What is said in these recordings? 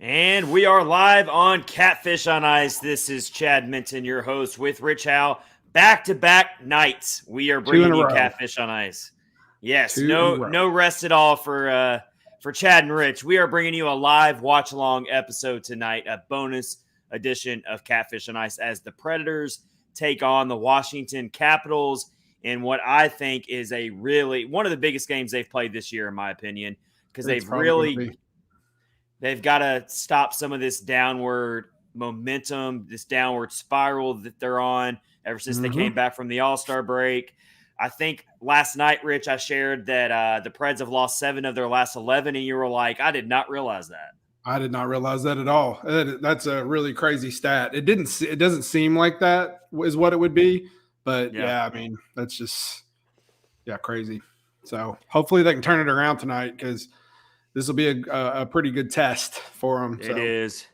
And we are live on Catfish on Ice. This is Chad Minton, your host, with Rich Howe. Back-to-back nights, we are Two in bringing a you row. Catfish on Ice. Yes, Two in a row. no rest at all for Chad and Rich. We are bringing you a live watch-along episode tonight, a bonus edition of Catfish on Ice, as the Predators take on the Washington Capitals in what I think is one of the biggest games they've played this year, in my opinion, because they've got to stop some of this downward momentum, this downward spiral that they're on ever since they came back from the All-Star break. I think last night, Rich, I shared that the Preds have lost 7 of their last 11, and you were like, I did not realize that. I did not realize that at all. That's a really crazy stat. It doesn't seem like that is what it would be, but yeah I mean, that's just crazy. So hopefully they can turn it around tonight, because this will be a pretty good test for them. It is,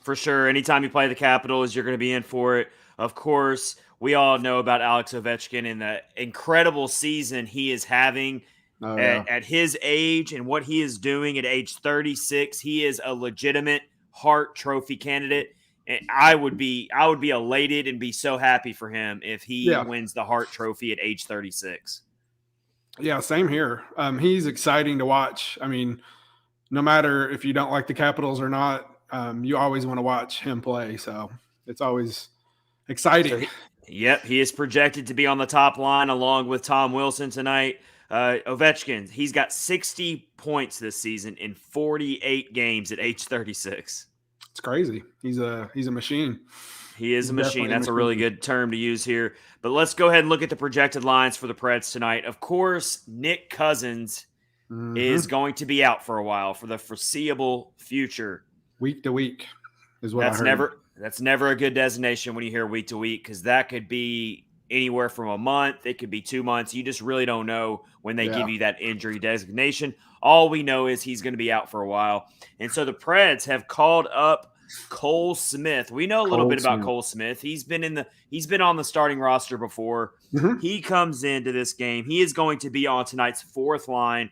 for sure. Anytime you play the Capitals, you're going to be in for it. Of course, we all know about Alex Ovechkin and the incredible season he is having at his age and what he is doing at age 36. He is a legitimate Hart Trophy candidate. And I would be elated and be so happy for him if he wins the Hart Trophy at age 36. Yeah, same here. He's exciting to watch. I mean, no matter if you don't like the Capitals or not, you always want to watch him play. So it's always exciting. He is projected to be on the top line along with Tom Wilson tonight. Ovechkin, he's got 60 points this season in 48 games at age 36. It's crazy. He's a machine. He is a machine. That's a really good term to use here. But let's go ahead and look at the projected lines for the Preds tonight. Of course, Nick Cousins is going to be out for a while, for the foreseeable future. Week to week is what I heard. That's never a good designation when you hear week to week, because that could be anywhere from a month. It could be 2 months. You just really don't know when they give you that injury designation. All we know is he's going to be out for a while. And so the Preds have called up Cole Smith. We know a little bit about Cole Smith. He's been on the starting roster before. He comes into this game. He is going to be on tonight's fourth line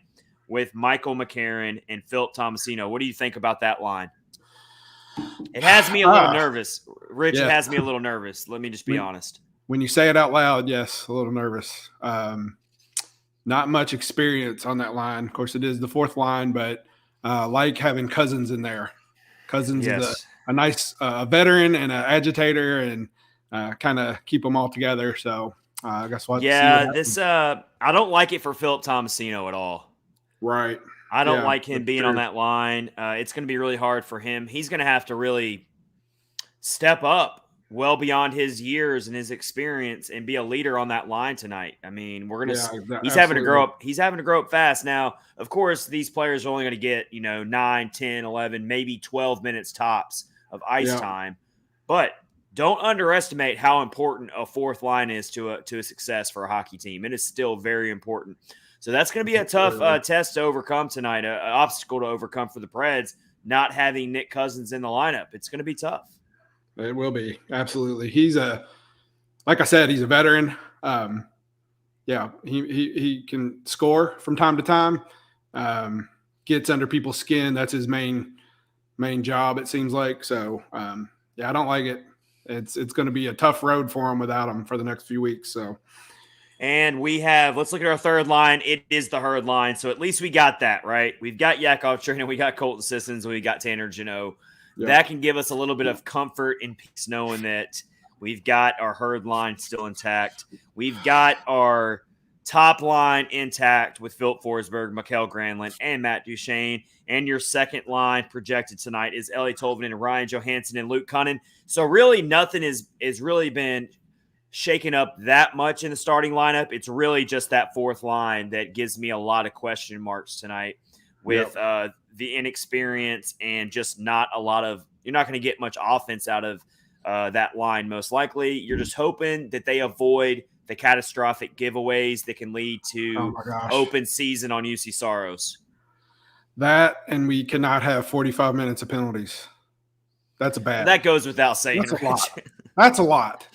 with Michael McCarron and Philip Tomasino. What do you think about that line? It has me a little nervous. Rich, it has me a little nervous. Let me just be honest. When you say it out loud, yes, a little nervous. Not much experience on that line. Of course, it is the fourth line, but like having Cousins in there. Cousins is a nice veteran and an agitator, and kind of keep them all together. So I guess we'll have to see I don't like it for Philip Tomasino at all. Right. I don't like him being on that line. It's going to be really hard for him. He's going to have to really step up well beyond his years and his experience and be a leader on that line tonight. I mean, he's having to grow up. He's having to grow up fast. Now, of course, these players are only going to get, 9, 10, 11, maybe 12 minutes tops of ice time. But don't underestimate how important a fourth line is to a success for a hockey team. It is still very important. So that's going to be a tough test to overcome tonight, an obstacle to overcome for the Preds, not having Nick Cousins in the lineup. It's going to be tough. It will be. Absolutely. Like I said, he's a veteran. He can score from time to time, gets under people's skin. That's his main job, it seems like. So, I don't like it. It's going to be a tough road for him without him for the next few weeks. So. And let's look at our third line. It is the Herd line. So at least we got that, right? We've got Yakov Trin, we got Colton Sissons, and we got Tanner Jeannot. Yeah. That can give us a little bit of comfort and peace knowing that we've got our Herd line still intact. We've got our top line intact with Philip Forsberg, Mikael Granlund, and Matt Duchene. And your second line projected tonight is Eeli Tolvanen and Ryan Johansson and Luke Cunnin. So really nothing is really been shaken up that much in the starting lineup. It's really just that fourth line that gives me a lot of question marks tonight with the inexperience and just not a lot of – you're not going to get much offense out of that line most likely. You're just hoping that they avoid the catastrophic giveaways that can lead to open season on UC Saros. That, and we cannot have 45 minutes of penalties. That's bad. That goes without saying. That's a lot. That's a lot.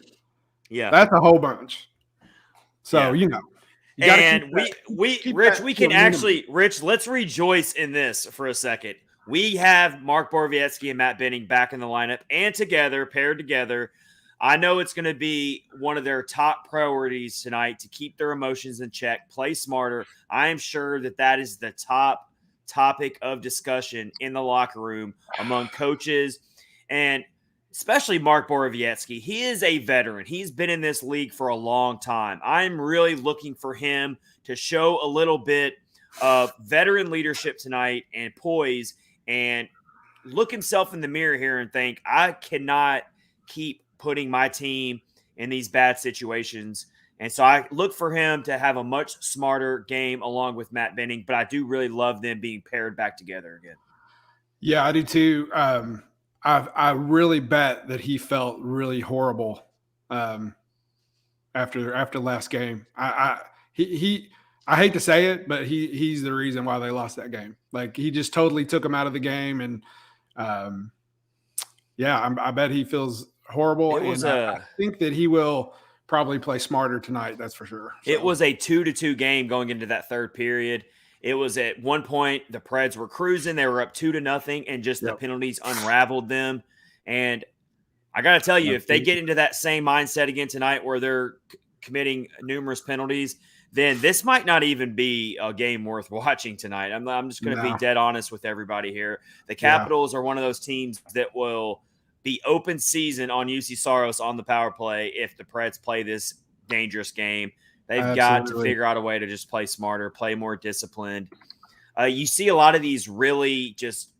Yeah. That's a whole bunch. So, And Rich, let's rejoice in this for a second. we have Mark Borowiecki and Matt Benning back in the lineup and paired together. I know it's going to be one of their top priorities tonight to keep their emotions in check, play smarter. I am sure that is the top topic of discussion in the locker room among coaches, and especially Mark Borowiecki. He is a veteran. He's been in this league for a long time. I'm really looking for him to show a little bit of veteran leadership tonight and poise, and look himself in the mirror here and think, I cannot keep putting my team in these bad situations. And so I look for him to have a much smarter game along with Matt Benning, but I do really love them being paired back together again. Yeah, I do too. I really bet that he felt really horrible after last game. I hate to say it, but he's the reason why they lost that game. Like, he just totally took him out of the game, and I bet he feels horrible. I think that he will probably play smarter tonight. That's for sure. So. It was a 2-2 game going into that third period. It was at one point the Preds were cruising. They were up 2-0, and just the penalties unraveled them. And I got to tell you, if they get into that same mindset again tonight where they're committing numerous penalties, then this might not even be a game worth watching tonight. I'm just going to be dead honest with everybody here. The Capitals are one of those teams that will be open season on UC Saros on the power play if the Preds play this dangerous game. They've got to figure out a way to just play smarter, play more disciplined. You see a lot of these really just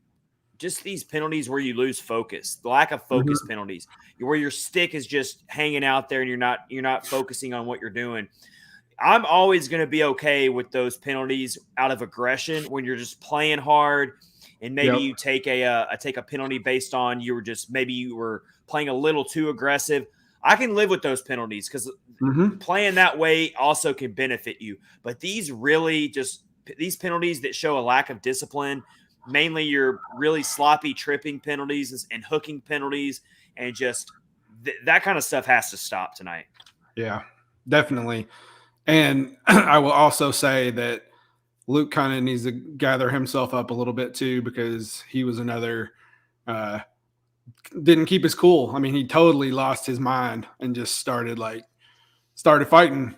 these penalties where you lose focus, the lack of focus penalties, where your stick is just hanging out there and you're not focusing on what you're doing. I'm always going to be okay with those penalties out of aggression when you're just playing hard, and maybe you take a penalty based on maybe you were playing a little too aggressive. I can live with those penalties because playing that way also can benefit you. But these penalties that show a lack of discipline, mainly your really sloppy tripping penalties and hooking penalties, and just that kind of stuff has to stop tonight. Yeah, definitely. And I will also say that Luke kind of needs to gather himself up a little bit too, because he was another didn't keep his cool. I mean, he totally lost his mind and just started fighting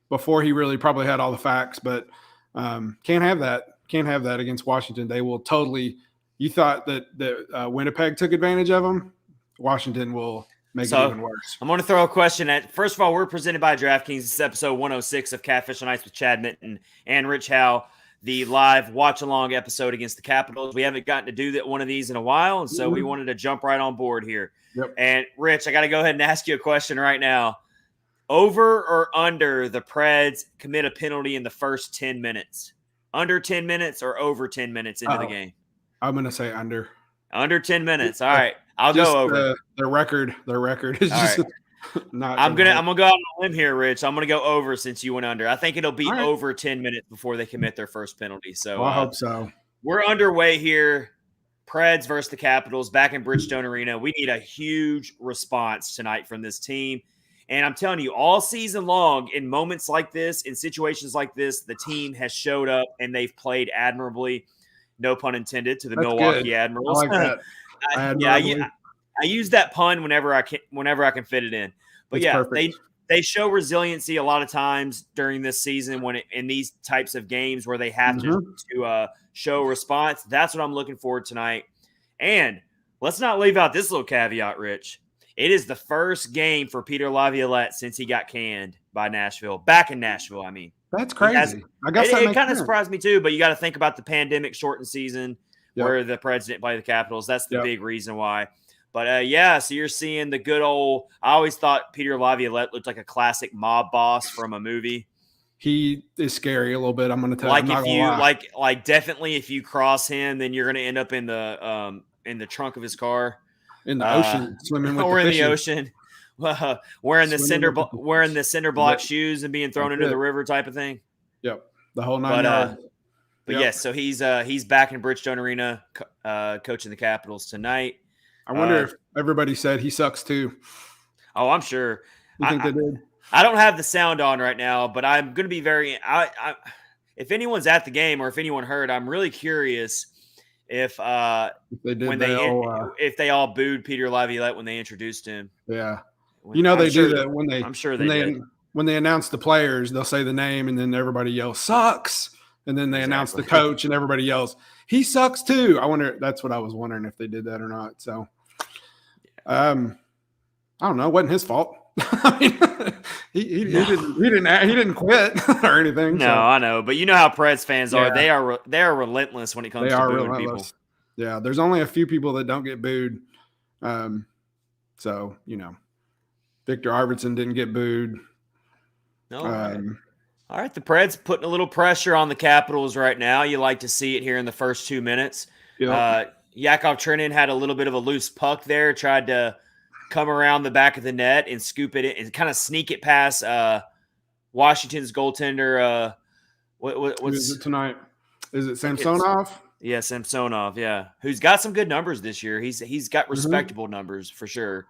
before he really probably had all the facts. But can't have that against Washington. They will totally. You thought that Winnipeg took advantage of them. Washington will make it even worse. I'm going to throw a question at. First of all, we're presented by DraftKings. This is episode 106 of Catfish on Ice with Chad Minton and Rich Howe, the live watch-along episode against the Capitals. We haven't gotten to do one of these in a while, and so we wanted to jump right on board here. Yep. And, Rich, I got to go ahead and ask you a question right now. Over or under the Preds commit a penalty in the first 10 minutes? Under 10 minutes or over 10 minutes into the game? I'm going to say under. Under 10 minutes. All right. I'll go over. Their record is just not. I'm gonna go out on a limb here, Rich. I'm gonna go over since you went under. I think it'll be over 10 minutes before they commit their first penalty. So I hope so. We're underway here. Preds versus the Capitals back in Bridgestone Arena. We need a huge response tonight from this team. And I'm telling you, all season long, in moments like this, in situations like this, the team has showed up and they've played admirably. No pun intended to the Milwaukee Admirals. I like that. I use that pun whenever I can fit it in. But they show resiliency a lot of times during this season in these types of games where they have to show response. That's what I'm looking for tonight. And let's not leave out this little caveat, Rich. It is the first game for Peter Laviolette since he got canned by Nashville. Back in Nashville, I mean. That's crazy. I guess it kind of surprised me too, but you got to think about the pandemic shortened season where the Preds didn't play the Capitals. That's the big reason why. But so you're seeing the good old. I always thought Peter Laviolette looked like a classic mob boss from a movie. He is scary a little bit. I'm going to tell you. Like definitely if you cross him, then you're going to end up in the trunk of his car, in the ocean, swimming with or in the ocean. Wearing the cinder block shoes and being thrown into the river type of thing. Yep, the whole 9 yards. But yes, so he's back in Bridgestone Arena, coaching the Capitals tonight. I wonder if everybody said he sucks too. Oh, I'm sure. You think they did? I don't have the sound on right now, but I'm going to be very. If anyone's at the game or if anyone heard, I'm really curious if they did, if they all booed Peter Laviolette when they introduced him. Yeah, they do that when they. I'm sure they did. When they announce the players, they'll say the name, and then everybody yells "sucks," and then they announce the coach, and everybody yells "he sucks too." I wonder. That's what I was wondering if they did that or not. So, I don't know. It wasn't his fault. I mean, he didn't quit or anything. No, I know, but you know how Preds fans are. They are relentless when it comes to booing people. Yeah, there's only a few people that don't get booed. So Victor Arvidsson didn't get booed. No. All right, the Preds putting a little pressure on the Capitals right now. You like to see it here in the first 2 minutes. Yakov Trenin had a little bit of a loose puck there, tried to come around the back of the net and scoop it in and kind of sneak it past Washington's goaltender. What's is it tonight? Is it Samsonov? Yeah, Samsonov. Yeah, who's got some good numbers this year. He's got respectable numbers for sure.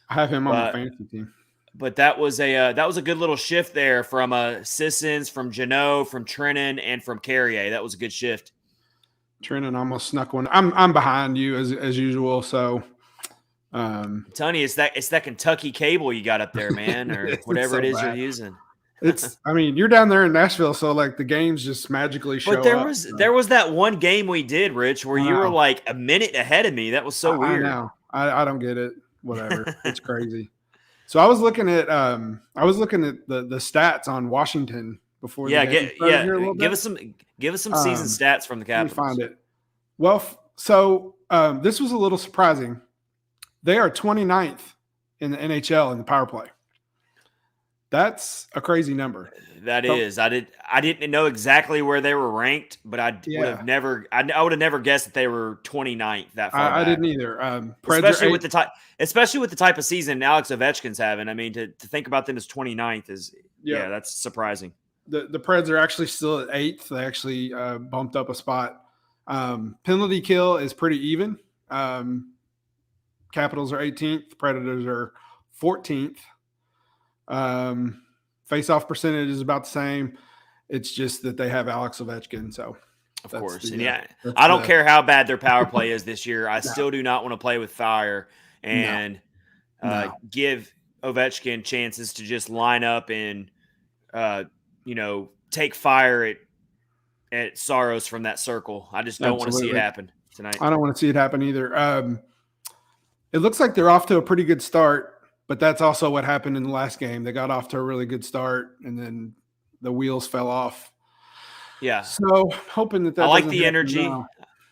I have him on my fantasy team. But that was a good little shift there from Sissons, from Jeannot, from Trenin, and from Carrier. That was a good shift. Trenin almost snuck one. I'm behind you as usual. So, I'm telling you, it's that Kentucky cable you got up there, man, or whatever it is you're using. I mean, you're down there in Nashville, so like the games just magically show up. But there was that one game we did, Rich, where you were like a minute ahead of me. That was so weird. I know. I don't get it. Whatever. It's crazy. So I was looking at the stats on Washington before. Yeah, give us some season stats from the Capitals. Let me find it. Well, so this was a little surprising. They are 29th in the NHL in the power play. That's a crazy number. That is. I didn't know exactly where they were ranked, but I would have never guessed that they were 29th that far back. I didn't either. Especially with the type of season Alex Ovechkin's having. I mean, to think about them as 29th is that's surprising. The Preds are actually still at 8th. They actually bumped up a spot. Penalty kill is pretty even. Capitals are 18th. Predators are 14th. Face-off percentage is about the same. It's just that they have Alex Ovechkin. So, of course, I don't care how bad their power play is this year. I still do not want to play with fire and give Ovechkin chances to just line up and take fire at Saros from that circle. I just don't want to see it happen tonight. I don't want to see it happen either. It looks like they're off to a pretty good start. But that's also what happened in the last game. They got off to a really good start, and then the wheels fell off. Yeah. So hoping that I like the energy.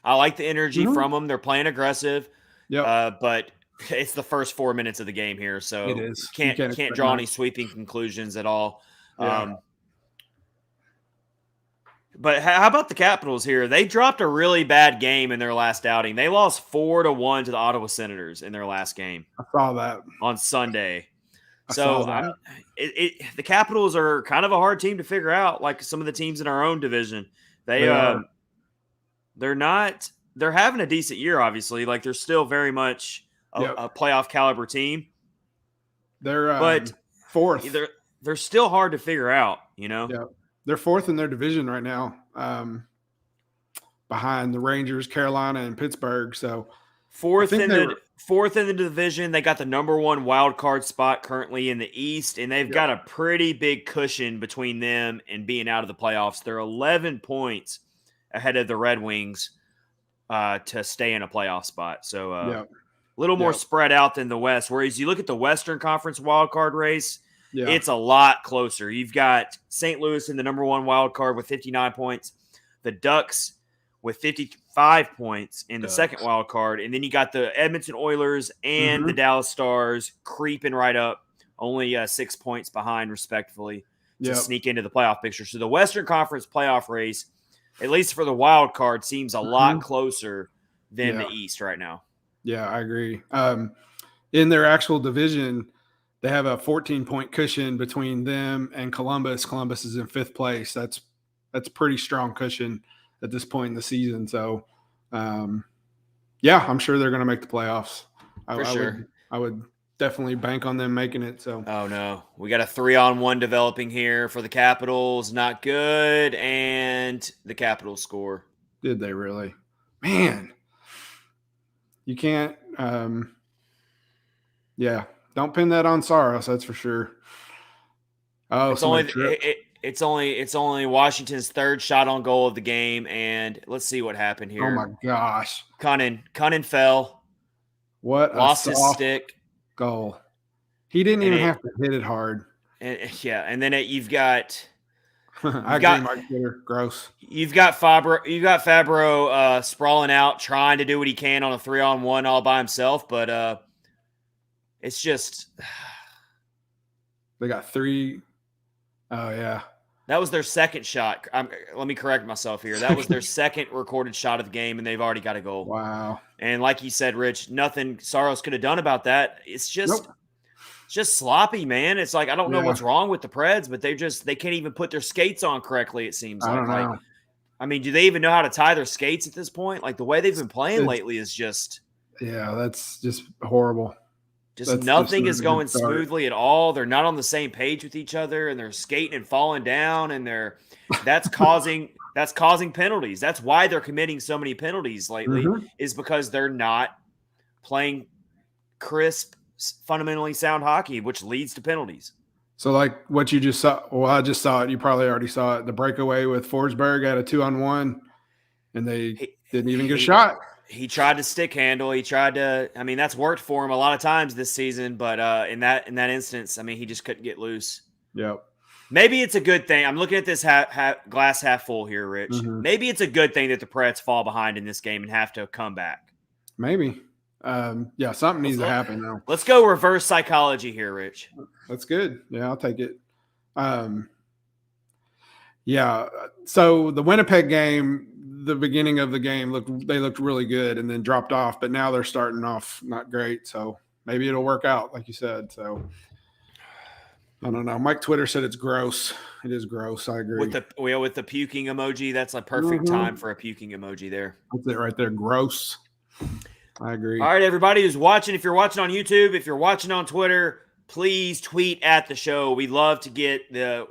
I like the energy from them. They're playing aggressive. Yeah. But it's the first 4 minutes of the game here, so it is. Can't draw any sweeping conclusions at all. Yeah. But how about the Capitals here? They dropped a really bad game in their last outing. They lost 4-1 to the Ottawa Senators in their last game. I saw that on Sunday. The Capitals are kind of a hard team to figure out, like some of the teams in our own division. They're having a decent year, obviously. Like they're still very much a playoff caliber team. They're fourth. They're still hard to figure out, Yeah. They're fourth in their division right now, behind the Rangers, Carolina, and Pittsburgh. So fourth in the division. They got the number 1 wild card spot currently in the East, and they've got a pretty big cushion between them and being out of the playoffs. They're 11 points ahead of the Red Wings to stay in a playoff spot. So a little more spread out than the West. Whereas you look at the Western Conference wild card race, it's a lot closer. You've got St. Louis in the number 1 wild card with 59 points. The Ducks with 55 points in the second wild card. And then you got the Edmonton Oilers and the Dallas Stars creeping right up, only 6 points behind, respectively, to sneak into the playoff picture. So the Western Conference playoff race, at least for the wild card, seems a lot closer than the East right now. Yeah, I agree. In their actual division, they have a 14-point cushion between them and Columbus. Columbus is in 5th place. That's pretty strong cushion at this point in the season. So, I'm sure they're going to make the playoffs. I would definitely bank on them making it. So, oh no, we got a 3-on-1 developing here for the Capitals. Not good, and the Capitals score. Did they really? Man, You can't. Yeah, don't pin that on Saros. That's for sure. Oh, it's only Washington's third shot on goal of the game, and let's see what happened here. Oh my gosh, Cunnin fell. Lost his stick. Goal. He didn't even have to hit it hard. And then you've got. I agree, Mike Twitter. Gross. You've got Fabro sprawling out, trying to do what he can on a 3-on-1 all by himself, but it's just they got 3. Oh yeah, that was their second shot. Let me correct myself here. That was their second recorded shot of the game, and they've already got a goal. Wow. And like you said, Rich, nothing Saros could have done about that. It's just. It's just sloppy, man. It's like I don't know what's wrong with the Preds, but they can't even put their skates on correctly. It seems like. I don't know. I mean, do they even know how to tie their skates at this point? Like the way they've been playing lately is just. Yeah, that's just horrible. Nothing is going smoothly at all. They're not on the same page with each other, and they're skating and falling down, and that's causing penalties. That's why they're committing so many penalties lately. Is because they're not playing crisp, fundamentally sound hockey, which leads to penalties. So like what you just saw, well, I just saw it. You probably already saw it. The breakaway with Forsberg at a 2-on-1, and they didn't even get a shot. He tried to stick handle. He tried to. I mean, that's worked for him a lot of times this season. But in that instance, I mean, he just couldn't get loose. Yep. Maybe it's a good thing. I'm looking at this glass half full here, Rich. Maybe it's a good thing that the Preds fall behind in this game and have to come back. Maybe. Yeah, something needs to happen now. Let's go reverse psychology here, Rich. That's good. Yeah, I'll take it. Yeah. So the Winnipeg game, the beginning of the game looked really good and then dropped off, but now they're starting off not great. So maybe it'll work out, like you said. So I don't know. Mike Twitter said it's gross. It is gross. I agree. With the puking emoji, that's a perfect time for a puking emoji there. That's it right there. Gross. I agree. All right, everybody who's watching, if you're watching on YouTube, if you're watching on Twitter, please tweet at the show. We love to get the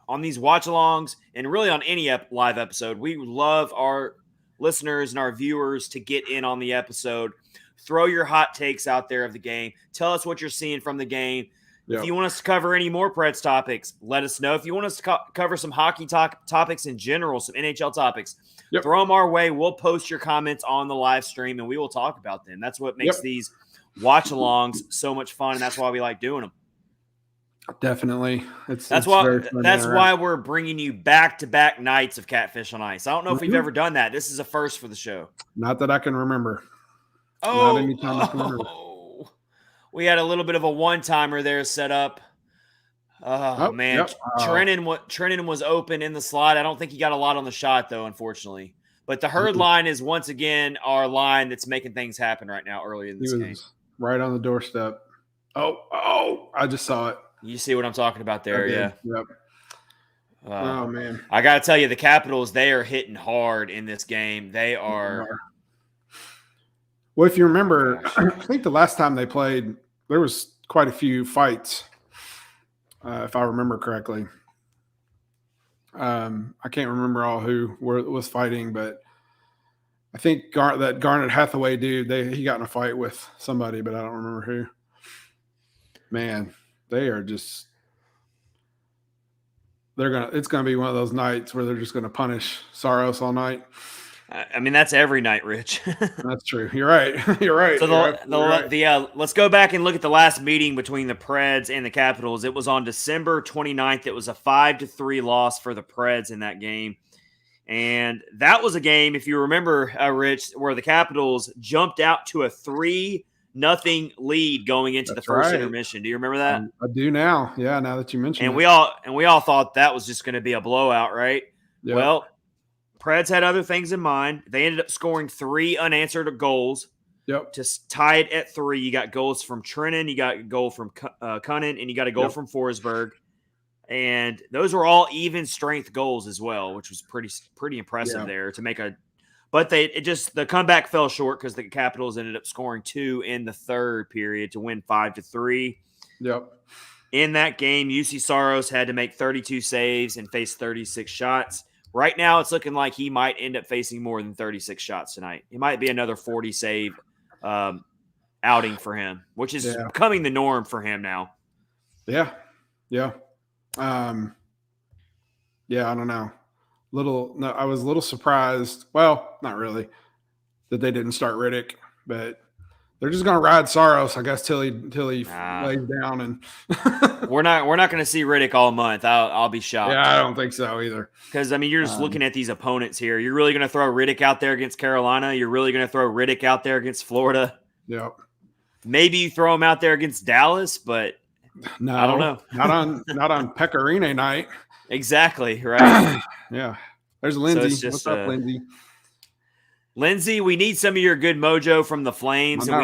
on these watch-alongs and really on any live episode. We love our listeners and our viewers to get in on the episode. Throw your hot takes out there of the game. Tell us what you're seeing from the game. Yep. If you want us to cover any more Preds topics, let us know. If you want us to cover some hockey topics in general, some NHL topics, throw them our way. We'll post your comments on the live stream, and we will talk about them. That's what makes these watch-alongs so much fun, and that's why we like doing them. Definitely. That's why we're bringing you back-to-back nights of Catfish on Ice. I don't know if we've ever done that. This is a first for the show. Not that I can remember. Not anytime I can remember. We had a little bit of a one-timer there set up. Oh, man. Yep. Trennan was open in the slot. I don't think he got a lot on the shot, though, unfortunately. But the Herd line is once again our line that's making things happen right now early in this game. Right on the doorstep. Oh, I just saw it. You see what I'm talking about there, yeah. Yep. Oh, man. I got to tell you, the Capitals, they are hitting hard in this game. They are. Well, if you remember, I think the last time they played, there was quite a few fights, if I remember correctly. I can't remember all who was fighting, but I think that Garnet Hathaway dude, he got in a fight with somebody, but I don't remember who. Man, they are just it's gonna be one of those nights where they're just gonna punish Saros all night. I mean, that's every night, Rich. That's true. You're right. You're right. So let's go back and look at the last meeting between the Preds and the Capitals. It was on December 29th. It was a 5-3 loss for the Preds in that game. And that was a game, if you remember, Rich, where the Capitals jumped out to a 3-0 lead going into the first intermission. Do you remember that? I do now. Yeah, now that you mentioned it. We all thought that was just going to be a blowout, right? Yep. Well, Preds had other things in mind. They ended up scoring 3 unanswered goals. Yep. To tie it at 3. You got goals from Trennan, you got a goal from Cunnin, and you got a goal from Forsberg. And those were all even strength goals as well, which was pretty impressive there to make a. But the comeback fell short because the Capitals ended up scoring 2 in the third period to win 5-3. Yep. In that game, UC Saros had to make 32 saves and face 36 shots. Right now, it's looking like he might end up facing more than 36 shots tonight. It might be another 40 save outing for him, which is becoming the norm for him now. Yeah. Yeah. I don't know. I was a little surprised. Well, not really, that they didn't start Riddick, but they're just gonna ride Saros, I guess, till he lays down. And we're not going to see Riddick all month. I'll be shocked. Yeah, I don't think so either. Because I mean, you're just looking at these opponents here. You're really going to throw Riddick out there against Carolina. You're really going to throw Riddick out there against Florida. Yep. Maybe you throw him out there against Dallas, but no, I don't know. not on Pecorine night. Exactly, right? Yeah. There's Lindsay. What's up, Lindsay? Lindsay, we need some of your good mojo from the Flames, and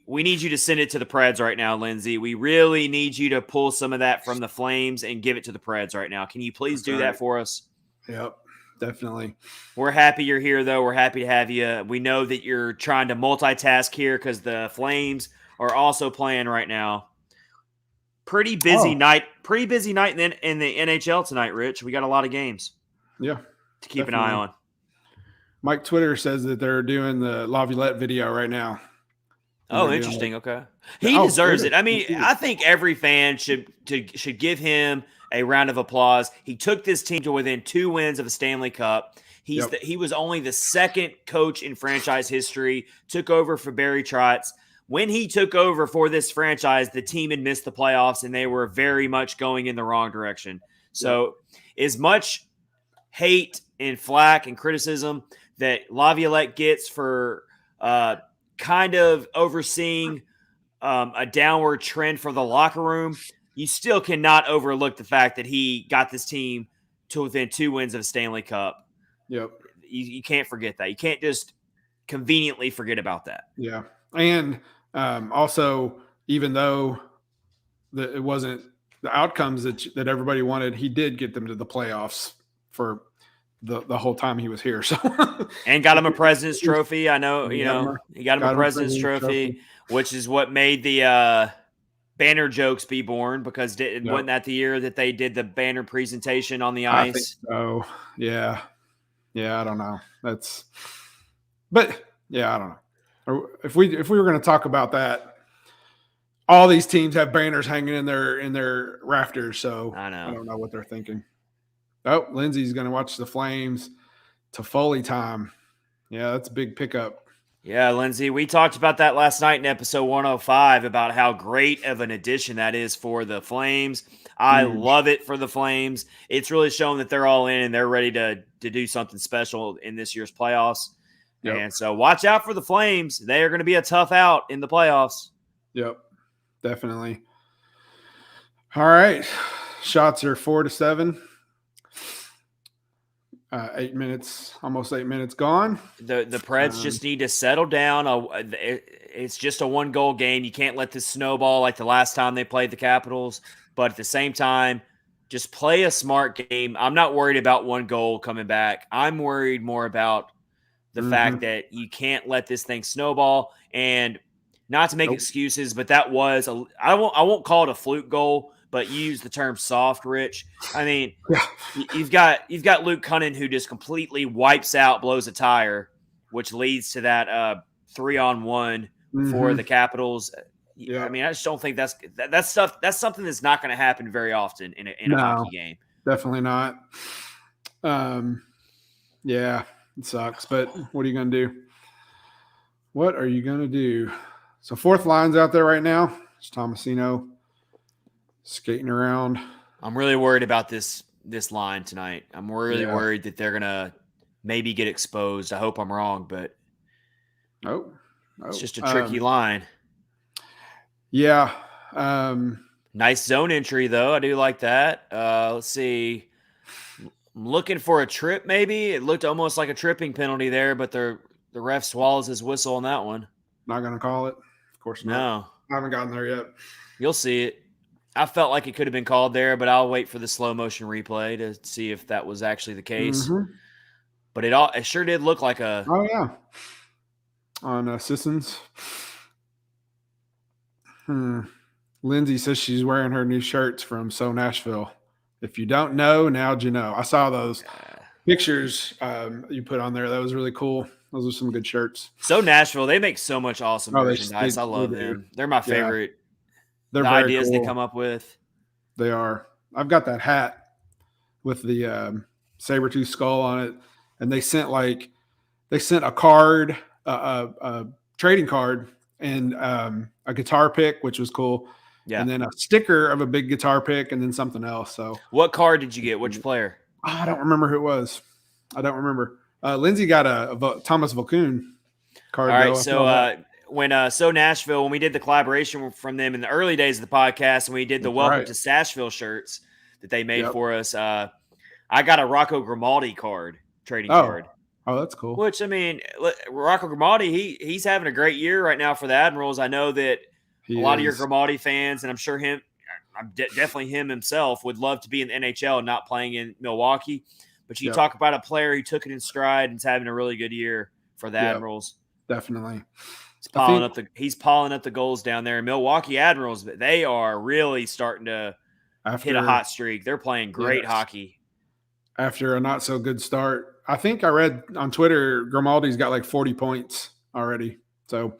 we need you to send it to the Preds right now, Lindsay. We really need you to pull some of that from the Flames and give it to the Preds right now. Can you please do that for us? Yep, definitely. We're happy you're here, though. We're happy to have you. We know that you're trying to multitask here because the Flames are also playing right now. Pretty busy night in the NHL tonight, Rich. We got a lot of games. Yeah, to keep an eye on. Mike Twitter says that they're doing the Laviolette video right now. Oh, interesting. Okay. He deserves it. I mean, I think every fan should give him a round of applause. He took this team to within 2 wins of a Stanley Cup. He was only the second coach in franchise history, took over for Barry Trotz. When he took over for this franchise, the team had missed the playoffs, and they were very much going in the wrong direction. So as much hate and flack and criticism that Laviolette gets for kind of overseeing a downward trend for the locker room, you still cannot overlook the fact that he got this team to within 2 wins of a Stanley Cup. Yep. You can't forget that. You can't just conveniently forget about that. Yeah. And also, even though it wasn't the outcomes that everybody wanted, he did get them to the playoffs for the whole time he was here. So and got him a President's Trophy. I know, he got him a President's Trophy, which is what made the banner jokes be born, because wasn't that the year that they did the banner presentation on the ice? I think so. Yeah. Yeah, I don't know. I don't know. If we were going to talk about that, all these teams have banners hanging in their rafters, so I don't know what they're thinking. Oh, Lindsay's going to watch the Flames. Toffoli time. Yeah, that's a big pickup. Yeah, Lindsay, we talked about that last night in episode 105 about how great of an addition that is for the Flames. I love it for the Flames. It's really shown that they're all in and they're ready to do something special in this year's playoffs. Yep. And so watch out for the Flames. They are going to be a tough out in the playoffs. Yep, definitely. All right. Shots are 4-7. 8 minutes, almost 8 minutes gone. The Preds just need to settle down. It's just a 1-goal game. You can't let this snowball like the last time they played the Capitals. But at the same time, just play a smart game. I'm not worried about 1 goal coming back. I'm worried more about the fact that you can't let this thing snowball. And not to make excuses, but that was I won't call it a fluke goal, but you use the term soft, Rich. I mean, you've got Luke Cunnin, who just completely wipes out, blows a tire, which leads to that 3-on-1 for the Capitals. Yeah. I mean, I just don't think that's something that's not going to happen very often in a hockey game. Definitely not. Yeah, it sucks, but what are you going to do? What are you going to do? So fourth line's out there right now. It's Tomasino skating around. I'm really worried about this line tonight. I'm really worried that they're going to maybe get exposed. I hope I'm wrong, but it's just a tricky line. Yeah. Nice zone entry, though. I do like that. Let's see. I'm looking for a trip, maybe. It looked almost like a tripping penalty there, but the ref swallows his whistle on that one. Not going to call it? Of course not. No. I haven't gotten there yet. You'll see it. I felt like it could have been called there, but I'll wait for the slow motion replay to see if that was actually the case. But it sure did look like a... Oh, yeah. On Sissons. Lindsay says she's wearing her new shirts from So Nashville. If you don't know, now'd you know. I saw those. pictures you put on there. That was really cool. Those are some good shirts. So Nashville, they make so much awesome merchandise. I love they them. They're my favorite. They're the very ideas cool. they come up with. They are. I've got that hat with the saber-tooth skull on it, and they sent a card, a trading card, and a guitar pick, which was cool. Yeah. And then a sticker of a big guitar pick, and then something else. So, what card did you get? Which player? I don't remember who it was. I don't remember. Lindsay got a Thomas Volkun card. All right, so when So Nashville, when we did the collaboration from them in the early days of the podcast, and we did the Welcome to Sashville shirts that they made for us, I got a Rocco Grimaldi trading card. Oh, that's cool. Which, I mean, Rocco Grimaldi, he's having a great year right now for the Admirals. I know that a lot of your Grimaldi fans, and I'm sure definitely him himself, would love to be in the NHL and not playing in Milwaukee. But you talk about a player who took it in stride and is having a really good year for the Admirals. Definitely. He's piling up the goals down there. Milwaukee Admirals, but they are really starting to hit a hot streak. They're playing great hockey. After a not so good start. I think I read on Twitter Grimaldi's got like 40 points already. So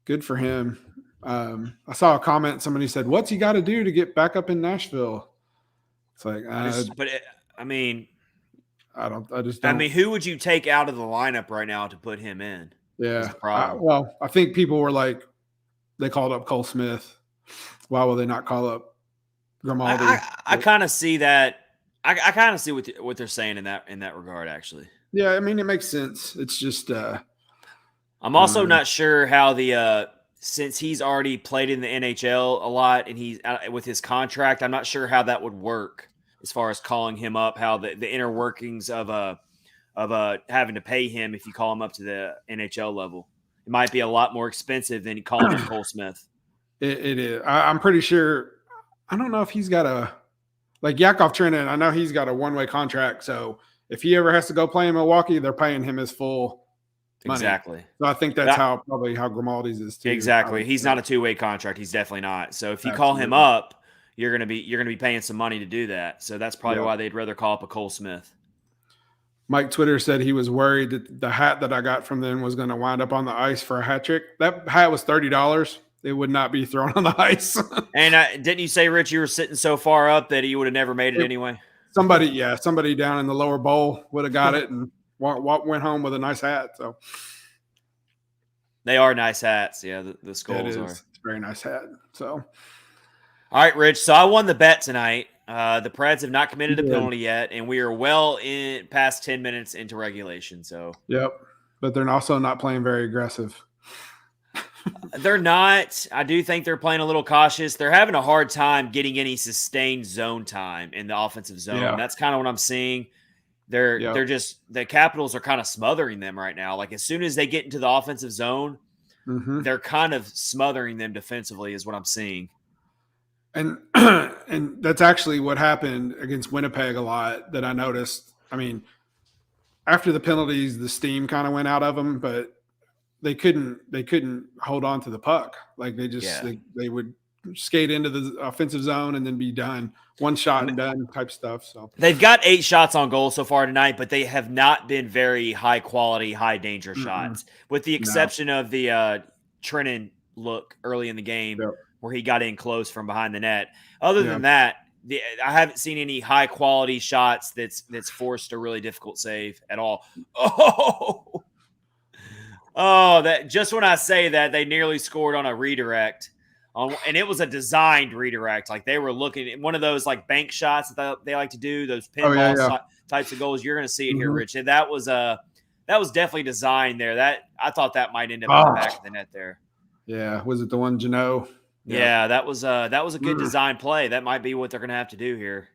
good for him. I saw a comment. Somebody said, "What's he got to do to get back up in Nashville?" It's like, I mean, I just don't. I mean, who would you take out of the lineup right now to put him in? Yeah. Well, I think people were like, they called up Cole Smith. Why will they not call up Grimaldi? I kind of see that. I kind of see what they're saying in that regard, actually. Yeah, I mean, it makes sense. It's just I'm also not sure how since he's already played in the NHL a lot and he's with his contract, I'm not sure how that would work as far as calling him up, how the inner workings of having to pay him if you call him up to the NHL level. It might be a lot more expensive than calling him Cole Smith. It is. I'm pretty sure. I don't know if he's got like Yakov Trenin. I know he's got a one-way contract. So if he ever has to go play in Milwaukee, they're paying him his full money. Exactly. So I think that's probably how Grimaldi's is too. Exactly. He's not a two-way contract. He's definitely not. So if you call him up, you're gonna be paying some money to do that. So that's probably why they'd rather call up a Cole Smith. Mike Twitter said he was worried that the hat that I got from them was going to wind up on the ice for a hat trick. That hat was $30. It would not be thrown on the ice. And didn't you say, Rich, you were sitting so far up that you would have never made it anyway? Somebody down in the lower bowl would have got it and went home with a nice hat. So they are nice hats. Yeah, the skulls are. It's a very nice hat. So, all right, Rich. So I won the bet tonight. The Preds have not committed a penalty yet, and we are well in past 10 minutes into regulation. So but they're also not playing very aggressive. They're not. I do think they're playing a little cautious. They're having a hard time getting any sustained zone time in the offensive zone. Yeah. That's kind of what I'm seeing. They're just the Capitals are kind of smothering them right now. Like as soon as they get into the offensive zone, they're kind of smothering them defensively, is what I'm seeing. And that's actually what happened against Winnipeg a lot that I noticed. I mean, after the penalties, the steam kind of went out of them, but they couldn't hold on to the puck. Like they just they would skate into the offensive zone and then be done. One shot and done type stuff. So they've got 8 shots on goal so far tonight, but they have not been very high quality, high danger shots, with the exception of the Trenin look early in the game. Yep. Where he got in close from behind the net. Other than that, I haven't seen any high quality shots that's forced a really difficult save at all. That just when I say that, they nearly scored on a redirect, and it was a designed redirect. Like they were looking at one of those like bank shots that they like to do, those pinball types of goals. You're going to see it here, Rich. And that was definitely designed there. That I thought that might end up in the back of the net there. Yeah, was it the one Janot? Yeah, that was a good design play. That might be what they're going to have to do here.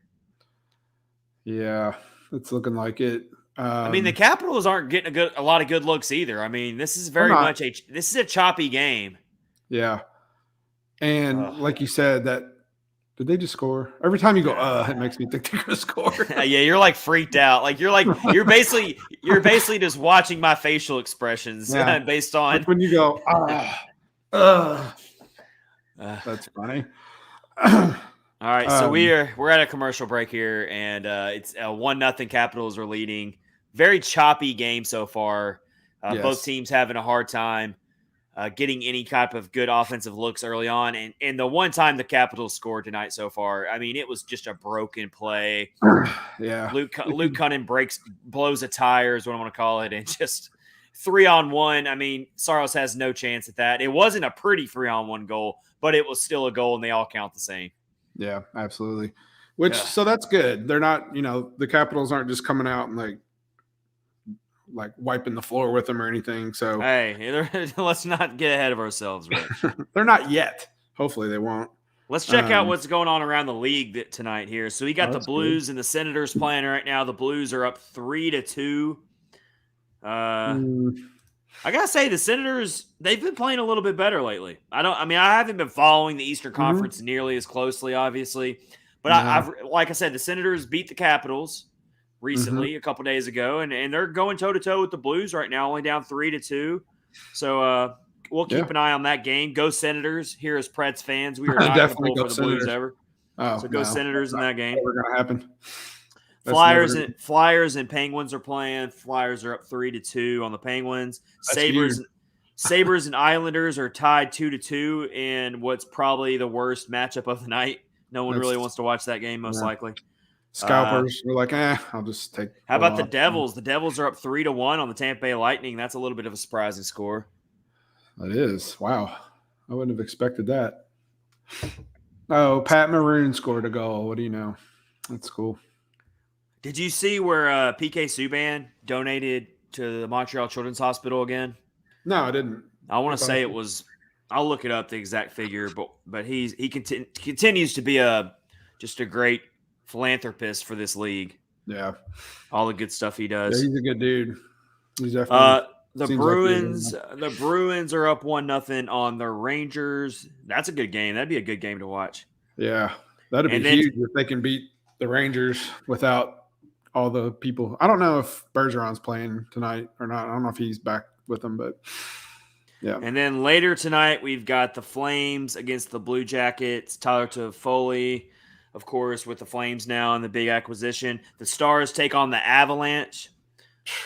Yeah, it's looking like it. I mean, the Capitals aren't getting a lot of good looks either. I mean, this is very much a choppy game. Yeah, and like you said, did they just score? Every time you go, it makes me think they're going to score. Yeah, you're like freaked out. Like you're basically just watching my facial expressions based on like when you go, That's funny. All right, so we're at a commercial break here, and it's 1-0 Capitals are leading. Very choppy game so far. Yes. Both teams having a hard time getting any type of good offensive looks early on. And the one time the Capitals scored tonight so far, I mean, it was just a broken play. Yeah. Luke Cunnin blows a tire is what I want to call it, and just 3-on-1. I mean, Saros has no chance at that. It wasn't a pretty 3-on-1 goal, but it was still a goal, and they all count the same. Yeah, absolutely. So that's good. They're not, the Capitals aren't just coming out and like wiping the floor with them or anything. So hey, let's not get ahead of ourselves, Rich. They're not yet. Hopefully they won't. Let's check out what's going on around the league tonight here. So we got the Blues and the Senators playing right now. The Blues are up 3-2. I gotta say, the Senators, they've been playing a little bit better lately. I haven't been following the Eastern Conference nearly as closely, obviously. But I've like I said, the Senators beat the Capitals recently, a couple days ago, and they're going toe-to-toe with the Blues right now, only down 3-2. So we'll keep an eye on that game. Go Senators. Here as Preds fans, we are not going to pull for the Blues ever. So go Senators in that game. Never going to happen. Flyers and Penguins are playing. Flyers are up 3-2 on the Penguins. Sabres and Islanders are tied 2-2 in what's probably the worst matchup of the night. No one really wants to watch that game, most likely. Scalpers were like, I'll just take. How about the Devils? The Devils are up 3-1 on the Tampa Bay Lightning. That's a little bit of a surprising score. It is. Wow. I wouldn't have expected that. Oh, Pat Maroon scored a goal. What do you know? That's cool. Did you see where PK Subban donated to the Montreal Children's Hospital again? No, I didn't. I want to say it was. I'll look it up, the exact figure, but he continues to be just a great philanthropist for this league. Yeah, all the good stuff he does. Yeah, he's a good dude. He's definitely. The Bruins are up 1-0 on the Rangers. That's a good game. That'd be a good game to watch. Yeah, that'd be huge if they can beat the Rangers without all the people. I don't know if Bergeron's playing tonight or not. I don't know if he's back with them, but yeah. And then later tonight, we've got the Flames against the Blue Jackets. Tyler Toffoli, of course, with the Flames now and the big acquisition. The Stars take on the Avalanche.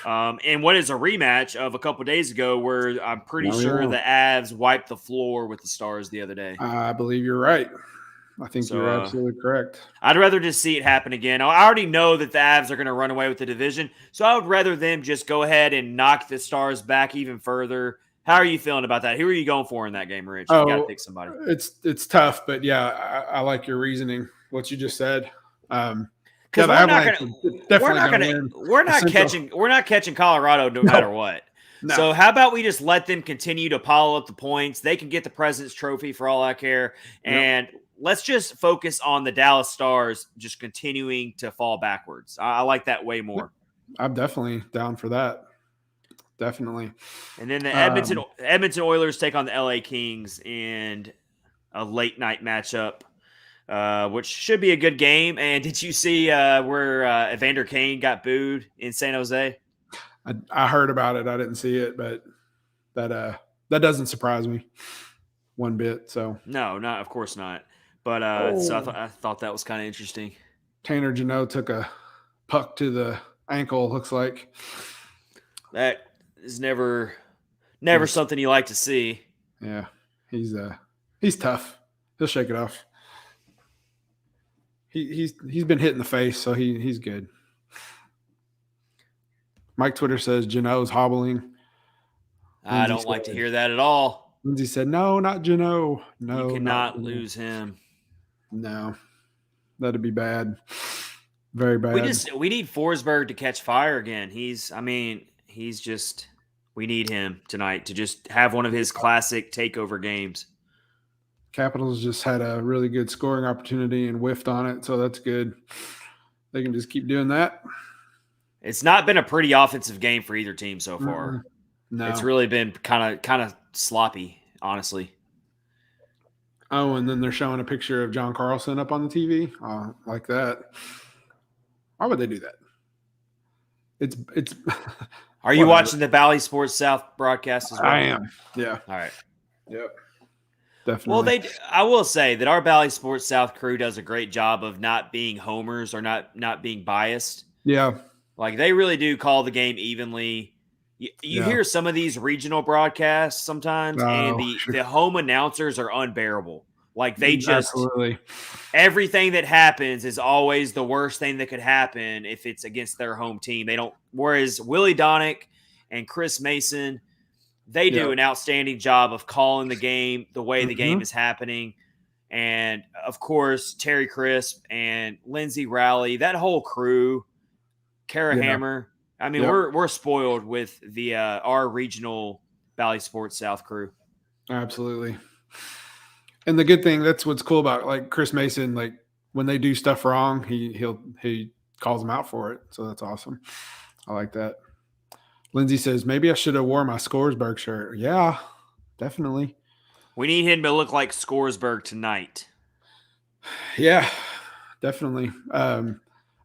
And what is a rematch of a couple days ago where I'm pretty sure the Avs wiped the floor with the Stars the other day. I believe you're right. I think you're absolutely correct. I'd rather just see it happen again. I already know that the Avs are going to run away with the division, so I would rather them just go ahead and knock the Stars back even further. How are you feeling about that? Who are you going for in that game, Rich? You got to pick somebody. It's tough, but yeah, I like your reasoning, what you just said. Because we're not catching Colorado no matter what. No. So how about we just let them continue to pile up the points? They can get the President's Trophy for all I care, and let's just focus on the Dallas Stars just continuing to fall backwards. I like that way more. I'm definitely down for that. Definitely. And then the Edmonton Oilers take on the LA Kings in a late night matchup, which should be a good game. And did you see where Evander Kane got booed in San Jose? I heard about it. I didn't see it, but that doesn't surprise me one bit. So no, of course not. But so I thought that was kind of interesting. Tanner Jeannot took a puck to the ankle. Looks like that is never something you like to see. Yeah, he's tough. He'll shake it off. He's been hit in the face, so he's good. Mike Twitter says Jeannot's hobbling. I don't like to hear that at all. Lindsay said, "No, not Jeannot. No, you cannot lose him. No, that'd be bad. Very bad. We need Forsberg to catch fire again. We need him tonight to just have one of his classic takeover games. Capitals just had a really good scoring opportunity and whiffed on it, so that's good. They can just keep doing that. It's not been a pretty offensive game for either team so far. No. It's really been kind of sloppy, honestly. Oh, and then they're showing a picture of John Carlson up on the TV, like that. Why would they do that? It's. Are you watching the Bally Sports South broadcast as well? I am. Yeah. All right. Yep. Definitely. Well, I will say that our Valley Sports South crew does a great job of not being homers or not being biased. Yeah. Like they really do call the game evenly. You Yeah. hear some of these regional broadcasts sometimes, and Oh, the home announcers are unbearable. Like they just absolutely. everything that happens is always the worst thing that could happen if it's against their home team. They don't. Whereas Willie Donick and Chris Mason, they do an outstanding job of calling the game the way the game is happening. And of course, Terry Crisp and Lindsey Rowley, that whole crew, Kara Hammer. I mean, we're spoiled with the our regional Valley Sports South crew. Absolutely. And the good thing, that's what's cool about like Chris Mason, like when they do stuff wrong, he calls them out for it. So that's awesome. I like that. Lindsay says, maybe I should have worn my Scoresburg shirt. Yeah, definitely. We need him to look like Scoresburg tonight. Yeah, definitely. I'd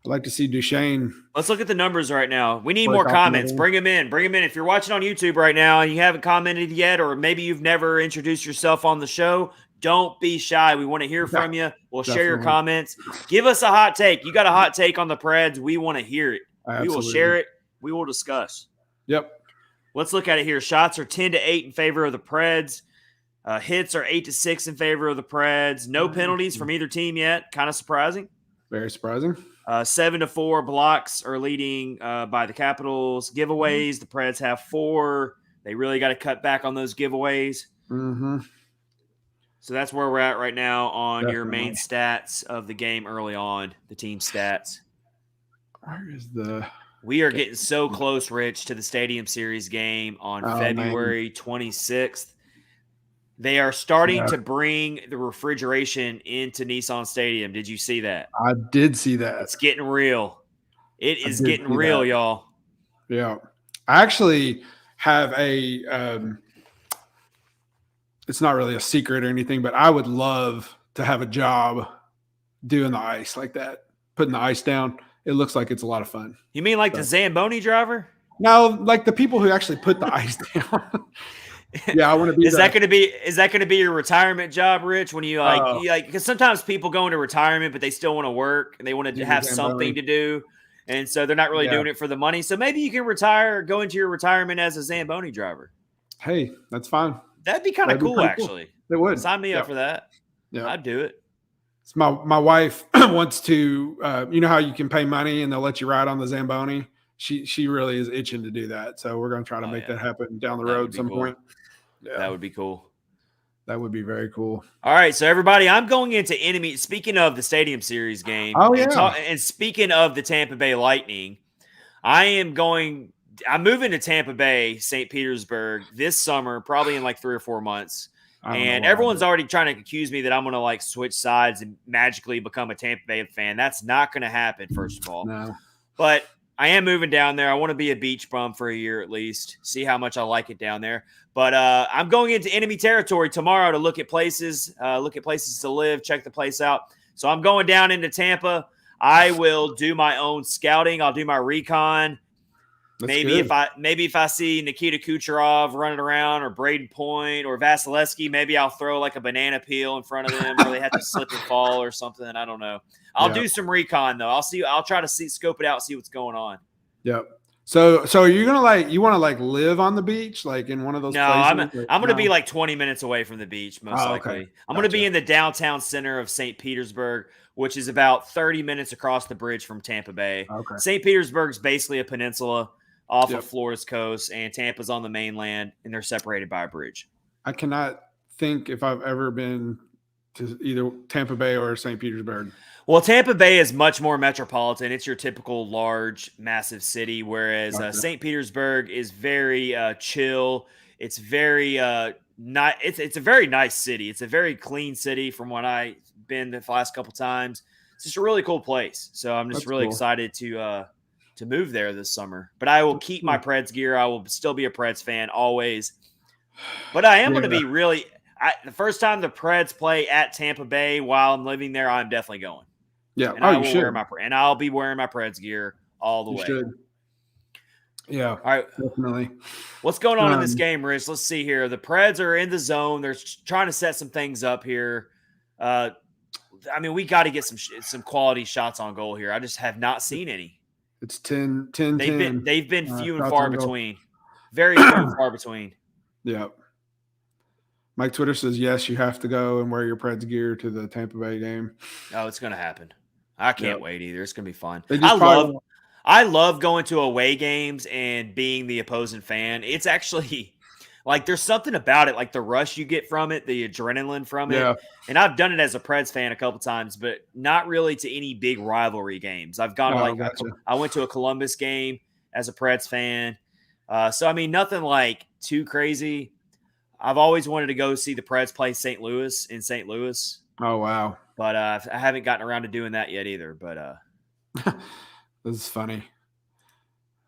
like to see Duchesne. Let's look at the numbers right now. We need more comments. Bring them in. Bring them in. If you're watching on YouTube right now and you haven't commented yet, or maybe you've never introduced yourself on the show, don't be shy. We want to hear from you. We'll share your comments. Give us a hot take. You got a hot take on the Preds. We want to hear it. Absolutely. We will share it. We will discuss. Yep. Let's look at it here. Shots are 10-8 in favor of the Preds. Hits are 8-6 in favor of the Preds. No penalties from either team yet. Kind of surprising. Very surprising. 7-4 blocks are leading by the Capitals. Giveaways, the Preds have 4. They really got to cut back on those giveaways. Mm-hmm. So that's where we're at right now on your main stats of the game early on, the team stats. Where is the... We are getting so close, Rich, to the Stadium Series game on February 26th. They are starting to bring the refrigeration into Nissan Stadium. Did you see that? I did see that. It's getting real. It is getting real, y'all. Yeah. I actually have a it's not really a secret or anything, but I would love to have a job doing the ice like that, putting the ice down. It looks like it's a lot of fun. You mean like the Zamboni driver? No, like the people who actually put the ice down. Yeah, I want to be. Is that going to be your retirement job, Rich? When you because sometimes people go into retirement, but they still want to work and they want to have something to do, and so they're not really doing it for the money. So maybe you can retire, go into your retirement as a Zamboni driver. Hey, that's fine. That'd be kind of cool, actually. It would. Sign me up for that. Yeah, I'd do it. So my wife wants to. You know how you can pay money and they'll let you ride on the Zamboni. She really is itching to do that. So we're going to try to make that happen down the road some point. Yeah. That would be cool. That would be very cool. All right, so everybody, I'm going into enemy. Speaking of the Stadium Series game, and speaking of the Tampa Bay Lightning, I'm moving to Tampa Bay, St. Petersburg this summer, probably in like 3 or 4 months. And everyone's already trying to accuse me that I'm going to like switch sides and magically become a Tampa Bay fan. That's not going to happen, first of all. No. But I am moving down there. I want to be a beach bum for a year at least, see how much I like it down there. But I'm going into enemy territory tomorrow to look at places to live, check the place out. So I'm going down into Tampa. I will do my own scouting. I'll do my recon. Maybe if I see Nikita Kucherov running around or Braden Point or Vasilevsky, maybe I'll throw like a banana peel in front of them where they have to slip and fall or something. I don't know. I'll do some recon though. I'll try to scope it out, see what's going on. Yep. So are you gonna live on the beach, like in one of those places? No, I'm gonna be like 20 minutes away from the beach, most likely. Okay. I'm gonna be in the downtown center of St. Petersburg, which is about 30 minutes across the bridge from Tampa Bay. Okay. St. Petersburg's basically a peninsula off of Florida's coast, and Tampa's on the mainland, and they're separated by a bridge. I cannot think if I've ever been to either Tampa Bay or St. Petersburg. Well, Tampa Bay is much more metropolitan. It's your typical large, massive city, whereas St. Petersburg is very chill. It's very it's a very nice city. It's a very clean city from what I've been the last couple times. It's just a really cool place. So I'm just really excited to move there this summer. But I will keep my Preds gear. I will still be a Preds fan always. But I am going to be really the first time the Preds play at Tampa Bay while I'm living there, I'm definitely going. Yeah. And I'll be wearing my Preds gear all the way. Should. Yeah, All right. definitely. What's going on in this game, Rich? Let's see here. The Preds are in the zone. They're trying to set some things up here. I mean, we got to get some quality shots on goal here. I just have not seen any. It's 10. They've been few and far between. Very few and far between. Yeah. Mike Twitter says, yes, you have to go and wear your Preds gear to the Tampa Bay game. Oh, it's going to happen. I can't wait either. It's going to be fun. I love going to away games and being the opposing fan. It's actually like there's something about it, like the rush you get from it, the adrenaline from it. And I've done it as a Preds fan a couple times, but not really to any big rivalry games. I've gone I went to a Columbus game as a Preds fan. So I mean, nothing like too crazy. I've always wanted to go see the Preds play in St. Louis. Oh, wow. But I haven't gotten around to doing that yet either. But this is funny.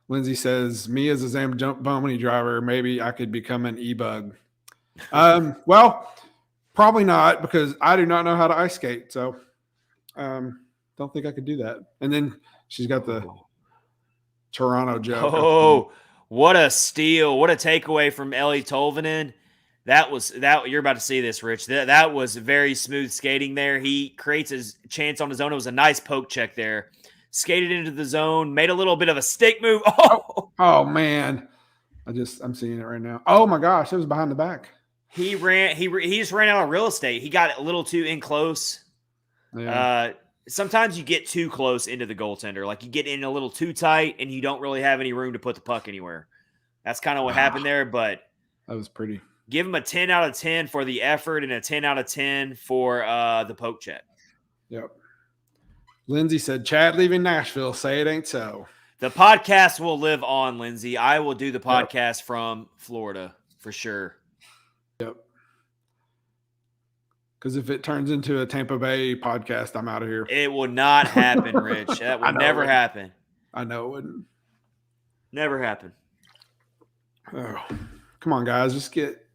Lindsay says, me as a Zamboni driver, maybe I could become an e-bug. Well, probably not, because I do not know how to ice skate. So don't think I could do that. And then she's got the Toronto joke. Oh, what a steal. What a takeaway from Ellie Tolvanen. You're about to see this, Rich. That was very smooth skating there. He creates his chance on his own. It was a nice poke check there. Skated into the zone, made a little bit of a stick move. Oh man. I'm seeing it right now. Oh my gosh, it was behind the back. He just ran out of real estate. He got a little too in close. Yeah. Sometimes you get too close into the goaltender. Like you get in a little too tight and you don't really have any room to put the puck anywhere. That's kind of what happened there, but that was pretty. Give him a 10 out of 10 for the effort and a 10 out of 10 for the poke check. Yep. Lindsay said, Chad leaving Nashville. Say it ain't so. The podcast will live on, Lindsay. I will do the podcast from Florida for sure. Yep. Because if it turns into a Tampa Bay podcast, I'm out of here. It will not happen, Rich. That will never happen. I know it wouldn't. Never happen. Oh, come on, guys. Just get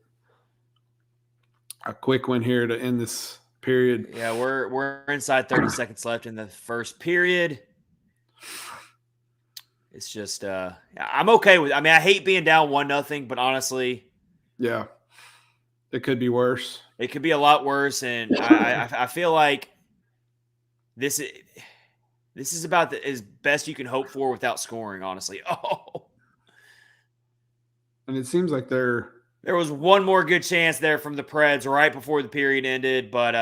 a quick one here to end this period. Yeah, we're inside 30 seconds left in the first period. It's just I'm okay with it. I mean, I hate being down 1-0, but honestly, yeah, it could be worse. It could be a lot worse, and I feel like this is about as best you can hope for without scoring, honestly. Oh. And it seems like there was one more good chance there from the Preds right before the period ended, but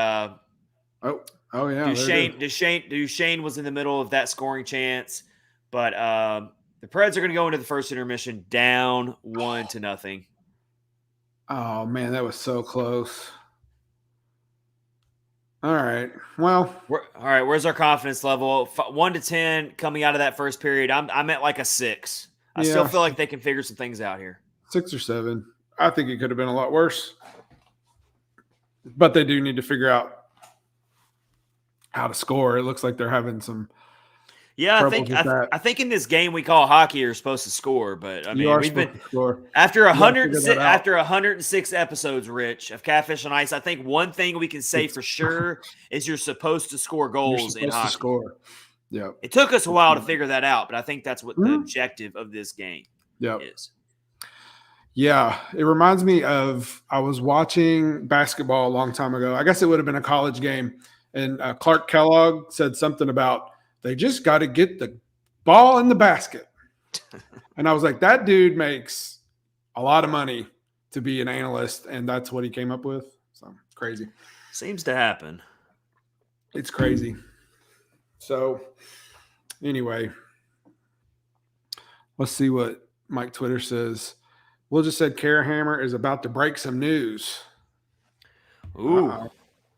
oh yeah, Duchesne was in the middle of that scoring chance, but the Preds are going to go into the first intermission down 1-0. Oh man, that was so close. All right, well, all right. Where's our confidence level? 1 to 10 coming out of that first period. I'm at like a 6. I still feel like they can figure some things out here. 6 or 7. I think it could have been a lot worse. But they do need to figure out how to score. It looks like they're having some I think in this game we call hockey you're supposed to score, but I mean we've been after 106 episodes, Rich, of Catfish on Ice. I think one thing we can say for sure is you're supposed to score goals in hockey. Yeah. It took us a while to figure that out, but I think that's what the objective of this game is. Yeah, it reminds me of I was watching basketball a long time ago. I guess it would have been a college game, and Clark Kellogg said something about they just got to get the ball in the basket. And I was like, that dude makes a lot of money to be an analyst, and that's what he came up with. So crazy. Seems to happen. It's crazy. So anyway, let's see what Mike Twitter says. Will just said Karahammer is about to break some news. Ooh.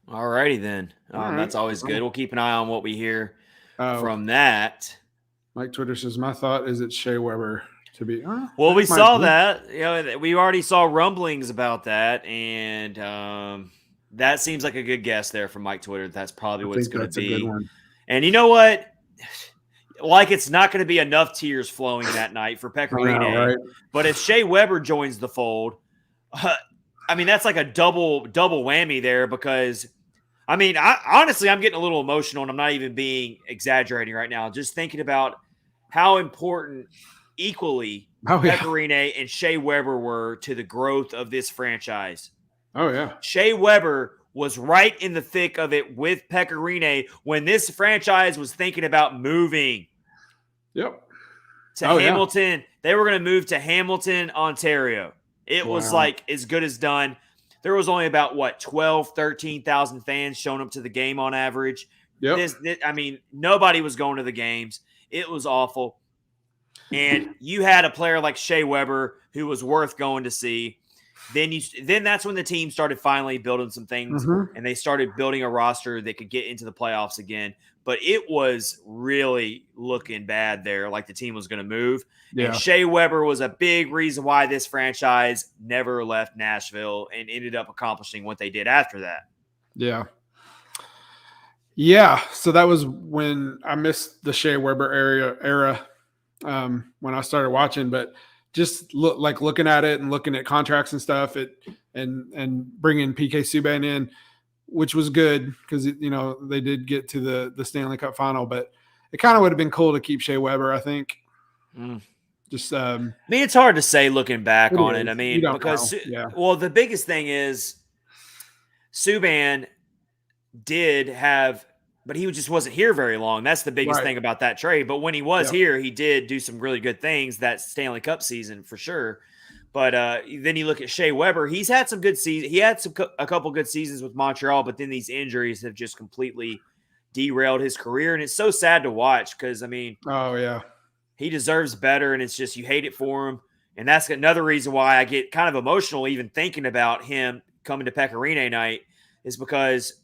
All righty then. That's always good. We'll keep an eye on what we hear from that. Mike Twitter says, my thought is it's Shea Weber to be. Well, we saw that. We already saw rumblings about that, and that seems like a good guess there from Mike Twitter. That's probably what it's going to be. A good one. And you know what? Like it's not going to be enough tears flowing that night for Pecorine. Right? But if Shea Weber joins the fold, I mean, that's like a double whammy there because, I mean, honestly, I'm getting a little emotional, and I'm not even being exaggerating right now. Just thinking about how important equally Oh, yeah. Pecorine and Shea Weber were to the growth of this franchise. Oh, yeah. Shea Weber was right in the thick of it with Pecorine when this franchise was thinking about moving Yep. to Oh, yeah. Hamilton. They were going to move to Hamilton, Ontario. It was Wow. like as good as done. There was only about 12, 13,000 fans showing up to the game on average. Yep. I mean, nobody was going to the games. It was awful. And you had a player like Shea Weber who was worth going to see. Then that's when the team started finally building some things, Mm-hmm. and they started building a roster that could get into the playoffs again. But it was really looking bad there, like the team was going to move. Yeah. And Shea Weber was a big reason why this franchise never left Nashville and ended up accomplishing what they did after that. Yeah. Yeah. So that was when I missed the Shea Weber era when I started watching, but just looking at it and looking at contracts and stuff, and bringing PK Subban in, which was good because they did get to the Stanley Cup final, but it kind of would have been cool to keep Shea Weber, I think. Just I mean, it's hard to say looking back on it. I mean, because the biggest thing is Subban did have, but he just wasn't here very long. That's the biggest thing about that trade. But when he was here, he did do some really good things that Stanley Cup season for sure. But then you look at Shea Weber. He's had some good seasons. He had a couple good seasons with Montreal, but then these injuries have just completely derailed his career. And it's so sad to watch because, I mean, he deserves better, and it's just you hate it for him. And that's another reason why I get kind of emotional even thinking about him coming to Pecorine night is because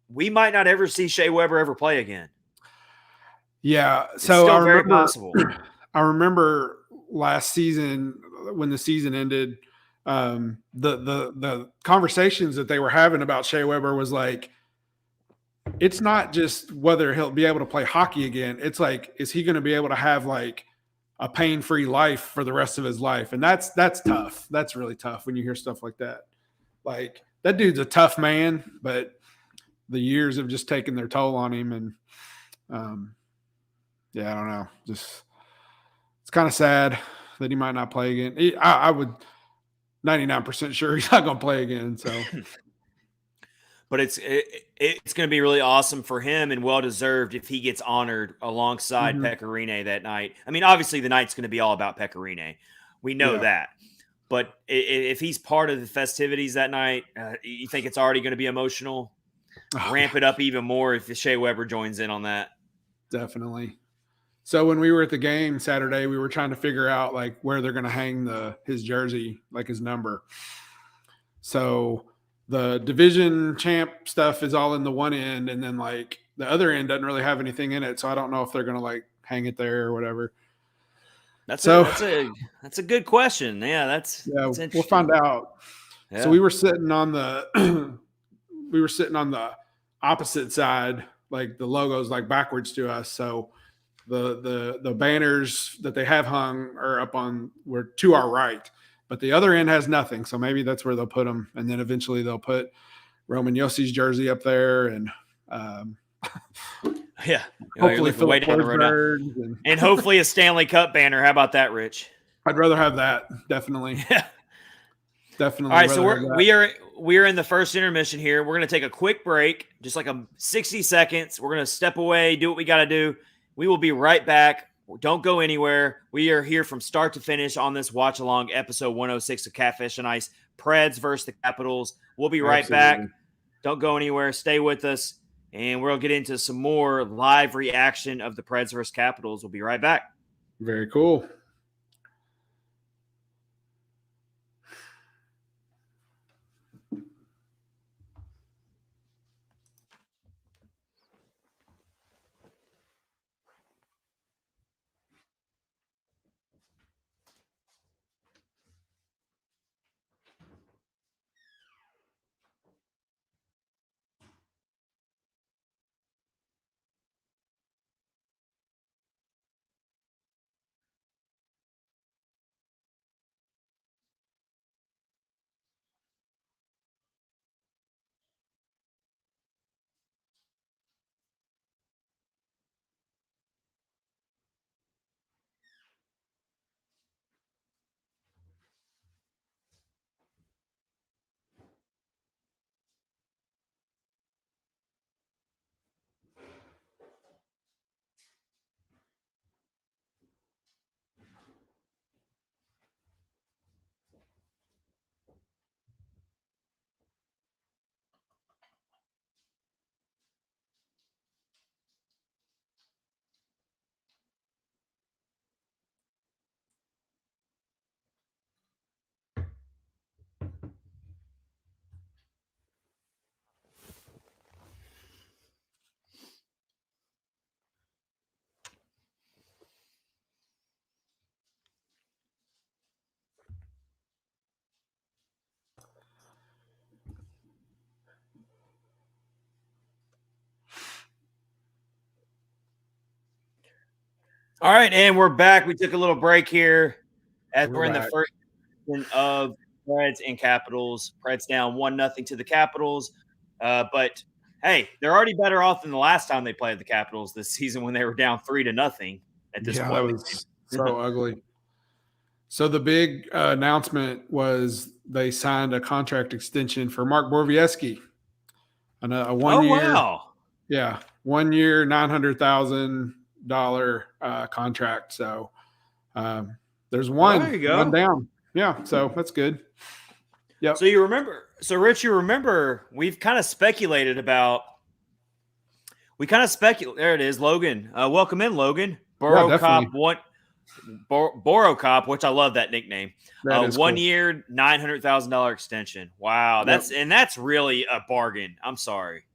we might not ever see Shea Weber ever play again. Yeah. It's still very possible. I remember last season when the season ended, the conversations that they were having about Shea Weber was like, it's not just whether he'll be able to play hockey again. It's like, is he going to be able to have like a pain-free life for the rest of his life? And that's tough. That's really tough when you hear stuff like that. Like, that dude's a tough man, but the years have just taken their toll on him. And I don't know. Just, it's kind of sad that he might not play again. I would 99% sure he's not going to play again. So, but it's going to be really awesome for him and well deserved if he gets honored alongside Pecorine that night. I mean, obviously the night's going to be all about Pecorine. We know that. But if he's part of the festivities that night, you think it's already going to be emotional? Ramp it up even more if Shea Weber joins in on that. Definitely. So when we were at the game Saturday, we were trying to figure out like where they're going to hang his jersey, like his number. So the division champ stuff is all in the one end, and then like the other end doesn't really have anything in it. So I don't know if they're going to like hang it there or whatever. That's a good question. Yeah, that's we'll find out. Yeah. So we were sitting on the opposite side, like the logo's like backwards to us. So the banners that they have hung are were to our right, but the other end has nothing. So maybe that's where they'll put them. And then eventually they'll put Roman Yossi's jersey up there. And hopefully way down the road and hopefully a Stanley Cup banner. How about that, Rich? I'd rather have that. Definitely. Yeah. Definitely. All right. So we are in the first intermission here. We're going to take a quick break, just like 60 seconds. We're going to step away, do what we got to do. We will be right back. Don't go anywhere. We are here from start to finish on this Watchalong episode 106 of Catfish and Ice, Preds versus the Capitals. We'll be right back. Don't go anywhere. Stay with us, and we'll get into some more live reaction of the Preds versus Capitals. We'll be right back. Very cool. All right, and we're back. We took a little break here as we're in the back. first season of Preds and Capitals. Preds down 1-0 to the Capitals. But hey, they're already better off than the last time they played the Capitals this season when they were down 3-0 at this point. That was so ugly. So the big announcement was they signed a contract extension for Mark Borowiecki. A 1 year. Oh, wow. Yeah, 1 year, $900,000 contract. So there's one, there you go. one down. Yeah, so that's good. Yeah. So Rich, you remember we've kind of speculated about. There it is, Logan. Welcome in, Logan. Borocop, which I love that nickname. 1 year, $900,000 extension. Wow, that's really a bargain. I'm sorry.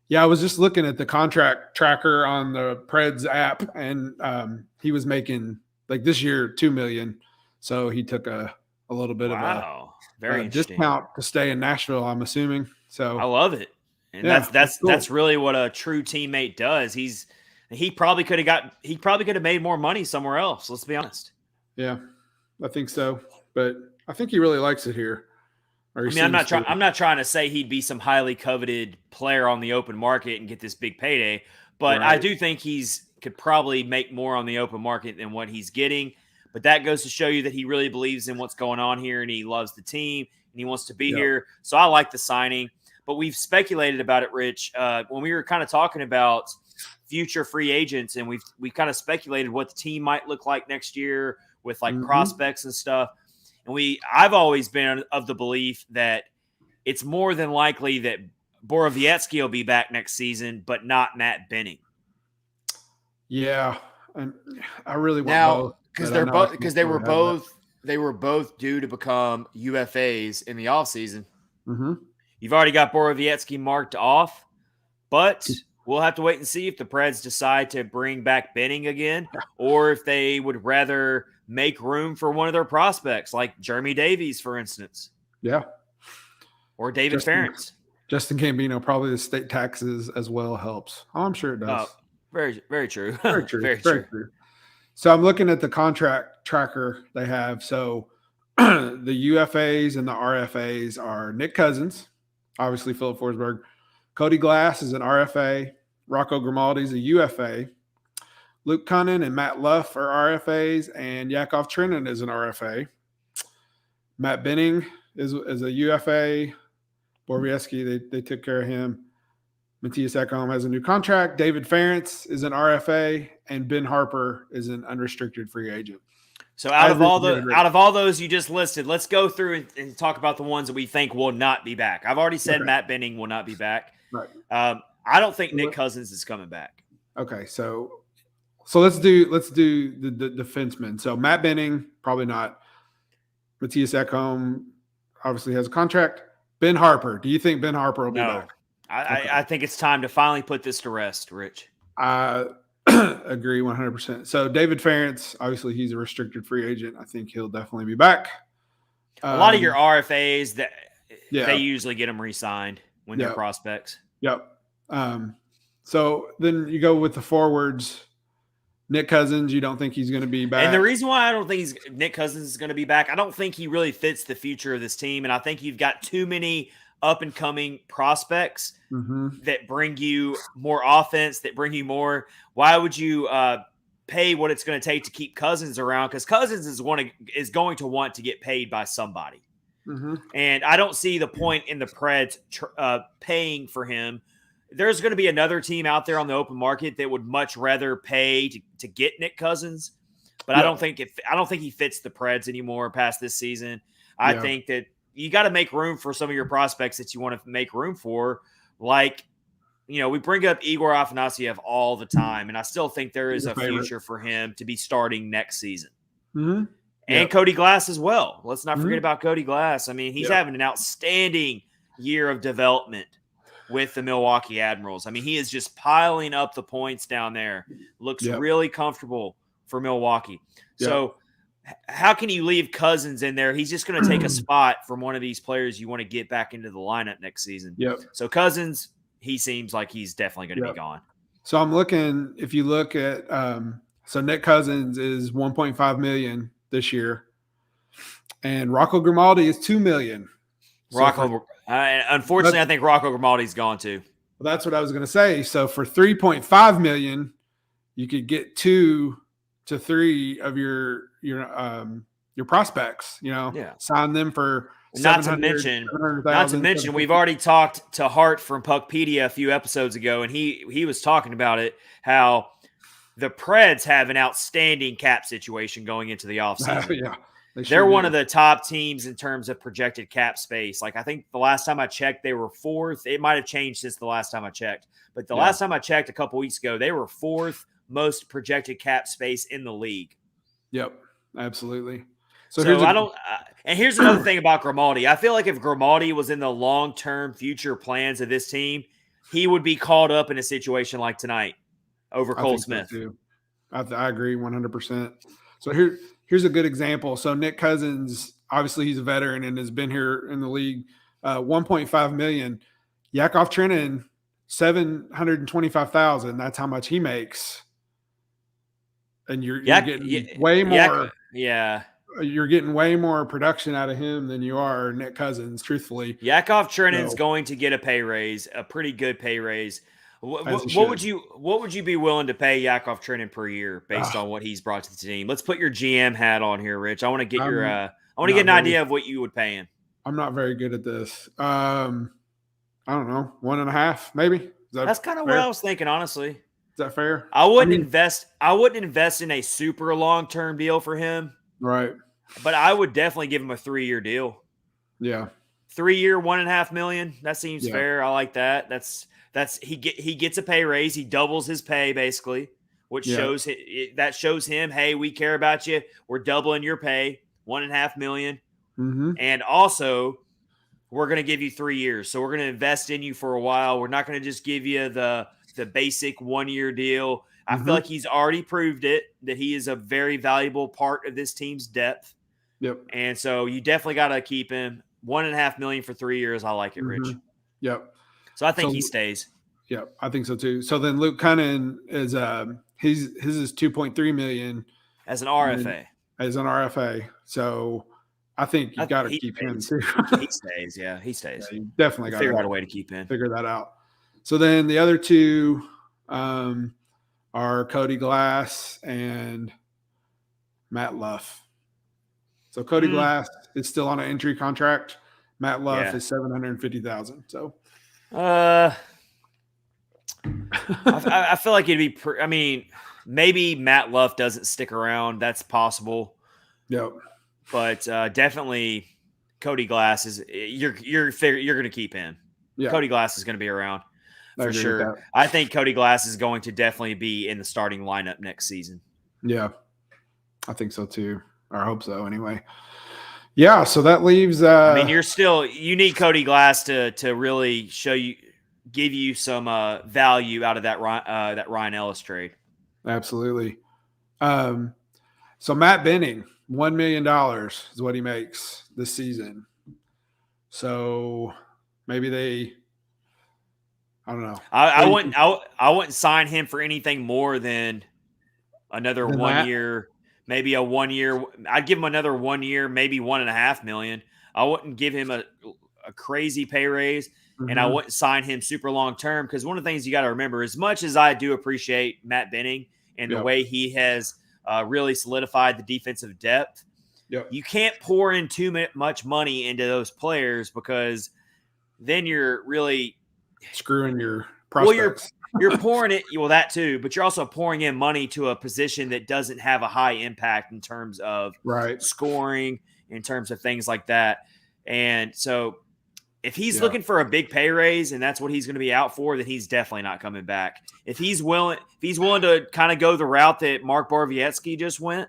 Yeah, I was just looking at the contract tracker on the Preds app, and he was making this year $2 million. So he took a little bit of a discount to stay in Nashville, I'm assuming. So I love it, and that's really what a true teammate does. He probably could have made more money somewhere else. Let's be honest. Yeah, I think so, but I think he really likes it here. I'm not trying to say he'd be some highly coveted player on the open market and get this big payday, but right. I do think could probably make more on the open market than what he's getting. But that goes to show you that he really believes in what's going on here and he loves the team and he wants to be here. So I like the signing. But we've speculated about it, Rich, when we were kind of talking about future free agents, and we've kind of speculated what the team might look like next year with prospects and stuff. And I've always been of the belief that it's more than likely that Borowiecki will be back next season, but not Matt Benning. Yeah, and I really want both because they were both due to become UFAs in the offseason. Mm-hmm. You've already got Borowiecki marked off, but we'll have to wait and see if the Preds decide to bring back Benning again, or if they would rather make room for one of their prospects, like Jeremy Davies, for instance. Yeah. Or David Ferentz. Justin Gambino, probably the state taxes as well helps. Oh, I'm sure it does. Very, very true. Very true. very true. So I'm looking at the contract tracker they have. So the UFAs and the RFAs are Nick Cousins, obviously Philip Forsberg. Cody Glass is an RFA. Rocco Grimaldi is a UFA. Luke Cunnin and Matt Luff are RFAs, and Yakov Trenin is an RFA. Matt Benning is a UFA. Borowiecki, they took care of him. Matthias Ekholm has a new contract. David Ferentz is an RFA, and Ben Harper is an unrestricted free agent. So out of all those you just listed, let's go through and talk about the ones that we think will not be back. I've already said Matt Benning will not be back. Right. I don't think Nick Cousins is coming back. Okay, so let's do the defenseman. So Matt Benning, probably not. Matthias Ekholm obviously has a contract. Ben Harper. Do you think Ben Harper will be back? I think it's time to finally put this to rest, Rich. I agree 100%. So David Ferentz, obviously he's a restricted free agent. I think he'll definitely be back. A lot of your RFAs, they usually get them re-signed when they're prospects. Yep. So then you go with the forwards. Nick Cousins, you don't think he's going to be back? And the reason why I don't think Nick Cousins is going to be back, I don't think he really fits the future of this team. And I think you've got too many up-and-coming prospects that bring you more offense, that bring you more. Why would you pay what it's going to take to keep Cousins around? Because Cousins is going to want to get paid by somebody. And I don't see the point in the Preds paying for him. There's going to be another team out there on the open market that would much rather pay to get Nick Cousins, but I don't think he fits the Preds anymore past this season. I think that you got to make room for some of your prospects that you want to make room for. Like, we bring up Igor Afanasyev all the time, and I still think there is a future for him to be starting next season. And Cody Glass as well. Let's not forget about Cody Glass. I mean, he's having an outstanding year of development with the Milwaukee Admirals. I mean, he is just piling up the points down there. Looks really comfortable for Milwaukee. So how can you leave Cousins in there? He's just going to take a spot from one of these players you want to get back into the lineup next season. So Cousins, he seems like he's definitely going to be gone. So I'm looking, if you look at So Nick Cousins is $1.5 million this year, and Rocco Grimaldi is $2 million. Unfortunately, I think Rocco Grimaldi's gone too. Well, that's what I was going to say. So for $3.5 million, you could get 2 to 3 of your prospects. Sign them for. Not to mention, we've already talked to Hart from Puckpedia a few episodes ago, and he was talking about it, how the Preds have an outstanding cap situation going into the offseason. Yeah, they're one of the top teams in terms of projected cap space. Like, I think the last time I checked, they were 4th. It might have changed since the last time I checked. But the last time I checked a couple weeks ago, they were 4th most projected cap space in the league. Yep, absolutely. So and here's another thing about Grimaldi. I feel like if Grimaldi was in the long-term future plans of this team, he would be caught up in a situation like tonight over Cole Smith. So too. I agree 100%. So here's a good example. So Nick Cousins, obviously he's a veteran and has been here in the league. $1.5 million. Yakov Trenin, $725,000. That's how much he makes. And you're getting way more. You're getting way more production out of him than you are Nick Cousins, truthfully. Yakov Trenin's going to get a pay raise, a pretty good pay raise. What would you be willing to pay Yakov Trenin per year based on what he's brought to the team? Let's put your GM hat on here, Rich. I want to get an idea of what you would pay him. I'm not very good at this. I don't know, 1.5 maybe. That's kind of what I was thinking, honestly. Is that fair? I wouldn't invest in a super long-term deal for him. Right. But I would definitely give him a 3-year deal. Yeah. 3-year, $1.5 million. That seems fair. I like that. He gets a pay raise. He doubles his pay basically, which shows him, hey, we care about you. We're doubling your pay, $1.5 million. Mm-hmm. And also, we're going to give you 3 years. So we're going to invest in you for a while. We're not going to just give you the basic 1-year deal. I feel like he's already proved it, that he is a very valuable part of this team's depth. Yep. And so you definitely got to keep him. $1.5 million for 3 years. I like it, Rich. Yep. So I think he stays. Yep, I think so too. So then Luke Cunnin is his is $2.3 million as an RFA. So I think you got to keep him too. He stays. Yeah, he stays. Yeah, you definitely got to figure out a way to keep him. Figure that out. So then the other two are Cody Glass and Matt Luff. So Cody Glass is still on an entry contract. Matt Luff is $750,000. So, I feel like it'd be. Maybe Matt Luff doesn't stick around. That's possible. Yep. But definitely, Cody Glass is. You're going to keep him. Yeah. Cody Glass is going to be around for sure. I think Cody Glass is going to definitely be in the starting lineup next season. Yeah, I think so too. Or I hope so. Anyway. Yeah, so that leaves. You need Cody Glass to really give you some value out of that Ryan Ellis trade. Absolutely. So Matt Benning, $1 million is what he makes this season. So maybe I don't know. I wouldn't sign him for anything more than another 1 year. Maybe a 1 year. I'd give him another 1 year, maybe $1.5 million. I wouldn't give him a crazy pay raise, and I wouldn't sign him super long term, because one of the things you got to remember, as much as I do appreciate Matt Benning and the way he has really solidified the defensive depth, you can't pour in too much money into those players, because then you're really screwing your prospects. You're pouring it, that too, but you're also pouring in money to a position that doesn't have a high impact in terms of scoring, in terms of things like that. And so if he's looking for a big pay raise and that's what he's going to be out for, then he's definitely not coming back. If he's willing to kind of go the route that Mark Borowiecki just went,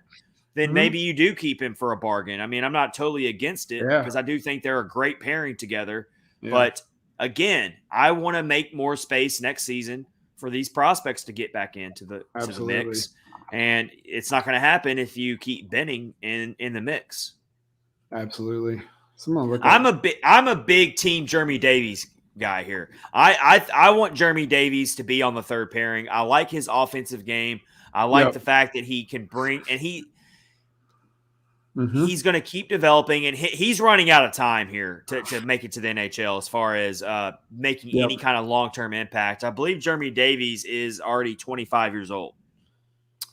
then maybe you do keep him for a bargain. I mean, I'm not totally against it, because I do think they're a great pairing together. Yeah. But again, I want to make more space next season for these prospects to get back into the mix. And it's not going to happen if you keep Benning in the mix. Absolutely. I'm a big team Jeremy Davies guy here. I want Jeremy Davies to be on the third pairing. I like his offensive game. I like the fact that he can bring, and he's going to keep developing, and he's running out of time here to make it to the NHL as far as making any kind of long-term impact. I believe Jeremy Davies is already 25 years old.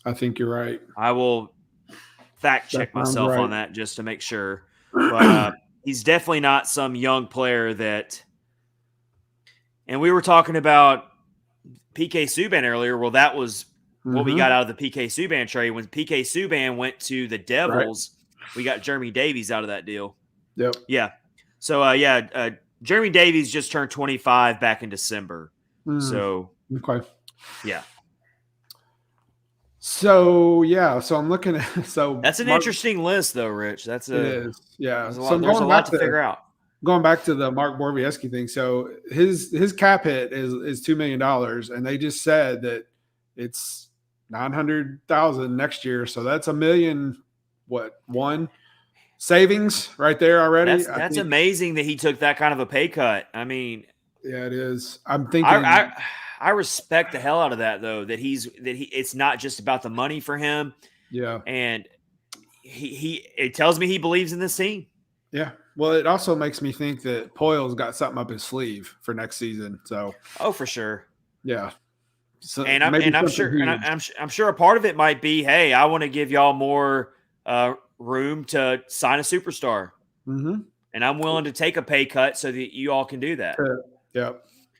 I think you're right. I will fact check myself on that just to make sure. But he's definitely not some young player that – and we were talking about PK Subban earlier. Well, that was what we got out of the PK Subban trade. When PK Subban went to the Devils, we got Jeremy Davies out of that deal. Yep. Yeah. So, Jeremy Davies just turned 25 back in December. So, okay. Yeah. So I'm looking at that's an interesting list, though, Rich. It is. Yeah. There's a lot to figure out. Going back to the Mark Borowiecki thing, so his cap hit is $2 million, and they just said that it's $900,000 next year. So that's $1 million. One savings right there already. That's amazing that he took that kind of a pay cut. I mean, yeah, it is. I'm thinking. I respect the hell out of that, though. It's not just about the money for him. Yeah, and it tells me he believes in this team. Yeah. Well, it also makes me think that Poyle's got something up his sleeve for next season. So. Oh, for sure. Yeah. So I'm sure a part of it might be, hey, I want to give y'all more room to sign a superstar, and I'm willing to take a pay cut so that you all can do that.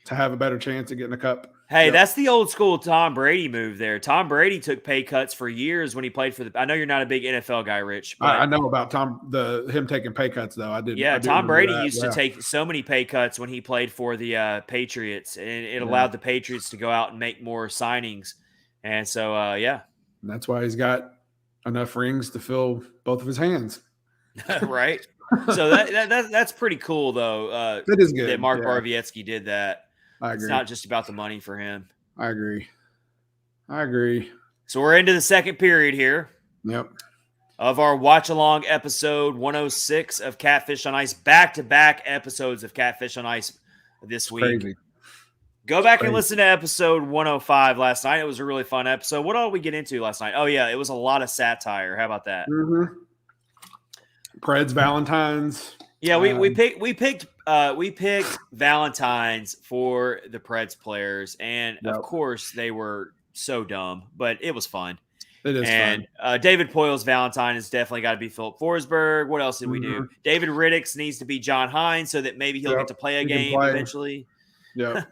To have a better chance of getting a cup. Hey, that's the old school Tom Brady move there. Tom Brady took pay cuts for years when he played for the. I know you're not a big NFL guy, Rich. But I know about him taking pay cuts though. I did. Yeah, Tom Brady used to take so many pay cuts when he played for the Patriots, and it allowed the Patriots to go out and make more signings. And so, And that's why he's got enough rings to fill both of his hands. Right. So that's pretty cool, though. It is good that Mark Borowiecki did that. I agree. It's not just about the money for him. I agree. So we're into the second period here. Yep. Of our Watchalong episode 106 of Catfish on Ice, back-to-back episodes of Catfish on Ice this week. Crazy. Go back and listen to episode 105 last night. It was a really fun episode. What all did we get into last night? Oh, yeah, it was a lot of satire. How about that? Preds, Valentine's. Yeah, we picked Valentine's for the Preds players, and of course they were so dumb, but it was fun. It is fun. David Poyle's Valentine has definitely got to be Philip Forsberg. What else did we do? David Riddick's needs to be John Hines so that maybe he'll get to play a game eventually. Yeah.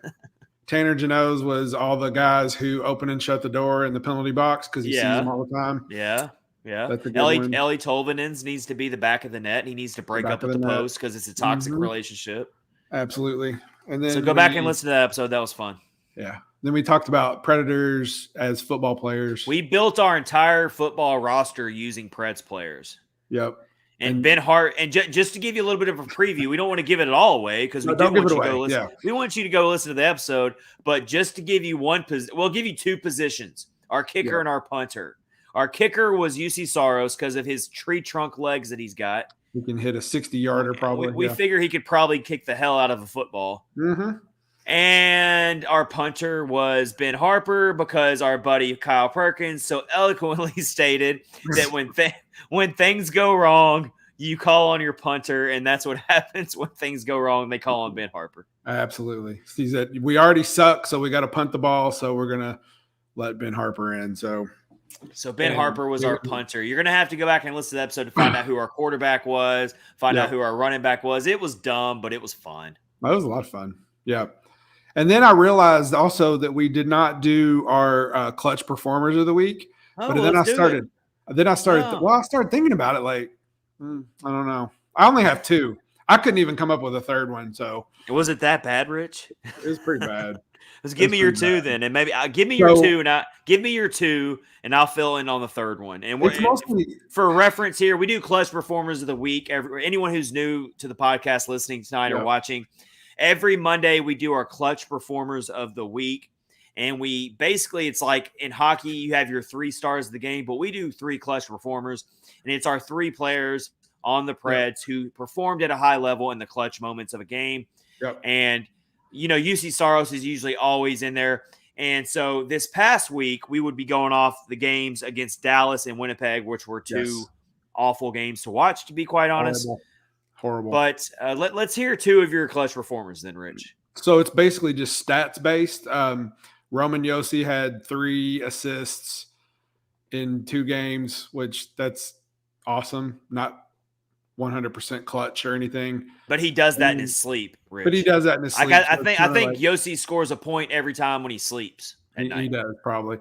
Tanner Janot's was all the guys who open and shut the door in the penalty box because he sees them all the time. Yeah. Ellie Tolvanen's needs to be the back of the net. He needs to break up with the post because it's a toxic relationship. Absolutely. And then go back and listen to that episode. That was fun. Yeah. Then we talked about Predators as football players. We built our entire football roster using Preds players. Yep. And Ben Hart, and just to give you a little bit of a preview, we don't want to give it all away because we want you to go listen. Yeah. We want you to go listen to the episode, but just to give you we'll give you two positions: our kicker and our punter. Our kicker was UC Saros because of his tree trunk legs that he's got. He can hit a 60-yarder probably. We figure he could probably kick the hell out of a football. And our punter was Ben Harper because our buddy Kyle Perkins so eloquently stated that when things go wrong, you call on your punter, and that's what happens when things go wrong. They call on Ben Harper. Absolutely. He said, we already suck, so we got to punt the ball, so we're going to let Ben Harper in. So Ben Harper was our punter. You're going to have to go back and listen to the episode to find out who our quarterback was, find out who our running back was. It was dumb, but it was fun. That was a lot of fun. Yeah. And then I realized also that we did not do our clutch performers of the week. But then I started I started thinking about it like, I don't know. I only have two. I couldn't even come up with a third one. So was it that bad, Rich? It was pretty bad. Let's give me your two then, and maybe give me your two, and I'll fill in on the third one. And we're for reference here, we do clutch performers of the week. Anyone who's new to the podcast, listening tonight or watching, every Monday we do our clutch performers of the week, and we basically it's like in hockey you have your 3 stars of the game, but we do 3 clutch performers, and it's our 3 players on the Preds who performed at a high level in the clutch moments of a game, and. UC Saros is usually always in there. And so this past week, we would be going off the games against Dallas and Winnipeg, which were two awful games to watch, to be quite honest. Horrible. But let's hear two of your clutch performers then, Rich. So it's basically just stats based. Roman Josi had 3 assists in 2 games, which that's awesome. Not 100% clutch or anything. But he does that in his sleep, Rich. But he does that in his sleep. I think Josi scores a point every time when he sleeps at night. He does, probably.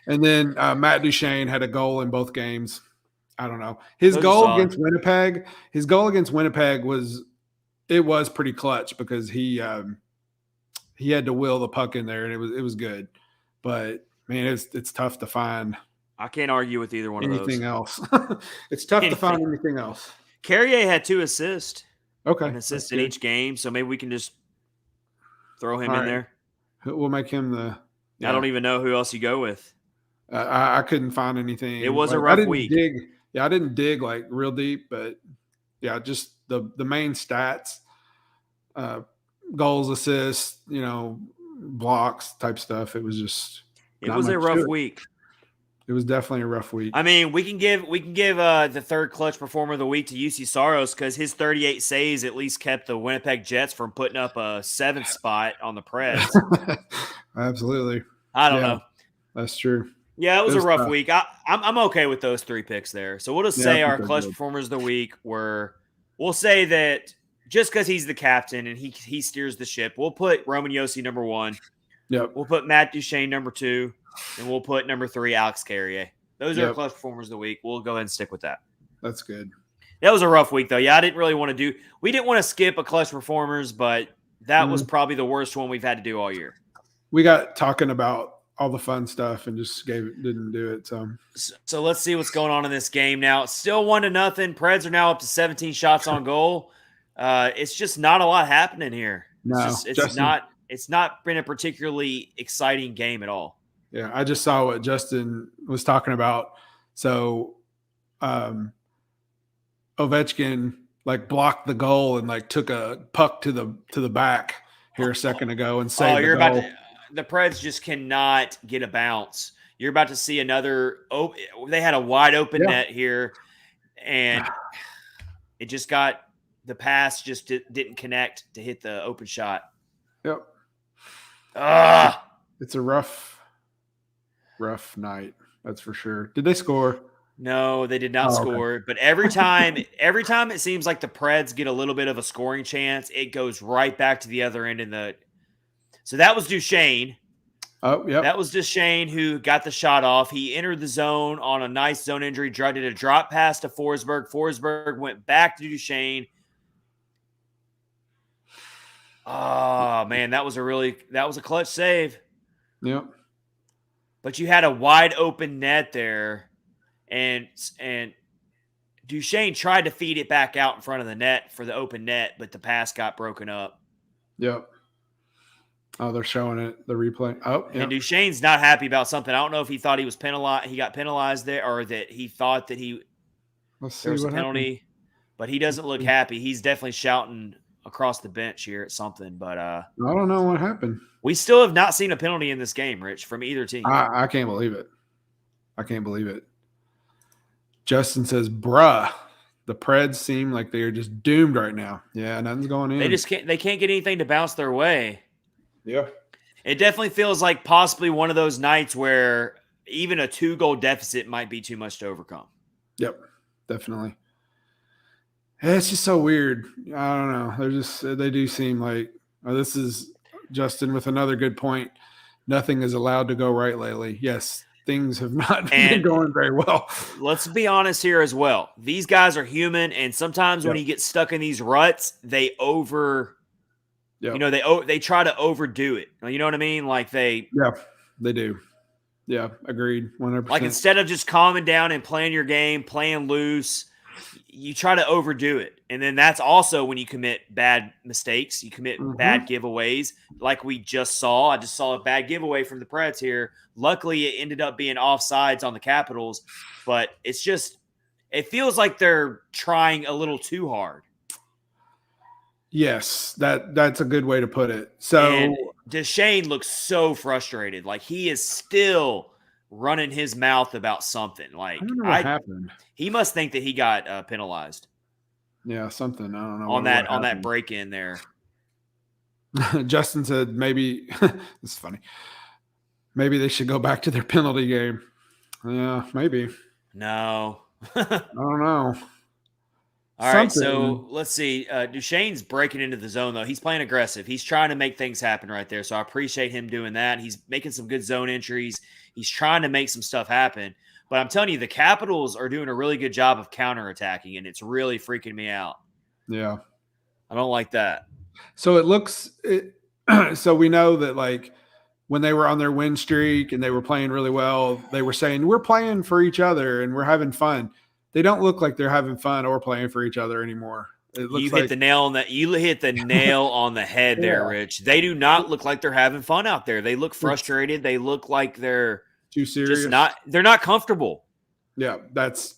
And then Matt Duchene had a goal in both games. I don't know. His goal against Winnipeg was pretty clutch because he had to will the puck in there, and it was good. But man, it's tough to find. I can't argue with either one of those. Anything else? It's tough to find anything else. Carrier had 2 assists. Okay. An assist in each game, so maybe we can just throw him in there. We'll make him the. Yeah. I don't even know who else you go with. I couldn't find anything. It was a rough week. I didn't dig like real deep, but yeah, just the main stats, goals, assists, blocks type stuff. It was just. It was a rough week. It was definitely a rough week. I mean, we can give the third clutch performer of the week to UC Saros because his 38 saves at least kept the Winnipeg Jets from putting up a 7th spot on the Preds. Absolutely. I don't know. That's true. Yeah, it was a rough week. I'm okay with those 3 picks there. So we'll just say our clutch performers of the week we'll say that just because he's the captain and he steers the ship, we'll put Roman Josi number 1. Yep. We'll put Matt Duchene number 2. And we'll put number 3, Alex Carrier. Those are our clutch performers of the week. We'll go ahead and stick with that. That's good. That was a rough week, though. Yeah, I didn't really want to we didn't want to skip a clutch performers, but that was probably the worst one we've had to do all year. We got talking about all the fun stuff and just didn't do it. So let's see what's going on in this game now. Still 1-0. Preds are now up to 17 shots on goal. It's just not a lot happening here. No, it's not been a particularly exciting game at all. Yeah, I just saw what Justin was talking about. So Ovechkin blocked the goal and took a puck to the back here a second ago and saved the goal. The Preds just cannot get a bounce. You're about to see another they had a wide open net here and it just got the pass just didn't connect to hit the open shot. Yep. It's a rough night, that's for sure. Did they score? No, they did not score. Okay. But every time it seems like the Preds get a little bit of a scoring chance, it goes right back to the other end So that was Duchene. Oh, yeah. That was Duchene who got the shot off. He entered the zone on a nice zone injury, did a drop pass to Forsberg. Forsberg went back to Duchene. Oh, man, that was a clutch save. Yep. But you had a wide open net there, and Duchene tried to feed it back out in front of the net for the open net, but the pass got broken up. Yep. Oh, they're showing it, the replay. Oh, yeah. And Duchene's not happy about something. I don't know if he thought he was penalized. He got penalized there, or that he thought that there was a penalty. Happened. But he doesn't look happy. He's definitely shouting across the bench here at something. But I don't know what happened. We still have not seen a penalty in this game, Rich, from either team. I can't believe it. Justin says, bruh, the Preds seem like they are just doomed right now. Yeah, nothing's going in. They can't get anything to bounce their way. Yeah. It definitely feels like possibly one of those nights where even a 2-goal deficit might be too much to overcome. Yep, definitely. It's just so weird. I don't know. They do seem like this is Justin with another good point. Nothing is allowed to go right lately. Yes, things have not been going very well. Let's be honest here as well. These guys are human, and sometimes when you get stuck in these ruts, they they try to overdo it. You know what I mean? They do. Yeah, agreed. 100%. Instead of just calming down and playing your game, playing loose, you try to overdo it. And then that's also when you commit bad mistakes. You commit bad giveaways like we just saw. I just saw a bad giveaway from the Preds here. Luckily, it ended up being offsides on the Capitals. But it feels like they're trying a little too hard. Yes, that's a good way to put it. So and Deshane looks so frustrated. Like he is still running his mouth about something. I Like don't know what happened. he must think that he got penalized. Yeah, something. I don't know on what that break in there. Justin said maybe it's funny. Maybe they should go back to their penalty game. Yeah, maybe. No. I don't know. All right, so let's see. Dushane's breaking into the zone, though. He's playing aggressive. He's trying to make things happen right there, so I appreciate him doing that. He's making some good zone entries. He's trying to make some stuff happen. But I'm telling you, the Capitals are doing a really good job of counterattacking, and it's really freaking me out. Yeah. I don't like that. So so we know that, like, when they were on their win streak and they were playing really well, they were saying, we're playing for each other and we're having fun. They don't look like they're having fun or playing for each other anymore. It looks You hit the nail on the head there, Rich. They do not look like they're having fun out there. They look frustrated. They look like they're too serious. They're not comfortable. Yeah, that's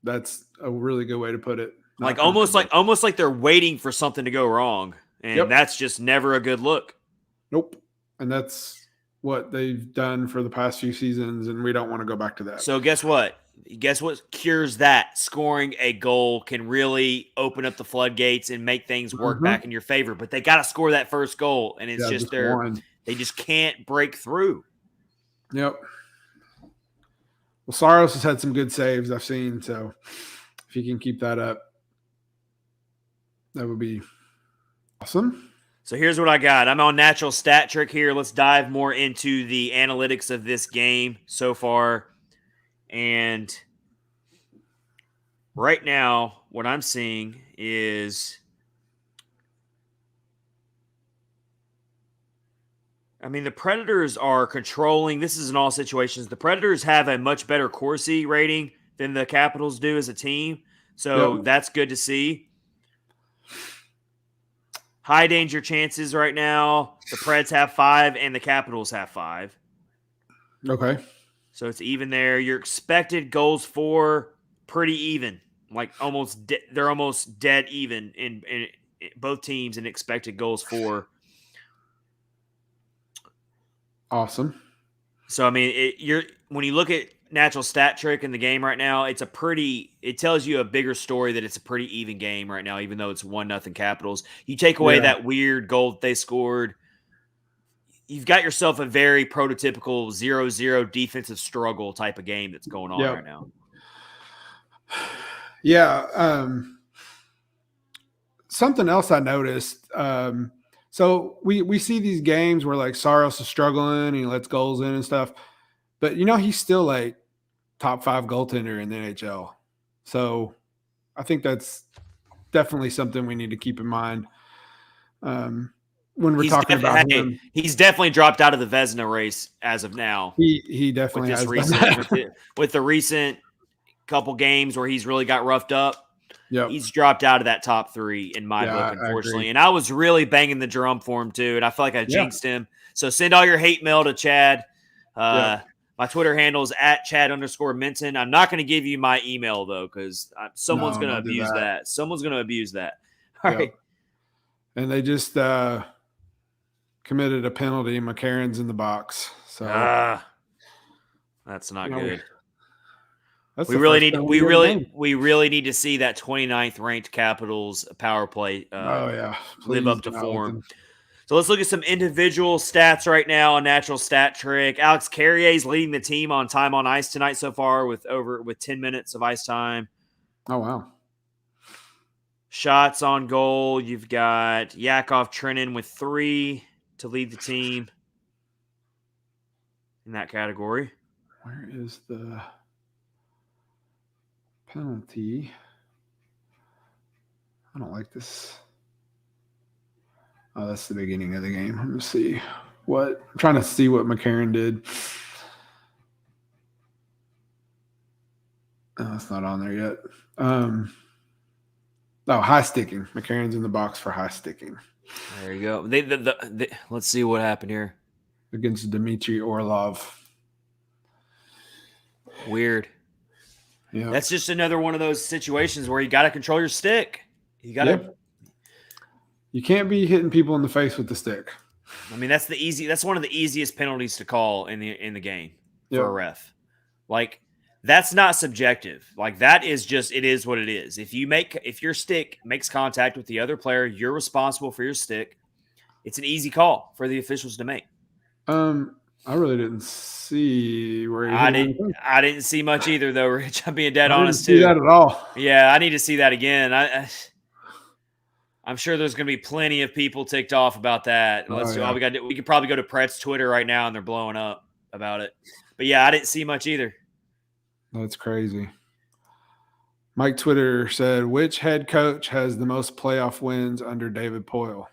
a really good way to put it. Almost like they're waiting for something to go wrong. And that's just never a good look. Nope. And that's what they've done for the past few seasons, and we don't want to go back to that. So guess what? Guess what cures that? Scoring a goal can really open up the floodgates and make things work back in your favor. But they got to score that first goal, and it's just they just can't break through. Yep. Well, Saros has had some good saves I've seen, so if he can keep that up, that would be awesome. So here's what I got. I'm on Natural Stat Trick here. Let's dive more into the analytics of this game so far. And right now, what I'm seeing is, the Predators are controlling. This is in all situations. The Predators have a much better Corsi rating than the Capitals do as a team. So that's good to see. High danger chances right now. The Preds have 5 and the Capitals have 5. Okay. So it's even there. Your expected goals for pretty even. Like they're almost dead even in both teams in expected goals for. Awesome. So when you look at Natural Stat Trick in the game right now, it tells you a bigger story that it's a pretty even game right now, even though it's 1-0 Capitals. You take away that weird goal that they scored, you've got yourself a very prototypical 0-0 defensive struggle type of game that's going on right now. Yeah. Something else I noticed. So we see these games where, like, Saros is struggling and he lets goals in and stuff, but he's still like top 5 goaltender in the NHL. So I think that's definitely something we need to keep in mind. When we're talking about him, he's definitely dropped out of the Vezina race as of now. He definitely has with the recent couple games where he's really got roughed up. Yep. He's dropped out of that top 3 in my book, unfortunately. And I was really banging the drum for him too, and I feel like I jinxed him. So send all your hate mail to Chad. My Twitter handle is @Chad_Minton. I'm not going to give you my email though, because someone's going to abuse that. Someone's going to abuse that. All right. And they just committed a penalty. McCarron's in the box. So that's not good. That's we really need to see that 29th ranked Capitals power play live up to form. So let's look at some individual stats right now on Natural Stat Trick. Alex Carrier is leading the team on time on ice tonight so far with 10 minutes of ice time. Oh, wow. Shots on goal, you've got Yakov Trenin with 3 to lead the team in that category. Where is the penalty? I don't like this. Oh, that's the beginning of the game. Let me see I'm trying to see what McCarron did. Oh, it's not on there yet. High sticking. McCarron's in the box for high sticking. There you go. Let's see what happened here. Against Dmitry Orlov. Weird. Yeah. That's just another one of those situations where you got to control your stick. You got to. You can't be hitting people in the face with the stick. I mean, that's one of the easiest penalties to call in the game for a ref. Like, that's not subjective. Like, that is just, it is what it is. If your stick makes contact with the other player, you're responsible for your stick. It's an easy call for the officials to make. I really didn't see where I didn't see much either, though, Rich. I'm being dead honest too. I didn't see that at all. Yeah, I need to see that again. I'm sure there's going to be plenty of people ticked off about that. We could probably go to Preds Twitter right now, and they're blowing up about it. But yeah, I didn't see much either. That's crazy. Mike Twitter said, which head coach has the most playoff wins under David Poyle?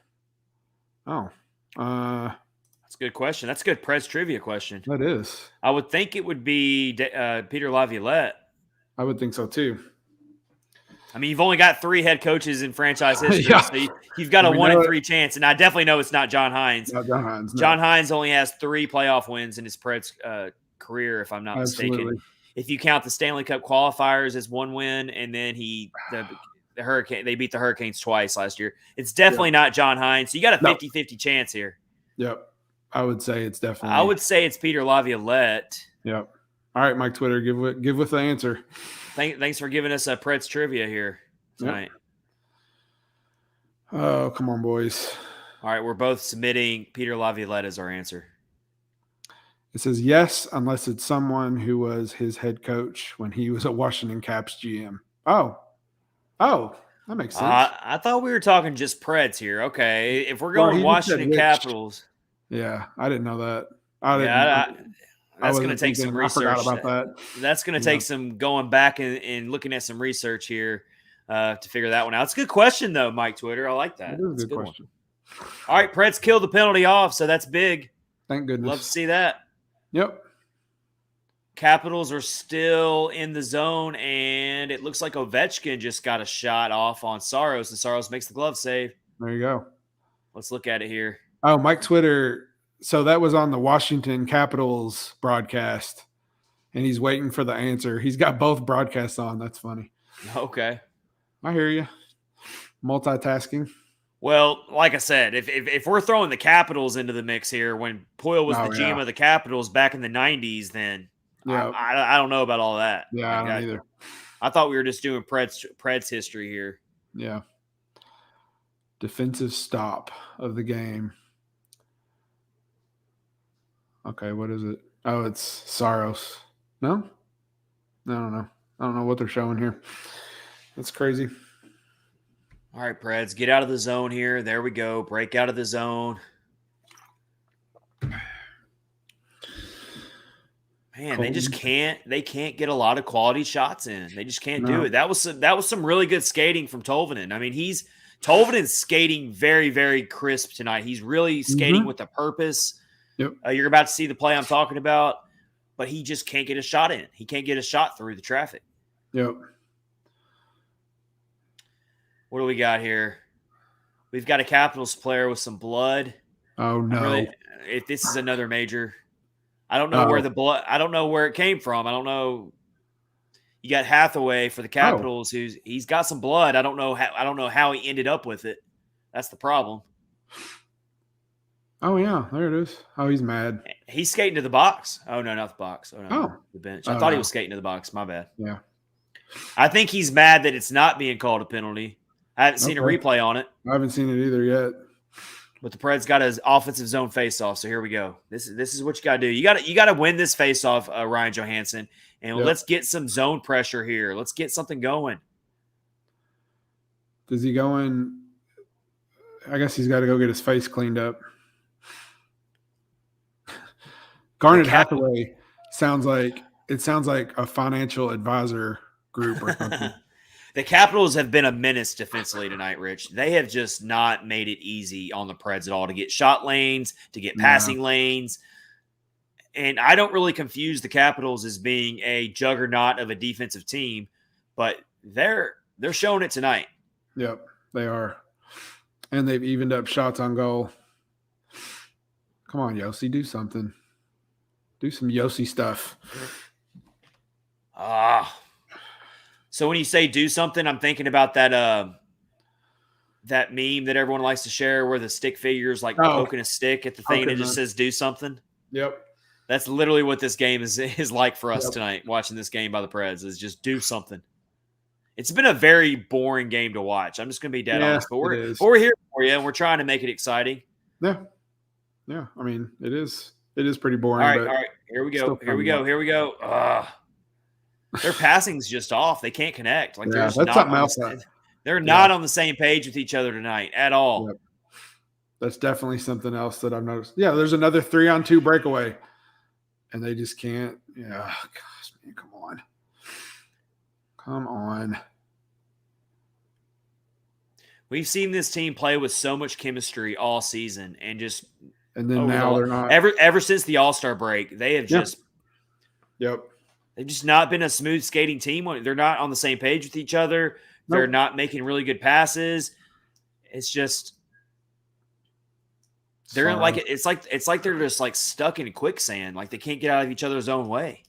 Oh, that's a good question. That's a good Preds trivia question. That is. I would think it would be Peter Laviolette. I would think so too. I mean, you've only got 3 head coaches in franchise history, so you've got a 1 in 3 chance. And I definitely know it's not John Hines. Not John Hines. No. John Hines only has 3 playoff wins in his Preds career, if I'm not mistaken. If you count the Stanley Cup qualifiers as 1 win, and then they beat the Hurricanes twice last year. It's definitely not John Hines. So you got a 50-50 chance here. Yep. I would say it's definitely. I would say it's Peter Laviolette. Yep. All right, Mike Twitter, give with the answer. Thanks for giving us a Preds trivia here tonight. Yep. Oh, come on, boys. All right, we're both submitting Peter Laviolette as our answer. It says yes, unless it's someone who was his head coach when he was a Washington Caps GM. Oh, that makes sense. I thought we were talking just Preds here. Okay, if we're going Washington Capitals. Yeah, I didn't know that. That's going to take some research. I forgot about that. That's going to take some going back and looking at some research here to figure that one out. It's a good question, though, Mike Twitter. I like that. It is a good question. All right, Preds killed the penalty off, so that's big. Thank goodness. Love to see that. Yep. Capitals are still in the zone, and it looks like Ovechkin just got a shot off on Saros, and Saros makes the glove save. There you go. Let's look at it here. Oh, Mike Twitter. So that was on the Washington Capitals broadcast, and he's waiting for the answer. He's got both broadcasts on. That's funny. Okay. I hear you. Multitasking. Well, like I said, if we're throwing the Capitals into the mix here, when Poyle was the GM of the Capitals back in the 90s, then I don't know about all that. Yeah, I don't either. I thought we were just doing Preds history here. Yeah. Defensive stop of the game. Okay, what is it? Oh, it's Saros. No? I don't know. I don't know what they're showing here. That's crazy. All right, Preds, get out of the zone here. There we go. Break out of the zone. Man, they just can't. They can't get a lot of quality shots in. They just can't do it. That was some really good skating from Tolvanen. I mean, Tolvanen's skating very, very crisp tonight. He's really skating with a purpose. Yep. You're about to see the play I'm talking about, but he just can't get a shot in. He can't get a shot through the traffic. Yep. What do we got here? We've got a Capitals player with some blood. Oh no! If this is another major, I don't know where the blood. I don't know where it came from. I don't know. You got Hathaway for the Capitals, he's got some blood. I don't know how he ended up with it. That's the problem. Oh yeah, there it is. Oh, he's mad. He's skating to the box. Oh no, not the box. Oh no, the bench. I thought he was skating to the box. My bad. Yeah. I think he's mad that it's not being called a penalty. I haven't seen a replay on it. I haven't seen it either yet. But the Preds got his offensive zone faceoff. So here we go. This is what you got to do. You got to win this faceoff, Ryan Johansson, and let's get some zone pressure here. Let's get something going. Does he go in? I guess he's got to go get his face cleaned up. Garnet Hathaway sounds like a financial advisor group or something. The Capitals have been a menace defensively tonight, Rich. They have just not made it easy on the Preds at all to get shot lanes, to get passing lanes. And I don't really confuse the Capitals as being a juggernaut of a defensive team, but they're showing it tonight. Yep, they are. And they've evened up shots on goal. Come on, Yossi, do something. Do some Yossi stuff. So when you say do something, I'm thinking about that that meme that everyone likes to share where the stick figure is like poking a stick at the thing and it just says do something? Yep. That's literally what this game is like for us tonight, watching this game by the Preds, is just do something. It's been a very boring game to watch. I'm just going to be dead honest. But we're here for you, and we're trying to make it exciting. Yeah. Yeah. I mean, it is pretty boring. All right. Here we go. Their passing's just off. They can't connect. Like that's something else. They're not on the same page with each other tonight at all. Yep. That's definitely something else that I've noticed. Yeah, there's another 3-on-2 breakaway, and they just can't. Yeah, gosh, man, come on. We've seen this team play with so much chemistry all season, and then now they're not. Ever since the All-Star break, they have just. Yep. They've just not been a smooth skating team. They're not on the same page with each other. Nope. They're not making really good passes. It's just they're it's like they're just like stuck in quicksand. Like they can't get out of each other's own way.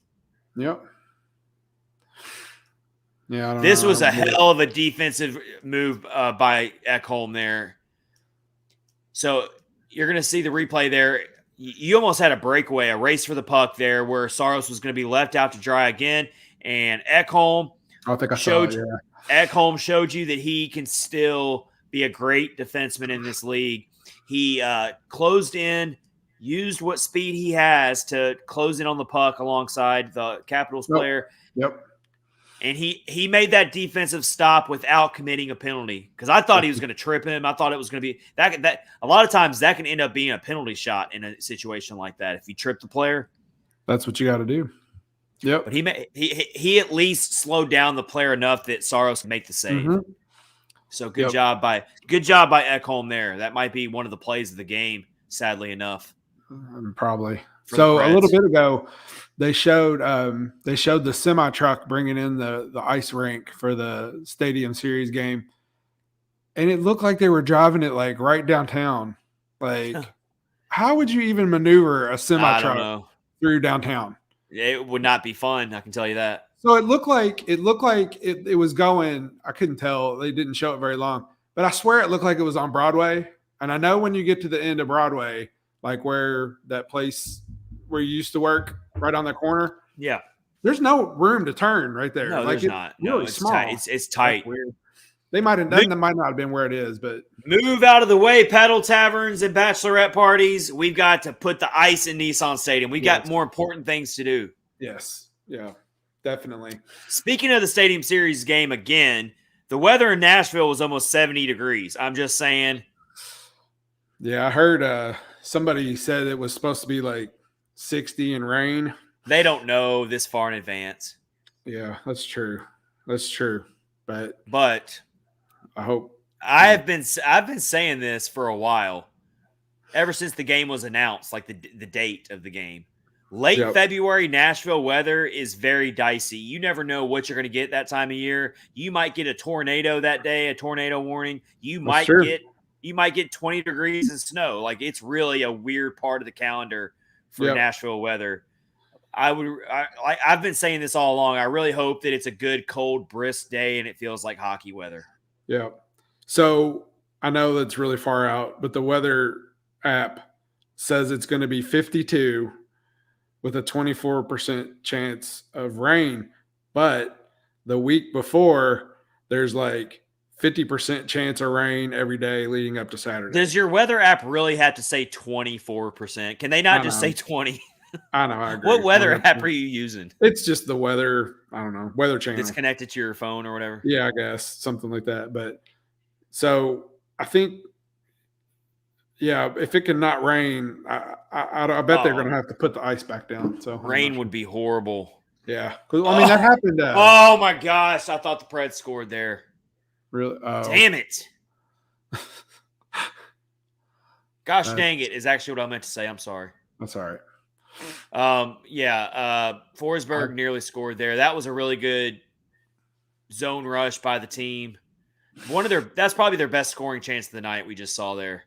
Yep. Yeah. This was a hell of a defensive move by Ekholm there. So you're going to see the replay there. You almost had a breakaway, a race for the puck there where Saros was going to be left out to dry again. And Ekholm Ekholm showed you that he can still be a great defenseman in this league. He closed in, used what speed he has to close in on the puck alongside the Capitals player. Yep. And he made that defensive stop without committing a penalty, because I thought he was going to trip him. I thought it was going to be that. A lot of times that can end up being a penalty shot in a situation like that if you trip the player. That's what you got to do. Yep. But he at least slowed down the player enough that Saros can make the save. Mm-hmm. So good job by Ekholm there. That might be one of the plays of the game, sadly enough. Probably. So a little bit ago, they showed the semi truck bringing in the ice rink for the Stadium Series game, and it looked like they were driving it like right downtown. Like, how would you even maneuver a semi truck through downtown? It would not be fun, I can tell you that. So it looked like it was going. I couldn't tell. They didn't show it very long, but I swear it looked like it was on Broadway. And I know when you get to the end of Broadway, like where that place where you used to work, right on that corner. Yeah. There's no room to turn right there. No, like there's not. No, it's small. Tight. It's tight. They might have done. That might not have been where it is, but move out of the way, paddle taverns and bachelorette parties. We've got to put the ice in Nissan Stadium. We got more important things to do. Yes. Yeah. Definitely. Speaking of the Stadium Series game again, the weather in Nashville was almost 70 degrees. I'm just saying. Yeah, I heard somebody said it was supposed to be like 60 and rain. They don't know this far in advance. Yeah, that's true. That's true. But I hope I've been saying this for a while, ever since the game was announced, like the date of the game. Late February Nashville weather is very dicey. You never know what you're going to get that time of year. You might get a tornado that day, a tornado warning. You might get 20 degrees and snow. Like, it's really a weird part of the calendar for Nashville weather. I've been saying this all along. I really hope that it's a good, cold, brisk day and it feels like hockey weather. Yeah. So I know that's really far out, but the weather app says it's going to be 52 with a 24% chance of rain. But the week before, there's like 50% chance of rain every day leading up to Saturday. Does your weather app really have to say 24%? Can they not just say 20? I know. I agree. What weather app are you using? It's just the weather. I don't know. Weather channel. It's connected to your phone or whatever. Yeah, I guess something like that. But so I think, yeah, if it can not rain, I bet they're going to have to put the ice back down. So rain would be horrible. Yeah, because I mean that happened. Oh my gosh! I thought the Preds scored there. Really? Damn it! Gosh dang it! Is actually what I meant to say. I'm sorry. That's all right. Forsberg nearly scored there. That was a really good zone rush by the team. That's probably their best scoring chance of the night we just saw there.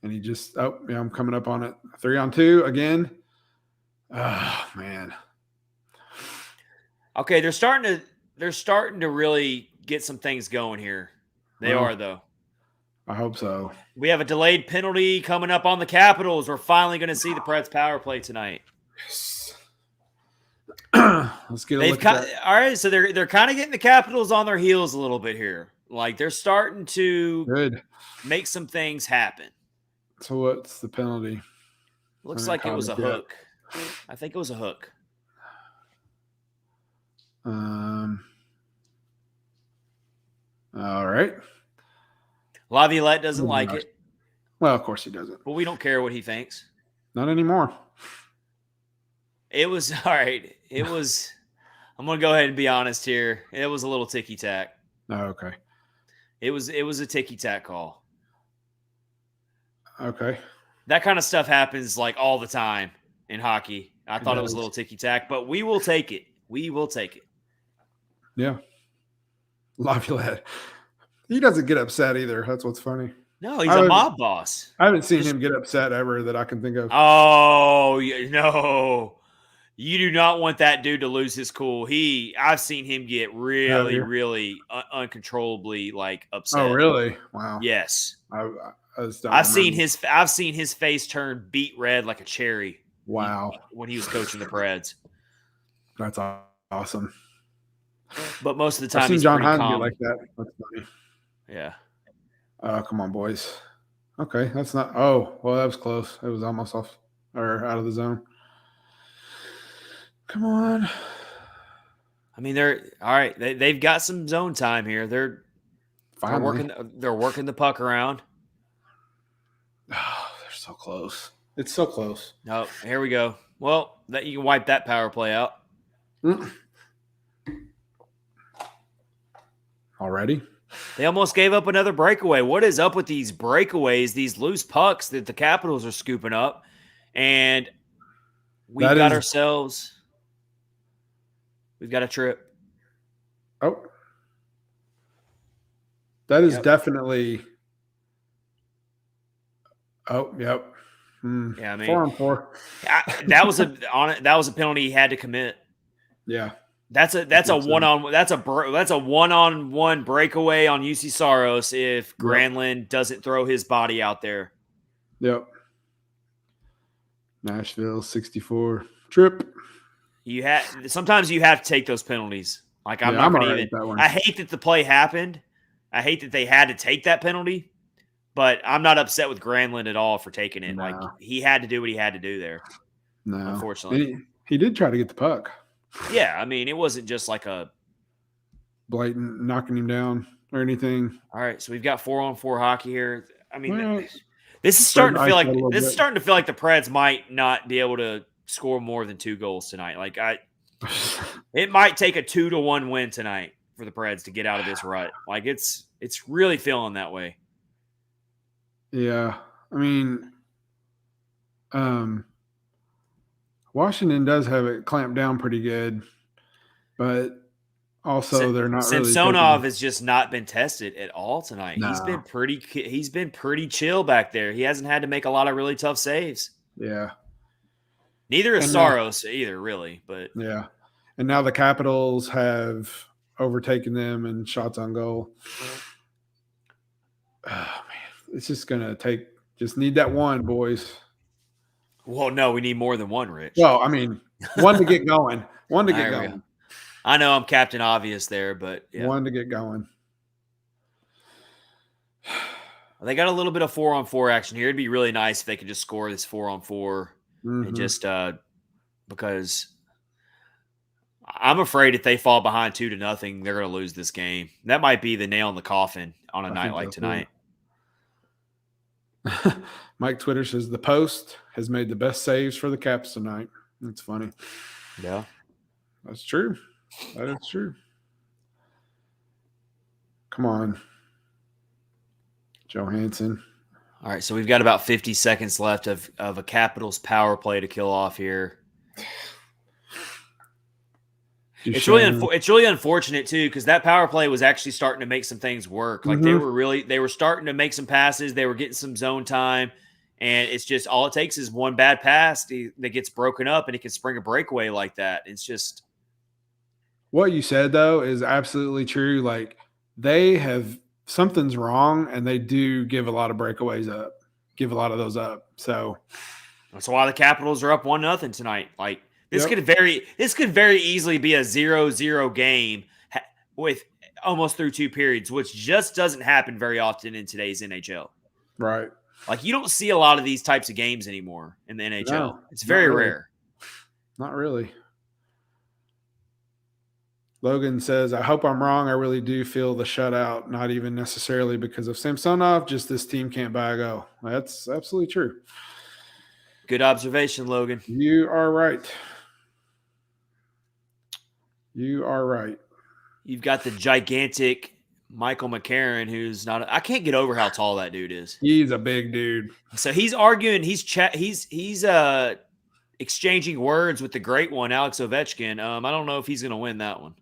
And he just, I'm coming up on it. 3-on-2 again. Oh man. Okay, they're starting to really get some things going here. They are though. I hope so. We have a delayed penalty coming up on the Capitals. We're finally going to see the Preds power play tonight. Yes. Let's get a look at that. All right, so they're kind of getting the Capitals on their heels a little bit here. Like they're starting to make some things happen. So what's the penalty? Looks like it was a hook. I think it was a hook. All right. Laviolette doesn't like it. Well, of course he doesn't. But we don't care what he thinks. Not anymore. It was all right. It was. I'm gonna go ahead and be honest here. It was a little ticky tack. Oh, okay. It was a ticky tack call. Okay. That kind of stuff happens like all the time in hockey. I thought it was a little ticky tack, but we will take it. We will take it. Yeah. Laviolette. He doesn't get upset either. That's what's funny. No, he's a mob boss. I haven't seen him get upset ever that I can think of. Oh, no. You do not want that dude to lose his cool. I've seen him get really, really uncontrollably like upset. Oh, really? Wow. Yes. I've seen his face turn beet red like a cherry. Wow. When he was coaching the Preds. That's awesome. But most of the time, I've seen John Hines get like that. That's funny. Yeah. Come on, boys. Okay, that's not. Oh, well, that was close. It was almost off or out of the zone. Come on. I mean, they're all right. They've got some zone time here. They're working the puck around. Oh, they're so close. It's so close. No, here we go. Well, you can wipe that power play out. Already? They almost gave up another breakaway. What is up with these breakaways, these loose pucks that the Capitals are scooping up? And we've got a trip. Oh. That is definitely. Oh, yep. Yeah, I mean 4-on-4. That was a penalty he had to commit. Yeah. That's a one-on-one breakaway on UC Saros if Granlund doesn't throw his body out there. Yep. Nashville 64 trip. Sometimes you have to take those penalties. Like I'm not going to even. I hate that the play happened. I hate that they had to take that penalty. But I'm not upset with Granlund at all for taking it. No. Like he had to do what he had to do there. No, unfortunately, he did try to get the puck. Yeah, I mean, it wasn't just like a blatant knocking him down or anything. All right, so we've got 4-on-4 hockey here. I mean, this is starting to feel like the Preds might not be able to score more than 2 goals tonight. Like it might take a 2-1 win tonight for the Preds to get out of this rut. Like it's really feeling that way. Yeah, I mean, Washington does have it clamped down pretty good, but also they're not. Samsonov has just not been tested at all tonight. No. He's been pretty chill back there. He hasn't had to make a lot of really tough saves. Yeah. Neither is Saros either, really. But yeah, and now the Capitals have overtaken them in shots on goal. Oh man, it's just gonna take. Just need that one, boys. Well, no, we need more than one, Rich. Well, I mean, one to get going. One to get going. I know I'm Captain Obvious there, but yeah. One to get going. They got a little bit of 4-on-4 action here. It'd be really nice if they could just score this 4-on-4 and just because I'm afraid if they fall behind 2-0, they're going to lose this game. That might be the nail in the coffin on a night like tonight. Mike Twitter says the Post has made the best saves for the Caps tonight. That's funny. Yeah. That's true. That is true. Come on. Johansson. All right, so we've got about 50 seconds left of a Capitals power play to kill off here. It's really unfortunate too, because that power play was actually starting to make some things work. Like they were starting to make some passes, they were getting some zone time, and it's just all it takes is one bad pass that gets broken up, and it can spring a breakaway like that. It's just what you said though is absolutely true. Like they have something's wrong, and they do give a lot of breakaways up, give a lot of those up. So that's why the Capitals are up 1-0 tonight. Like this could very easily be a 0-0 game with almost through 2 periods, which just doesn't happen very often in today's NHL. Right. Like you don't see a lot of these types of games anymore in the NHL. No, it's very really. rare. Not really. Logan says, I hope I'm wrong. I really do feel the shutout, not even necessarily because of Samsonov, just this team can't buy a go. That's absolutely true. Good observation, Logan. You are right. You are right. You've got the gigantic Michael McCarron, who's not. I can't get over how tall that dude is. He's a big dude. So he's arguing. He's exchanging words with the great one, Alex Ovechkin. I don't know if he's going to win that one.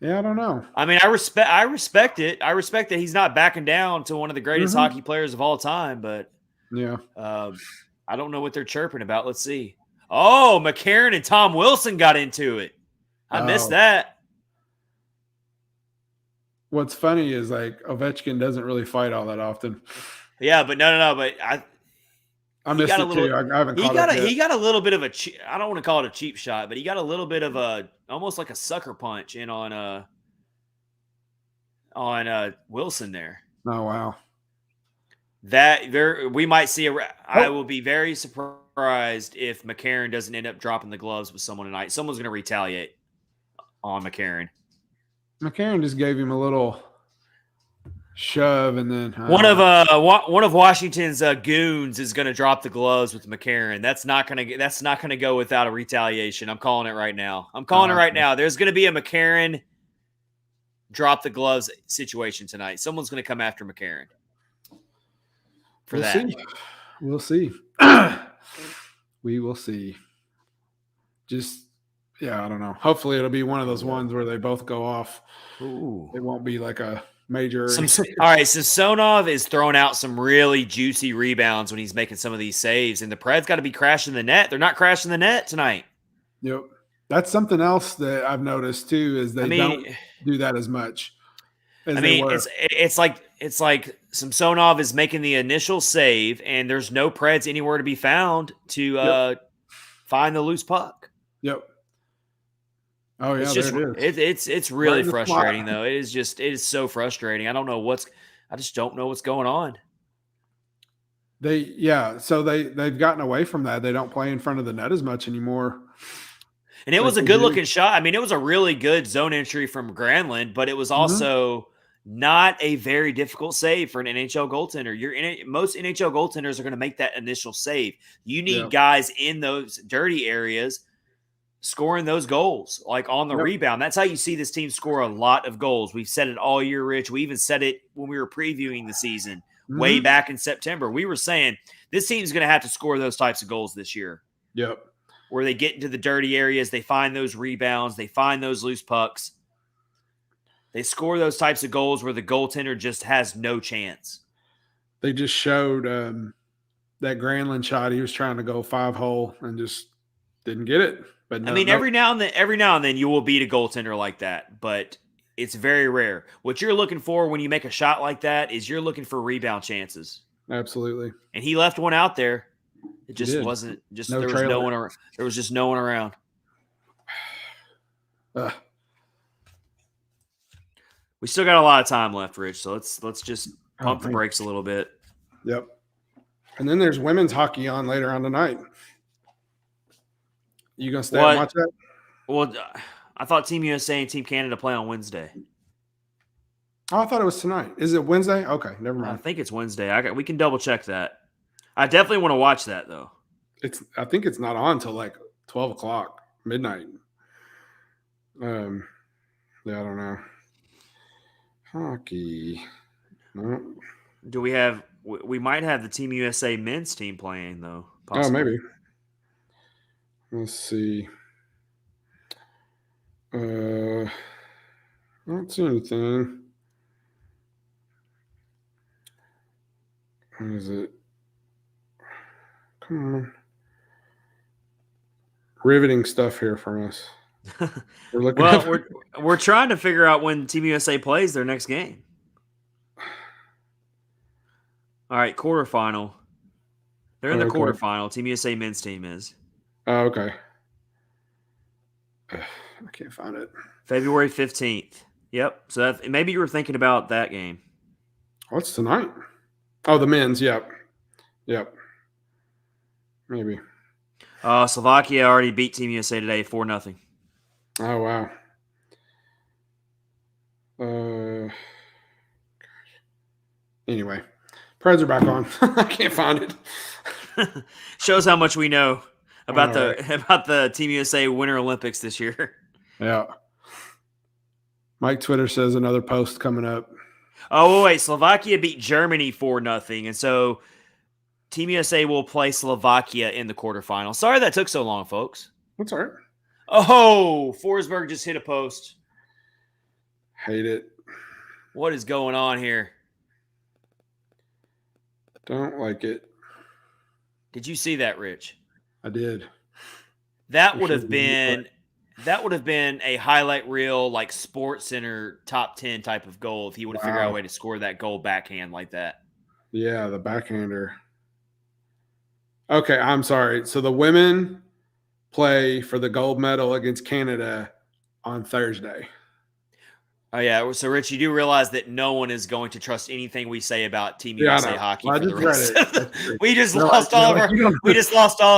Yeah, I don't know. I mean, I respect it. I respect that he's not backing down to one of the greatest hockey players of all time. But yeah, I don't know what they're chirping about. Let's see. Oh, McCarron and Tom Wilson got into it. I missed that. What's funny is like Ovechkin doesn't really fight all that often. Yeah, but no. But I missed it too. I haven't caught up yet. He got a little bit of a I don't want to call it a cheap shot, but he got a little bit of a almost like a sucker punch in on Wilson there. Oh wow. We might see I will be very surprised if McCarron doesn't end up dropping the gloves with someone tonight. Someone's going to retaliate on McCarron. McCarron just gave him a little shove, and then one of Washington's goons is going to drop the gloves with McCarron. That's not going to go without a retaliation. I'm calling it right now. There's going to be a McCarron drop the gloves situation tonight. Someone's going to come after McCarron. We'll see. We will see. Just I don't know. Hopefully it'll be one of those ones where they both go off. Ooh. It won't be like a major. All right, so Samsonov is throwing out some really juicy rebounds when he's making some of these saves, and the Preds got to be crashing the net. They're not crashing the net tonight. Yep. That's something else that I've noticed too, is they don't do that as much. It's like Samsonov is making the initial save, and there's no Preds anywhere to be found to find the loose puck. Yep. Oh yeah, it's really frustrating though. It is so frustrating. I just don't know what's going on. So they've gotten away from that. They don't play in front of the net as much anymore. And it was a good looking shot. I mean, it was a really good zone entry from Granlund, but it was also not a very difficult save for an NHL goaltender. Most NHL goaltenders are going to make that initial save. You need guys in those dirty areas scoring those goals, like on the rebound. That's how you see this team score a lot of goals. We've said it all year, Rich. We even said it when we were previewing the season way back in September. We were saying this team's going to have to score those types of goals this year. Yep. Where they get into the dirty areas, they find those rebounds, they find those loose pucks. They score those types of goals where the goaltender just has no chance. They just showed that Granlund shot. He was trying to go 5-hole and just didn't get it. But every now and then you will beat a goaltender like that, but it's very rare. What you're looking for when you make a shot like that is you're looking for rebound chances. Absolutely. And he left one out there. It just wasn't just there was no one around. There was just no one around. We still got a lot of time left, Rich. So let's just pump the brakes a little bit. Yep. And then there's women's hockey on later on tonight. You gonna stay and watch that? Well, I thought Team USA and Team Canada play on Wednesday. Oh, I thought it was tonight. Is it Wednesday? Okay, never mind. I think it's Wednesday. We can double check that. I definitely want to watch that though. I think it's not on until like 12 o'clock, midnight. I don't know. Hockey. No. Do we have? We might have the Team USA men's team playing though. Possibly. Oh, maybe. Let's see. I don't see anything. What is it? Come on. Riveting stuff here from us. We're trying to figure out when Team USA plays their next game. All right, quarterfinal. They're in the Okay. quarterfinal. Team USA men's team is Oh, okay. I can't find it. February 15th. Yep. So maybe you were thinking about that game. What's tonight? Oh, the men's. Yep. Maybe. Slovakia already beat Team USA today 4-0. Oh, wow. Anyway, Preds are back on. I can't find it. Shows how much we know about Right? about the Team USA Winter Olympics this year. Yeah. Mike Twitter says another post coming up. Oh wait, Slovakia beat Germany 4-0, and so Team USA will play Slovakia in the quarterfinal. Sorry that took so long, folks. That's all right. Oh, Forsberg just hit a post. Hate it. What is going on here? Don't like it. Did you see that, Rich? I did. That would have been a highlight reel, like Sports Center top 10 type of goal if he would have figured out a way to score that goal backhand like that. Yeah, the backhander. Okay, I'm sorry. So the women play for the gold medal against Canada on Thursday. Oh, yeah. So, Rich, you do realize that no one is going to trust anything we say about Team USA hockey for the rest. We just lost all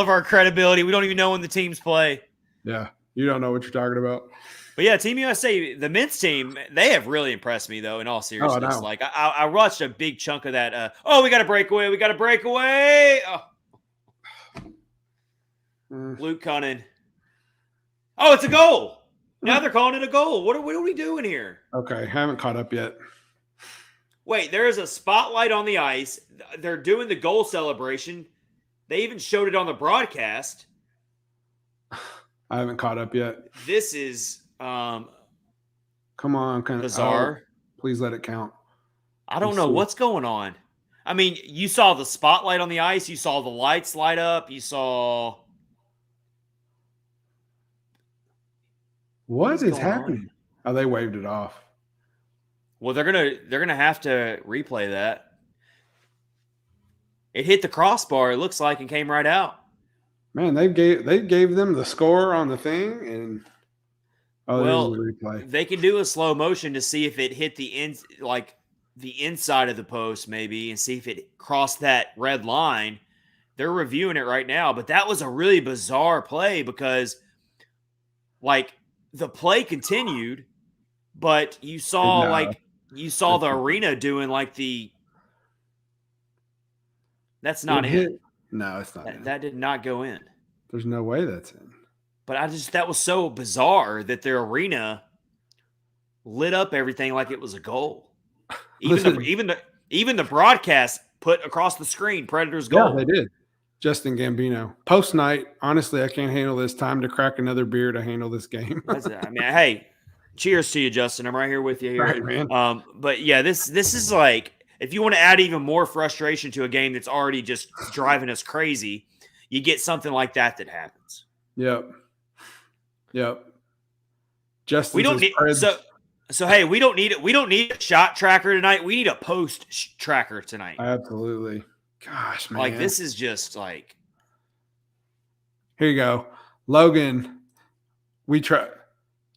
of our credibility. We don't even know when the teams play. Yeah, you don't know what you're talking about. But yeah, Team USA, the men's team, they have really impressed me, though, in all seriousness. Like, I watched a big chunk of that. We got to break away. We got to break away. Oh. Luke Cunnin. Oh, it's a goal. Now they're calling it a goal. What are we doing here? Okay, haven't caught up yet. Wait, there is a spotlight on the ice. They're doing the goal celebration. They even showed it on the broadcast. I haven't caught up yet. This is come on, kind of bizarre. Please let it count. I don't know what's going on. I mean, you saw the spotlight on the ice. You saw the lights light up. You saw. What is happening? Oh, they waved it off. Well, they're gonna have to replay that. It hit the crossbar, it looks like, and came right out. Man, they gave them the score on the thing, and well, there's the replay. They can do a slow motion to see if it hit the inside of the post, maybe, and see if it crossed that red line. They're reviewing it right now, but that was a really bizarre play because, like, the play continued, but you saw the arena doing like the. That's not in. No, it's not. That did not go in. There's no way that's in. But that was so bizarre that their arena lit up everything like it was a goal. Even the broadcast put across the screen Predators goal. Yeah, they did. Justin Gambino. Post night, honestly, I can't handle this. Time to crack another beer to handle this game. I mean, hey, cheers to you, Justin. I'm right here with you here. Right, man. But yeah, this is like, if you want to add even more frustration to a game that's already just driving us crazy, you get something like that happens. Yep. Justin, we don't need so hey, we don't need a shot tracker tonight. We need a post tracker tonight. Absolutely. Gosh, man. Like, this is just like. Here you go. Logan, we try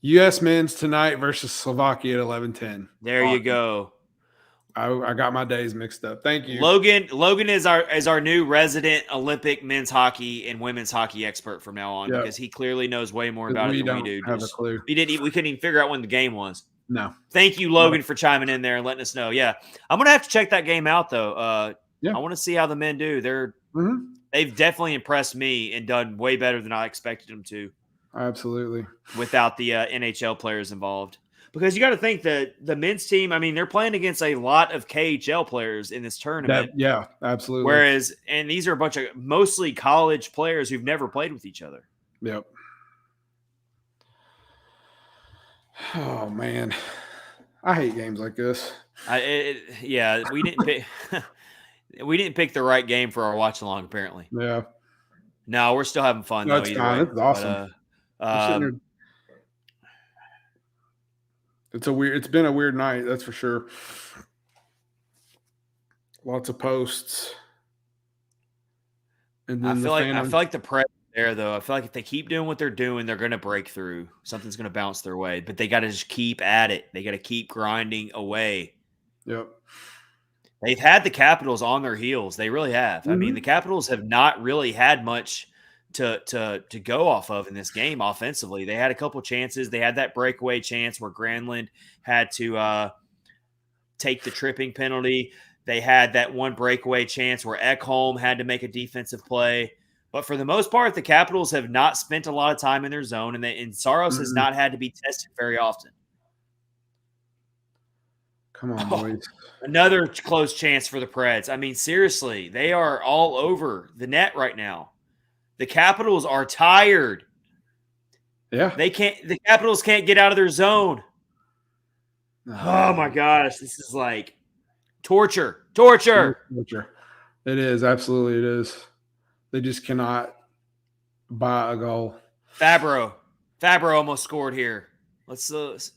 U.S. men's tonight versus Slovakia at 11:10. There you go. I got my days mixed up. Thank you. Logan is our new resident Olympic men's hockey and women's hockey expert from now on, because he clearly knows way more about it than we do. Have a clue. We couldn't even figure out when the game was. No. Thank you, Logan, for chiming in there and letting us know. Yeah. I'm going to have to check that game out, though. I want to see how the men do. They've definitely impressed me and done way better than I expected them to. Absolutely. Without the NHL players involved. Because you got to think that the men's team, I mean, they're playing against a lot of KHL players in this tournament. Yeah, absolutely. And these are a bunch of mostly college players who've never played with each other. Yep. Oh, man. I hate games like this. We didn't pick we didn't pick the right game for our watch along, apparently. Yeah. No, we're still having fun. No, it's fine. It's awesome. But, it's been a weird night, that's for sure. Lots of posts. And I then feel like the Preds there though. I feel like if they keep doing what they're doing, they're going to break through. Something's going to bounce their way, but they got to just keep at it. They got to keep grinding away. Yep. They've had the Capitals on their heels. They really have. I mean, the Capitals have not really had much to go off of in this game offensively. They had a couple chances. They had that breakaway chance where Granlund had to take the tripping penalty. They had that one breakaway chance where Ekholm had to make a defensive play. But for the most part, the Capitals have not spent a lot of time in their zone, and Saros has not had to be tested very often. Come on, boys. Another close chance for the Preds. I mean, seriously, they are all over the net right now. The Capitals are tired. Yeah. The Capitals can't get out of their zone. Oh my gosh, this is like torture. It is, absolutely it is. They just cannot buy a goal. Fabro almost scored here. Let's it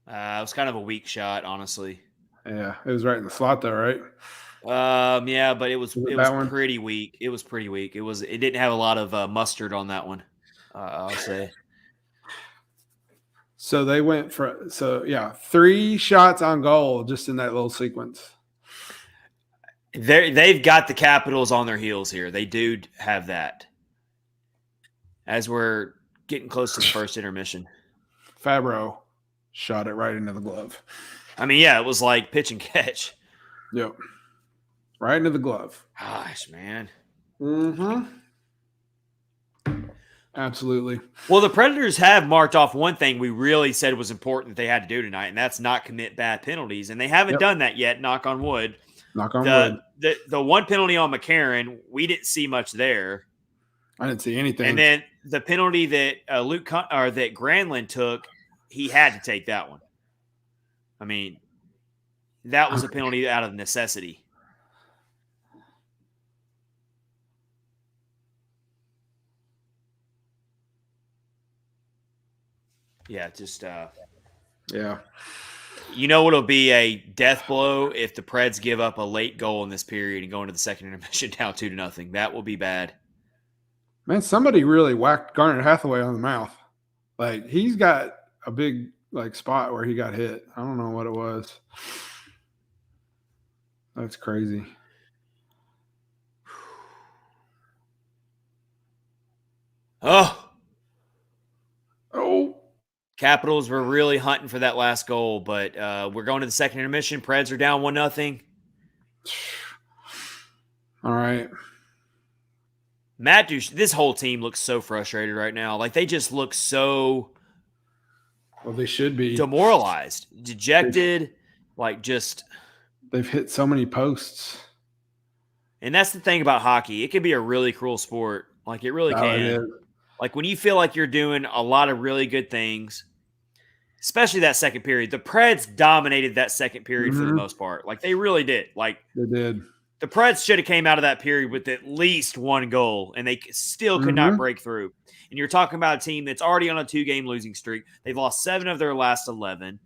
was kind of a weak shot, honestly. Yeah, it was right in the slot though, right? Yeah, but it was pretty weak. It was pretty weak. It didn't have a lot of mustard on that one. I'll say. So they went for 3 shots on goal just in that little sequence. They've got the Capitals on their heels here. They do have that. As we're getting close to the first intermission. Fabro shot it right into the glove. I mean, yeah, it was like pitch and catch. Yep. Right into the glove. Gosh, man. Mm-hmm. Absolutely. Well, the Predators have marked off one thing we really said was important that they had to do tonight, and that's not commit bad penalties. And they haven't done that yet, knock on wood. Knock on wood. The one penalty on McCarron, we didn't see much there. I didn't see anything. And then the penalty that that Granlund took, he had to take that one. I mean, that was a penalty out of necessity. Yeah, just yeah. You know what'll be a death blow if the Preds give up a late goal in this period and go into the second intermission down 2-0. That will be bad. Man, somebody really whacked Garnet Hathaway on the mouth. Like, he's got a big spot where he got hit. I don't know what it was. That's crazy. Oh. Capitals were really hunting for that last goal, but we're going to the second intermission. Preds are down 1-0. All right. Matt Duch, this whole team looks so frustrated right now. Like, they just look so well, they should be demoralized, dejected, they've hit so many posts. And that's the thing about hockey. It can be a really cruel sport. Like, it really can. Like, when you feel like you're doing a lot of really good things, especially that second period. The Preds dominated that second period for the most part. Like, they really did. Like, they did. The Preds should have came out of that period with at least one goal, and they still could not break through. And you're talking about a team that's already on a 2-game losing streak. They've lost 7 of their last 11.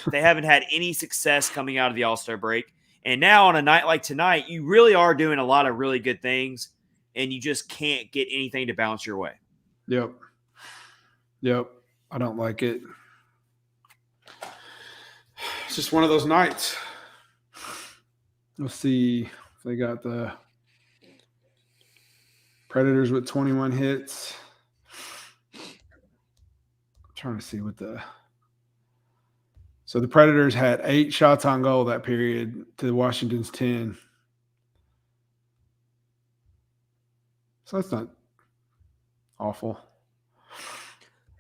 They haven't had any success coming out of the All-Star break. And now on a night like tonight, you really are doing a lot of really good things, and you just can't get anything to bounce your way. Yep. I don't like it. It's just one of those nights. Let's see if they got the Predators with 21 hits. I'm trying to see what so the Predators had 8 shots on goal that period to Washington's 10. So that's not awful.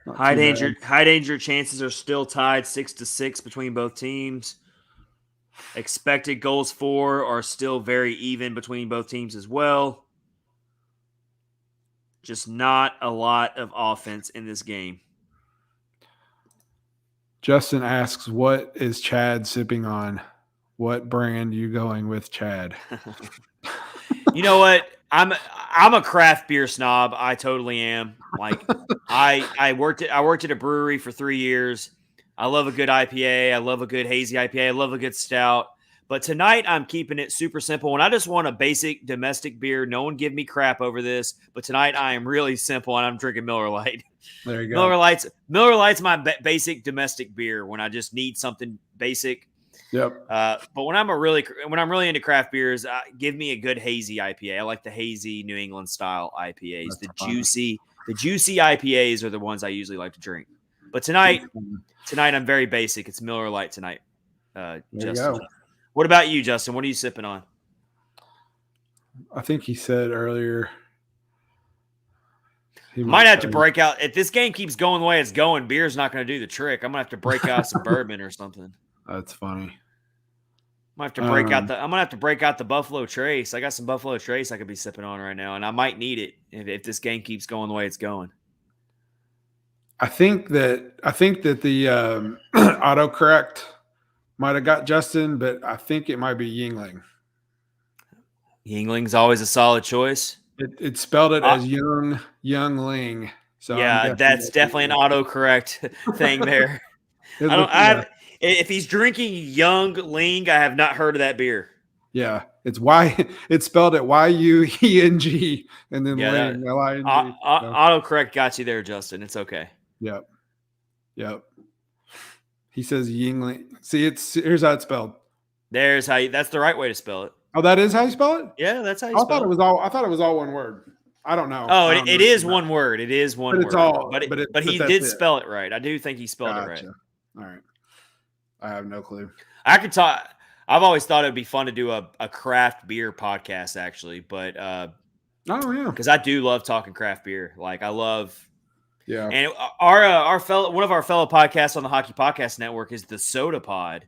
Not high danger chances are still tied 6-6 between both teams. Expected goals for are still very even between both teams as well. Just not a lot of offense in this game. Justin asks, what is Chad sipping on? What brand are you going with, Chad? You know what? I'm a craft beer snob. I totally am. Like, I worked at a brewery for 3 years. I love a good IPA. I love a good hazy IPA. I love a good stout. But tonight, I'm keeping it super simple. And I just want a basic domestic beer. No one give me crap over this. But tonight, I am really simple, and I'm drinking Miller Lite. There you go. Miller Lite's my basic domestic beer when I just need something basic. Yep. But when I'm really into craft beers, give me a good hazy IPA. I like the hazy New England style IPAs. The juicy IPAs are the ones I usually like to drink. But tonight I'm very basic. It's Miller Lite tonight. Justin. What about you, Justin? What are you sipping on? I think he said earlier. He might have to break out. If this game keeps going the way it's going, beer's not going to do the trick. I'm going to have to break out some bourbon or something. That's funny. I'm gonna have to break out the Buffalo Trace. I got some Buffalo Trace I could be sipping on right now, and I might need it if this game keeps going the way it's going. I think that the autocorrect might have got Justin, but I think it might be Yingling. Yingling's always a solid choice. It spelled it as Youngling. So yeah, that's definitely an autocorrect thing there. If he's drinking Young Ling, I have not heard of that beer. Yeah, it's spelled it Yueng, and then Ling, Ling. Autocorrect got you there, Justin. It's okay. Yep. He says Yingling. See, here's how it's spelled. That's the right way to spell it. Oh, that is how you spell it? Yeah, that's how you spell it. I thought it was all one word. I don't know. Oh, it is one word. It is one word. It's all, but he did spell it right. I do think he spelled it right. All right. I have no clue. I've always thought it'd be fun to do a craft beer podcast, actually. But because I do love talking craft beer. Like I love. Yeah. And one of our fellow podcasts on the Hockey Podcast Network is the Soda Pod.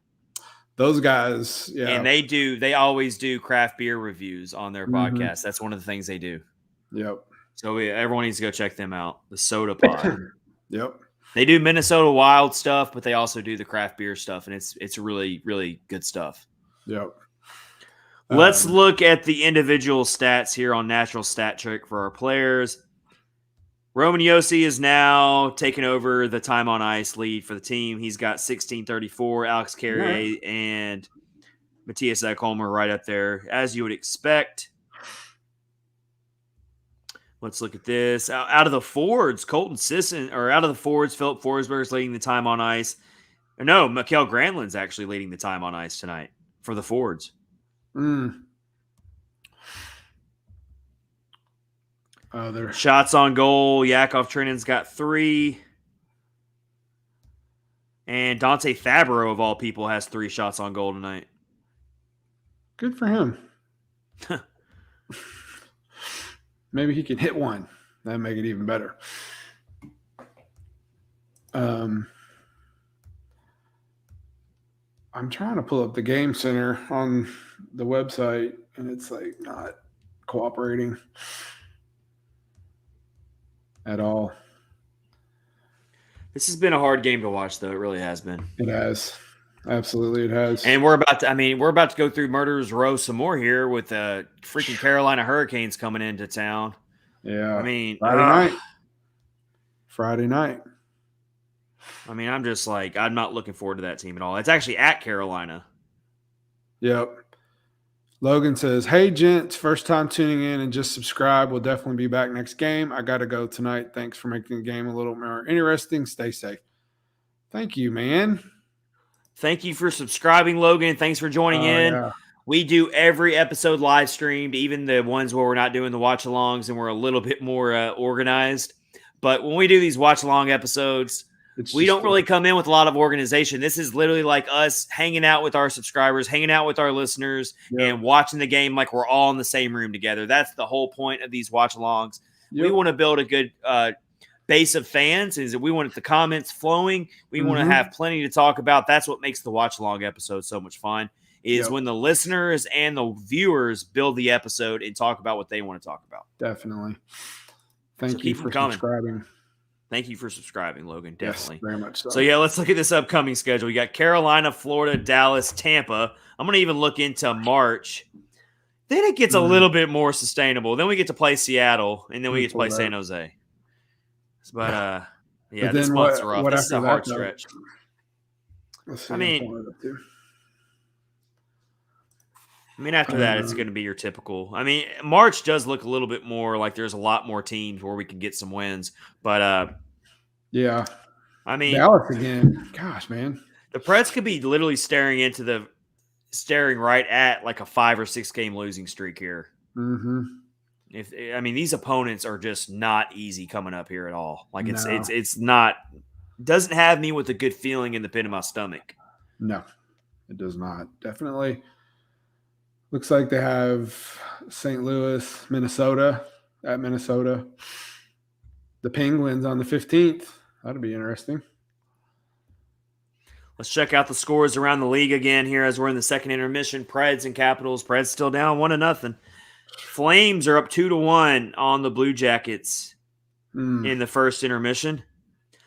Those guys, yeah. And they always do craft beer reviews on their podcast. That's one of the things they do. Yep. So everyone needs to go check them out. The Soda Pod. Yep. They do Minnesota Wild stuff, but they also do the craft beer stuff, and it's really, really good stuff. Yep. Let's look at the individual stats here on Natural Stat Trick for our players. Roman Josi is now taking over the time on ice lead for the team. He's got 1634. Alex Carrier and Matthias Ekholm are right up there, as you would expect. Let's look at this. Out of the forwards, Colton Sisson, or out of the forwards, Philip Forsberg is leading the time on ice. No, Mikael Granlund's actually leading the time on ice tonight for the forwards. Shots on goal. Yakov Trinan's got 3. And Dante Fabro, of all people, has 3 shots on goal tonight. Good for him. Maybe he can hit one. That'd make it even better. I'm trying to pull up the game center on the website, and it's like not cooperating at all. This has been a hard game to watch, though. It really has been. It has. Absolutely, it has. And we're about to go through Murderers Row some more here with the freaking Carolina Hurricanes coming into town. Yeah. I mean, Friday night. I mean, I'm just like, I'm not looking forward to that team at all. It's actually at Carolina. Yep. Logan says, "Hey, gents, first time tuning in and just subscribe. We'll definitely be back next game. I got to go tonight. Thanks for making the game a little more interesting. Stay safe." Thank you, man. Thank you for subscribing, Logan. Thanks for joining in. Yeah. We do every episode live streamed, even the ones where we're not doing the watch-alongs and we're a little bit more organized. But when we do these watch-along episodes, we don't really come in with a lot of organization. This is literally like us hanging out with our subscribers, hanging out with our listeners, and watching the game like we're all in the same room together. That's the whole point of these watch-alongs. Yep. We want to build a good base of fans. Is that we want the comments flowing. We want to have plenty to talk about. That's what makes the watch-along episode so much fun, is when the listeners and the viewers build the episode and talk about what they want to talk about. Definitely. Thank you for subscribing. Thank you for subscribing, Logan. Definitely. Yes, very much so. So, let's look at this upcoming schedule. We got Carolina, Florida, Dallas, Tampa. I'm going to even look into March. Then it gets a little bit more sustainable. Then we get to play Seattle, and then we get to play San Jose. But, this month's rough. This is a hard stretch. I I mean, after that, it's going to be your typical. I mean, March does look a little bit more like there's a lot more teams where we can get some wins. But yeah, I mean, Dallas again. Gosh, man, the Preds could be literally staring right at like a 5 or 6 game losing streak here. Mm-hmm. These opponents are just not easy coming up here at all. Like it's not. Doesn't have me with a good feeling in the pit of my stomach. No, it does not. Definitely. Looks like they have St. Louis, Minnesota at Minnesota. The Penguins on the 15th. That'll be interesting. Let's check out the scores around the league again here as we're in the second intermission. Preds and Capitals. Preds still down 1-0. Flames are up 2-1 on the Blue Jackets in the first intermission.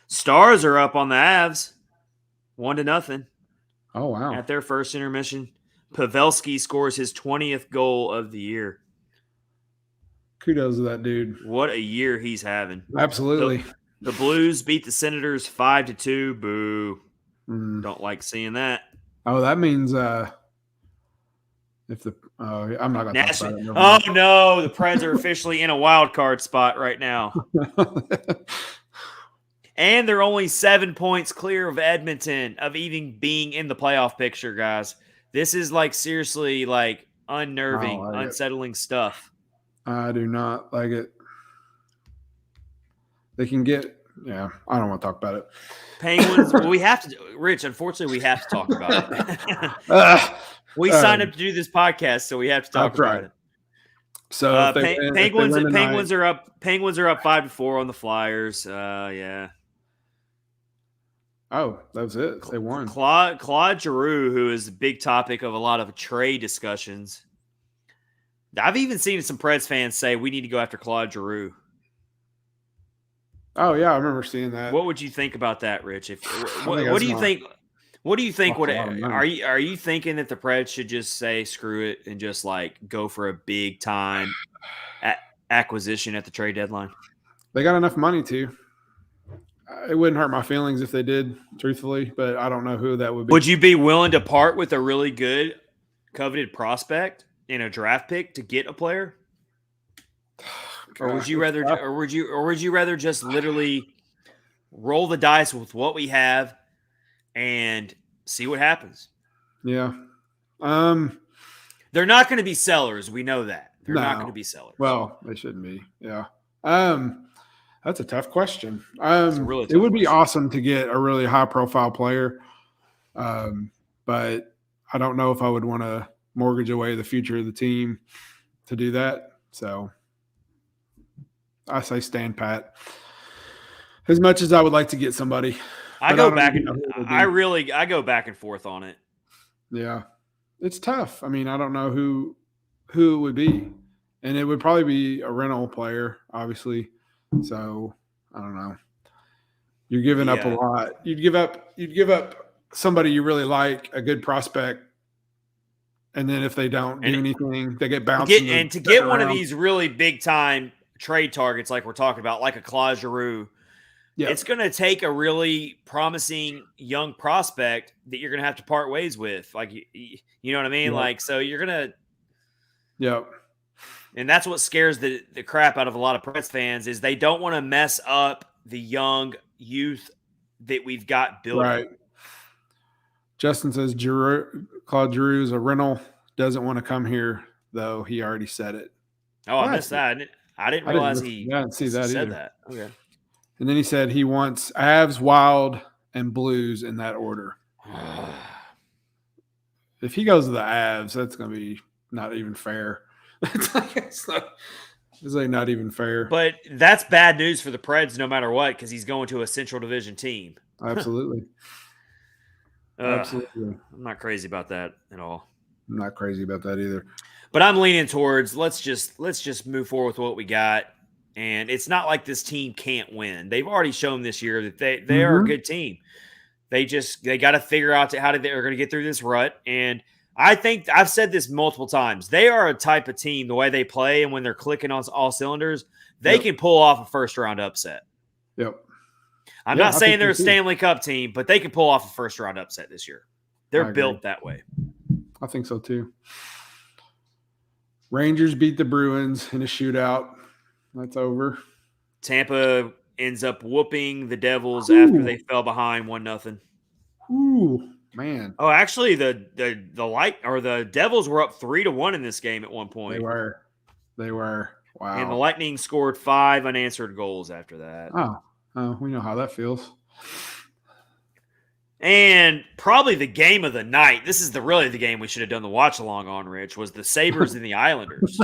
Stars are up on the Avs 1-0. Oh, wow. At their first intermission. Pavelski scores his 20th goal of the year. Kudos to that dude. What a year he's having. Absolutely. The Blues beat the Senators 5-2. Boo. Don't like seeing that. Oh, that means I'm not going to talk about it. Oh, no. The Preds are officially in a wild card spot right now. And they're only 7 points clear of Edmonton of even being in the playoff picture, guys. This is like seriously like unnerving, unsettling stuff. I do not like it. They can get, I don't want to talk about it. Penguins, well, we have to, Rich, unfortunately, we have to talk about it. We signed up to do this podcast, so we have to talk about it. So Penguins are up 5-4 on the Flyers. Yeah. Oh, that was it. They won. Claude Giroux, who is a big topic of a lot of trade discussions. I've even seen some Preds fans say we need to go after Claude Giroux. Oh yeah, I remember seeing that. What would you think about that, Rich? What do you think? What do you think? Are you thinking that the Preds should just say screw it and just like go for a big time acquisition at the trade deadline? They got enough money to. It wouldn't hurt my feelings if they did, truthfully, but I don't know who that would be. Would you be willing to part with a really good, coveted prospect in a draft pick to get a player? Or would you rather just literally roll the dice with what we have and see what happens? Yeah. They're not going to be sellers. We know that. They're not going to be sellers. Well, they shouldn't be. Yeah. That's a tough question. It would be awesome to get a really high-profile player, but I don't know if I would want to mortgage away the future of the team to do that. So I say stand pat. As much as I would like to get somebody, I go back and forth on it. Yeah, it's tough. I mean, I don't know who it would be, and it would probably be a rental player, obviously. So I don't know. You're giving up a lot. You'd give up somebody you really like, a good prospect, and then if they don't do anything, they get bounced. To get one of these really big time trade targets, like we're talking about, like a Claude Giroux, it's going to take a really promising young prospect that you're going to have to part ways with. Like you know what I mean? Yep. Like so, you're going to. Yep. And that's what scares the crap out of a lot of Preds fans is they don't want to mess up the young youth that we've got built. Right. Justin says Claude Giroux is a rental. Doesn't want to come here, though. He already said it. Oh, I missed that. I didn't realize I didn't see that said either. That. Okay. And then he said he wants Avs, Wild, and Blues in that order. If he goes to the Avs, that's going to be not even fair. It's not even fair. But that's bad news for the Preds no matter what because he's going to a Central Division team. Absolutely. Absolutely. I'm not crazy about that at all. I'm not crazy about that either. But I'm leaning towards let's just move forward with what we got. And it's not like this team can't win. They've already shown this year that they are a good team. They got to figure out how they're going to get through this rut. And I think I've said this multiple times. They are a type of team, the way they play and when they're clicking on all cylinders, they can pull off a first-round upset. Yep. I'm not saying they're a Stanley Cup team, but they can pull off a first-round upset this year. They're built that way. I think so, too. Rangers beat the Bruins in a shootout. That's over. Tampa ends up whooping the Devils after they fell behind 1-0. Ooh, man. Oh, actually, the Devils were up 3-1 in this game at one point. They were. Wow. And the Lightning scored 5 unanswered goals after that. Oh, we know how that feels. And probably the game of the night. This is really the game we should have done the watch along on, Rich, was the Sabres and the Islanders.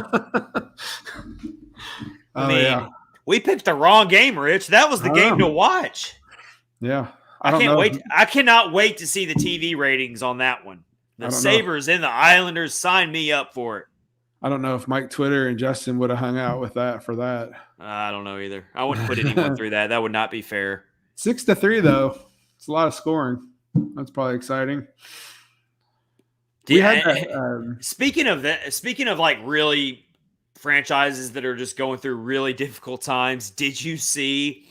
We picked the wrong game, Rich. That was the game to watch. Yeah. I can't wait. I cannot wait to see the TV ratings on that one. The Sabres and the Islanders, sign me up for it. I don't know if Mike Twitter and Justin would have hung out with that for that. I don't know either. I wouldn't put anyone through that. That would not be fair. 6-3 though. It's a lot of scoring. That's probably exciting. Speaking of like really franchises that are just going through really difficult times, did you see?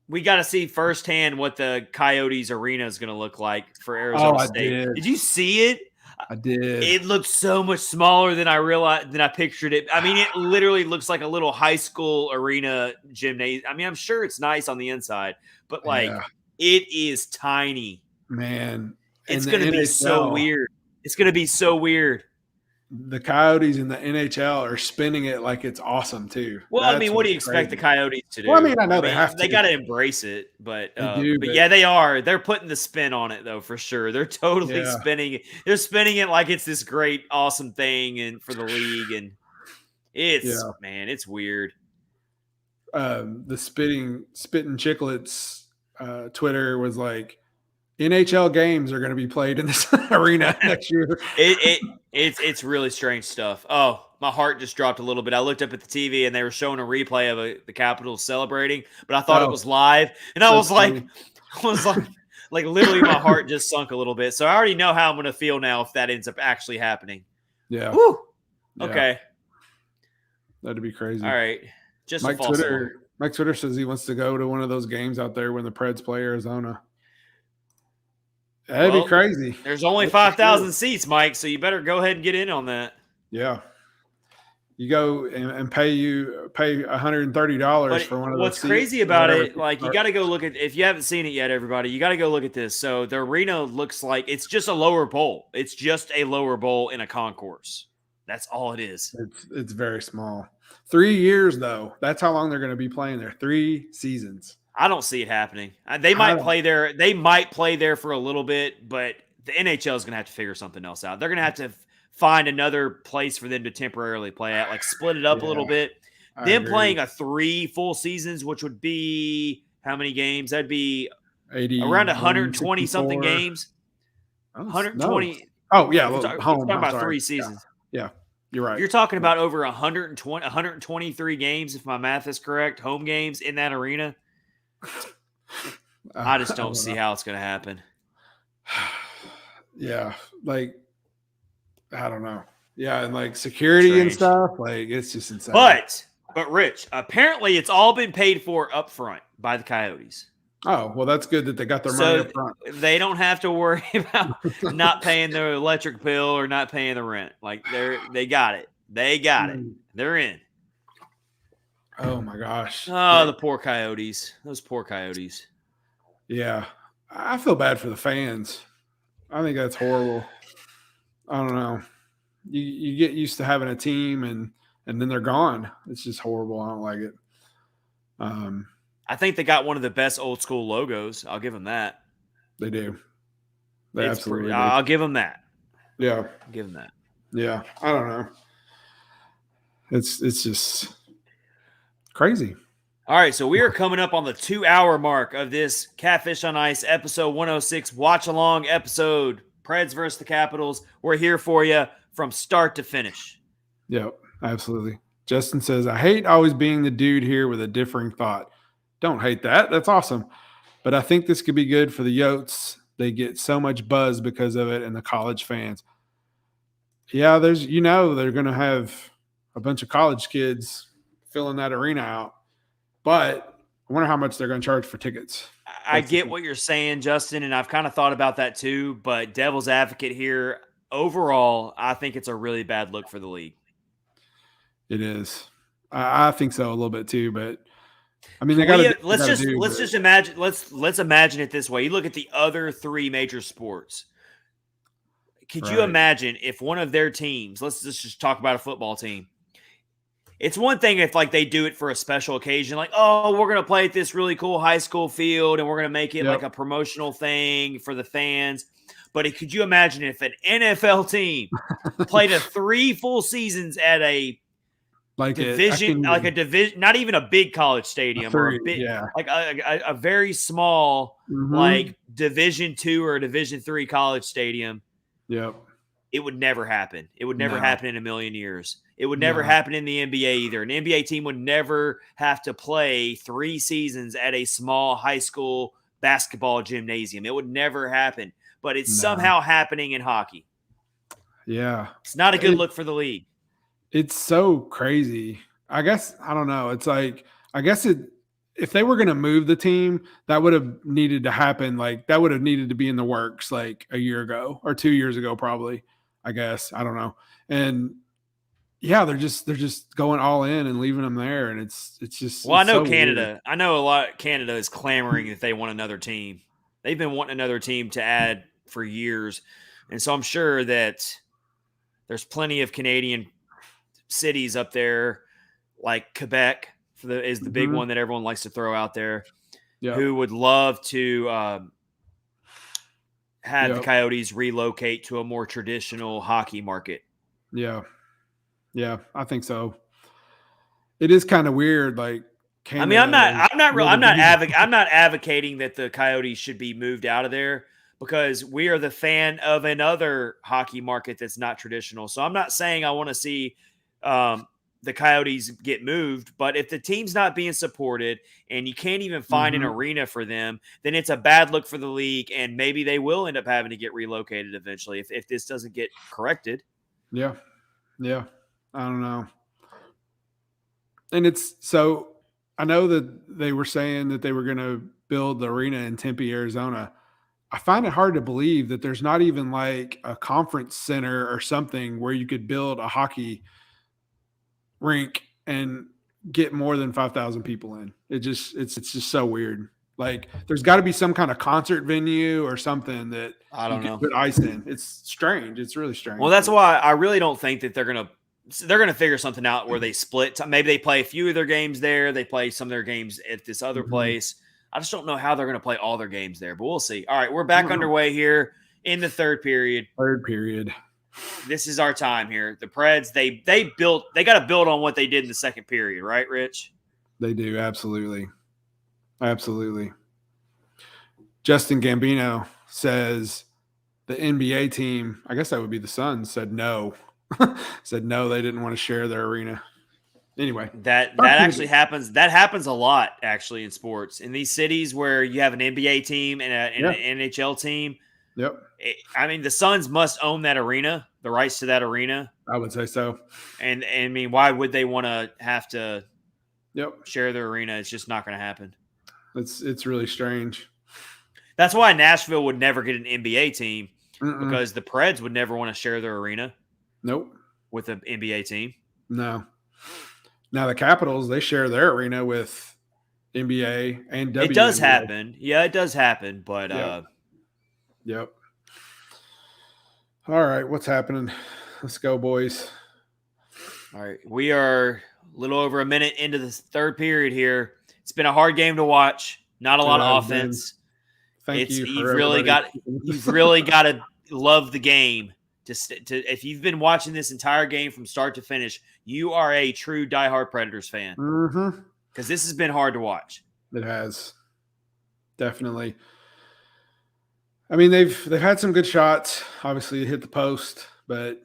We got to see firsthand what the Coyotes arena is going to look like for Arizona State. Did you see it? I did. It looked so much smaller than I pictured it. I mean, it literally looks like a little high school arena gymnasium. I mean, I'm sure it's nice on the inside, but it is tiny. Man, it's going to be so weird. It's going to be so weird. The Coyotes in the NHL are spinning it like it's awesome too. Well, I mean, what do you expect the Coyotes to do? Well, I mean, I know they have to. They got to embrace it, but yeah, they are. They're putting the spin on it though, for sure. They're totally spinning it. They're spinning it like it's this great, awesome thing, and for the league, and it's weird. The spitting chicklets Twitter was like, NHL games are going to be played in this arena next year. It's really strange stuff. Oh, my heart just dropped a little bit. I looked up at the TV and they were showing a replay of the Capitals celebrating, but I thought it was live, and I was like, literally, my heart just sunk a little bit. So I already know how I'm going to feel now if that ends up actually happening. Yeah. Woo. Okay. Yeah. That'd be crazy. All right. Just Mike Twitter says he wants to go to one of those games out there when the Preds play Arizona. That'd be crazy. There's only 5,000 seats, Mike, so you better go ahead and get in on that. Yeah. You go and pay $130 for one of those What's seats. Crazy about it, like, you got to go look at, if you haven't seen it yet, everybody, you got to go look at this. So the arena looks like it's just a lower bowl. It's just a lower bowl in a concourse. That's all it is. It's very small. 3 years, though. That's how long they're going to be playing there. 3 seasons. I don't see it happening. They might play there. They might play there for a little bit, but the NHL is going to have to figure something else out. They're going to have to find another place for them to temporarily play at, like split it up a little bit. Them playing 3 full seasons, which would be how many games? That'd be 80, around 120 something games. 120. No. Oh yeah, we're talking about 3 seasons. Yeah, you're right. You're talking about over 123 games, if my math is correct, home games in that arena. I just don't see how it's going to happen. Yeah, like I don't know. Yeah, and like security and stuff, like it's just insane. But Rich, apparently it's all been paid for up front by the Coyotes. Oh, well, that's good that they got their money up front. They don't have to worry about not paying their electric bill or not paying the rent. Like they got it. They got it. They're in. Oh my gosh. Oh, the poor Coyotes. Those poor Coyotes. Yeah. I feel bad for the fans. I think that's horrible. I don't know. You get used to having a team and then they're gone. It's just horrible. I don't like it. I think they got one of the best old school logos. I'll give them that. They do. They absolutely do. I'll give them that. Yeah. I'll give them that. Yeah. I don't know. It's just crazy. All right, so we are coming up on the 2-hour mark of this Catfish on Ice episode 106 watch along episode. Preds versus the Capitals. We're here for you from start to finish. Yep, absolutely. Justin says, I hate always being the dude here with a differing thought. Don't hate that. That's awesome. But I think this could be good for the Yotes. They get so much buzz because of it and the college fans. Yeah, they're going to have a bunch of college kids filling that arena out. But I wonder how much they're going to charge for tickets. I get what you're saying, Justin, and I've kind of thought about that too. But devil's advocate here, overall, I think it's a really bad look for the league. It is. I think so a little bit too, but I mean, let's just imagine. Let's imagine it this way. You look at the other three major sports. Could you imagine if one of their teams? Let's just talk about a football team. It's one thing if like they do it for a special occasion, like, oh, we're going to play at this really cool high school field and we're going to make it like a promotional thing for the fans. But could you imagine if an NFL team played 3 full seasons at a division, not even a big college stadium, like a very small, like Division II or Division III college stadium? Yep. It would never happen. It would never happen in a million years. It would never happen in the NBA either. An NBA team would never have to play 3 seasons at a small high school basketball gymnasium. It would never happen. But it's somehow happening in hockey. Yeah. It's not a good look for the league. It's so crazy. I guess, I don't know. It's like, I guess if they were going to move the team, that would have needed to happen. Like, that would have needed to be in the works like a year ago or 2 years ago, probably. I guess. I don't know. And yeah, they're just going all in and leaving them there. And it's just, well, I know Canada. Weird. I know a lot. Canada is clamoring that they want another team. They've been wanting another team to add for years. And so I'm sure that there's plenty of Canadian cities up there, like Quebec is the big one that everyone likes to throw out there, who would love to have the Coyotes relocate to a more traditional hockey market. Yeah. Yeah, I think so. It is kind of weird. Like, Canada, I'm not advocating that the Coyotes should be moved out of there, because we are the fan of another hockey market that's not traditional. So I'm not saying I want to see the Coyotes get moved, but if the team's not being supported and you can't even find an arena for them, then it's a bad look for the league, and maybe they will end up having to get relocated eventually if this doesn't get corrected. Yeah. Yeah. I don't know. And it's so I know that they were saying that they were going to build the arena in Tempe, Arizona. I find it hard to believe that there's not even like a conference center or something where you could build a hockey rink and get more than 5,000 people in. It's just so weird. Like, there's got to be some kind of concert venue or something that I don't know. Put ice in. It's strange. It's really strange. Well, that's why I really don't think that they're going to figure something out where they split. Maybe they play a few of their games there. They play some of their games at this other place. I just don't know how they're going to play all their games there, but we'll see. All right, we're back underway here in the third period. This is our time here. The Preds, they got to build on what they did in the second period, right, Rich? They do, absolutely. Absolutely. Justin Gambino says the NBA team, I guess that would be the Suns, said no. Said no, they didn't want to share their arena. Anyway, that actually happens. That happens a lot, actually, in sports. In these cities where you have an NBA team and an NHL team. Yep. I mean, the Suns must own that arena, the rights to that arena. I would say so. And I mean, why would they want to have to share their arena? It's just not going to happen. It's really strange. That's why Nashville would never get an NBA team, because the Preds would never want to share their arena. Nope. With an NBA team. No. Now the Capitals, they share their arena with NBA and WNBA. It does happen. Yeah, it does happen. But Yep. All right, what's happening? Let's go, boys. All right. We are a little over a minute into the third period here. It's been a hard game to watch. Not a lot of offense. You've really got to love the game. If you've been watching this entire game from start to finish, you are a true diehard Predators fan. Because this has been hard to watch. It has. Definitely. I mean, they've had some good shots. Obviously, it hit the post, but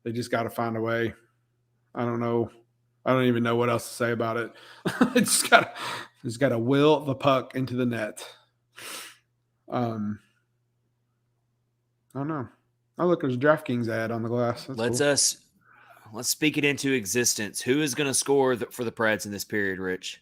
they just got to find a way. I don't know. I don't even know what else to say about it. It's got to will the puck into the net. I don't know. Oh, look, there's a DraftKings ad on the glass. That's cool. Let's speak it into existence. Who is going to score for the Preds in this period, Rich?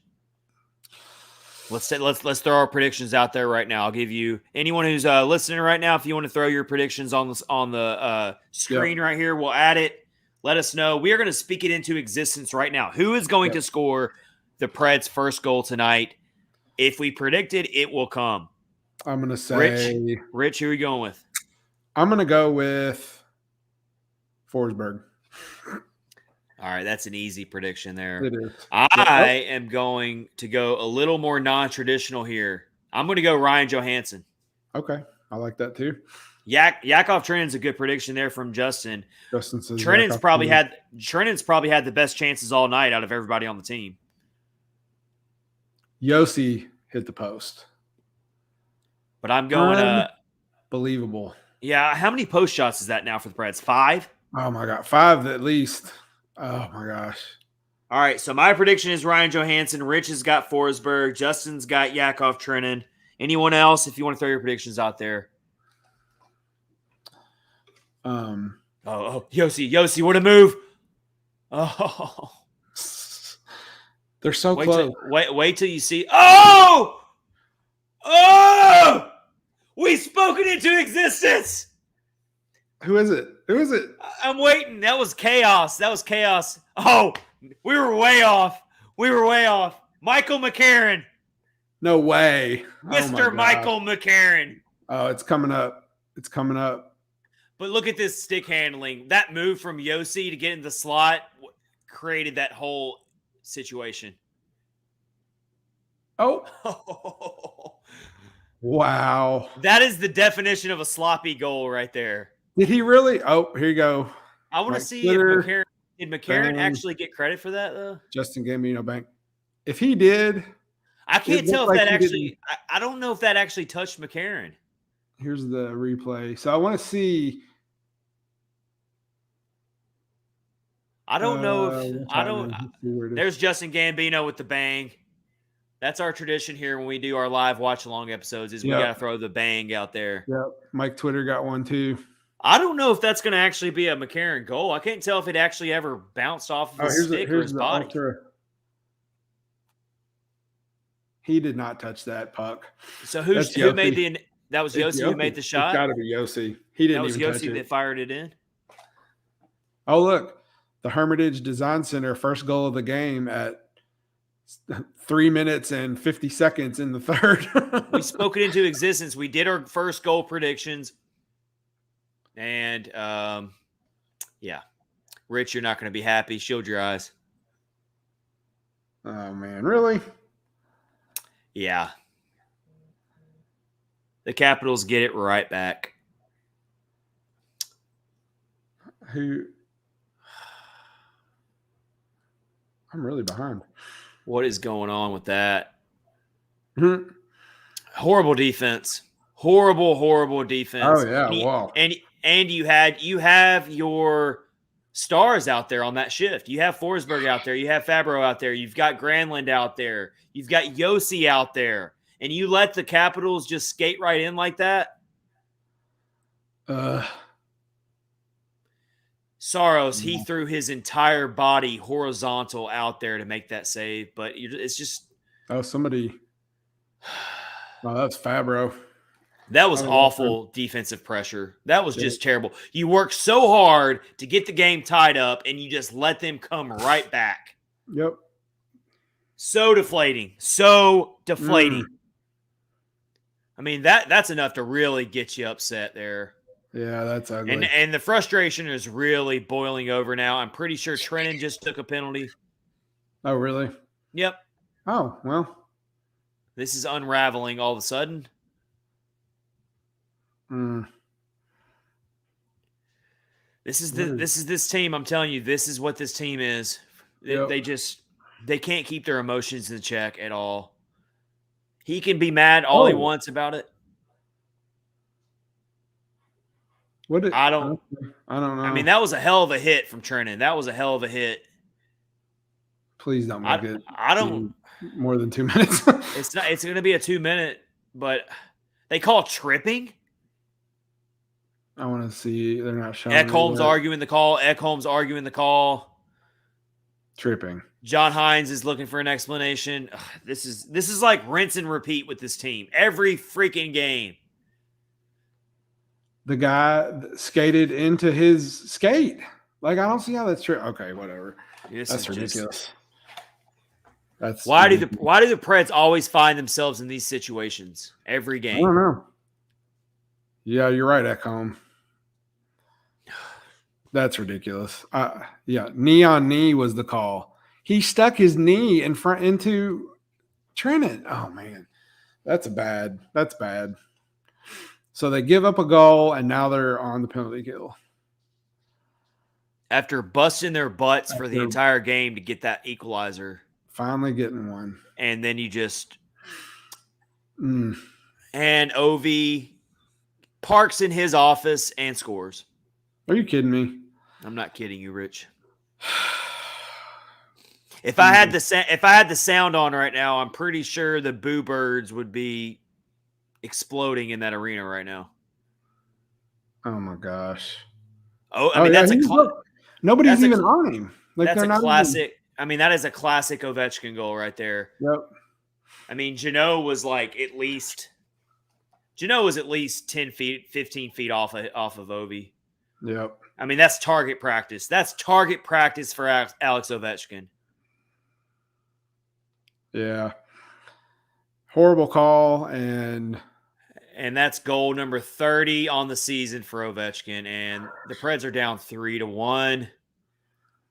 Let's throw our predictions out there right now. I'll give you anyone who's listening right now. If you want to throw your predictions on the screen right here, we'll add it. Let us know. We are going to speak it into existence right now. Who is going to score the Preds' first goal tonight? If we predicted, it will come. I'm going to say Rich, who are you going with? I'm going to go with Forsberg. All right, that's an easy prediction there. It is. I am going to go a little more non-traditional here. I'm going to go Ryan Johansson. Okay, I like that too. Yakov Trennan's a good prediction there from Justin. Justin says Trennan's probably had the best chances all night out of everybody on the team. Yossi hit the post. But I'm going believable. Yeah, how many post shots is that now for the Preds? 5? Oh my god, 5 at least. Oh my gosh. All right, so my prediction is Ryan Johansson. Rich has got Forsberg. Justin's got Yakov Trenin. Anyone else, if you want to throw your predictions out there? Yossi, what a move. Oh. They're so close. Wait till you see. Oh! We spoke it into existence. Who is it? I'm waiting. That was chaos. Oh, we were way off. Michael McCarron. No way. Mr. Michael McCarron. Oh, it's coming up. But look at this stick handling. That move from Yossi to get in the slot created that whole situation. Oh. Wow. That is the definition of a sloppy goal right there. Did he really? Oh, here you go. I want to see if McCarron actually get credit for that, though. Justin Gambino Bank. If he did. I can't tell if that actually – I don't know if that actually touched McCarron. Here's the replay. So I want to see – I don't know if – there's Justin Gambino with the bang. That's our tradition here when we do our live watch-along episodes is we got to throw the bang out there. Yep. Mike Twitter got one too. I don't know if that's going to actually be a McCarron goal. I can't tell if it actually ever bounced off of his stick or his body. He did not touch that puck. So who made the – that was Yossi who made the shot? It's got to be Yossi. He didn't even touch it. That was Yossi that fired it in? Oh, look. The Hermitage Design Center first goal of the game at 3 minutes and 50 seconds in the third. We spoke it into existence. We did our first goal predictions. And, yeah. Rich, you're not going to be happy. Shield your eyes. Oh, man. Really? Yeah. The Capitals get it right back. I'm really behind. What is going on with that? Mm-hmm. Horrible defense. Horrible defense. Oh, yeah. Wow. And you have your stars out there on that shift. You have Forsberg out there. You have Fabro out there. You've got Granlund out there. You've got Yossi out there. And you let the Capitals just skate right in like that? Saros, he threw his entire body horizontal out there to make that save. But it's just... Oh, somebody... Oh, that's Fabro. That was awful defensive pressure. That was just terrible. You work so hard to get the game tied up, and you just let them come right back. Yep. So deflating. I mean, that's enough to really get you upset there. Yeah, that's ugly. And the frustration is really boiling over now. I'm pretty sure Trennan just took a penalty. Oh, really? Yep. Oh, well. This is unraveling all of a sudden. This is this team. I'm telling you, this is what this team is. Yep. They can't keep their emotions in check at all. He can be mad all he wants about it. I don't know. I mean, that was a hell of a hit from Trennan. That was a hell of a hit. Please don't make it. I don't more than 2 minutes. It's not. It's going to be a 2 minute, but they call tripping. I want to see. They're not showing. Ekholm's arguing the call. Tripping. John Hines is looking for an explanation. Ugh, this is like rinse and repeat with this team every freaking game. The guy skated into his skate. Like, I don't see how that's true. Okay, whatever. That's ridiculous. That's why do the Preds always find themselves in these situations every game? I don't know. Yeah, you're right, Ekholm. That's ridiculous. Knee on knee was the call. He stuck his knee in front into Trenton. Oh man, that's bad. That's bad. So they give up a goal, and now they're on the penalty kill. After busting their butts for the entire game to get that equalizer. Finally getting one. And then you just and Ovi parks in his office and scores. Are you kidding me? I'm not kidding you, Rich. If I had the sound on right now, I'm pretty sure the Boo Birds would be exploding in that arena right now. Oh my gosh. Oh, I mean that's nobody's even on him. Like, that's a classic. I mean, that is a classic Ovechkin goal right there. Yep. I mean, Jeannot was at least 10 feet, 15 feet off of Ovi. Yep. I mean, that's target practice. That's target practice for Alex Ovechkin. Yeah. Horrible call, and that's goal number 30 on the season for Ovechkin, and the Preds are down 3-1.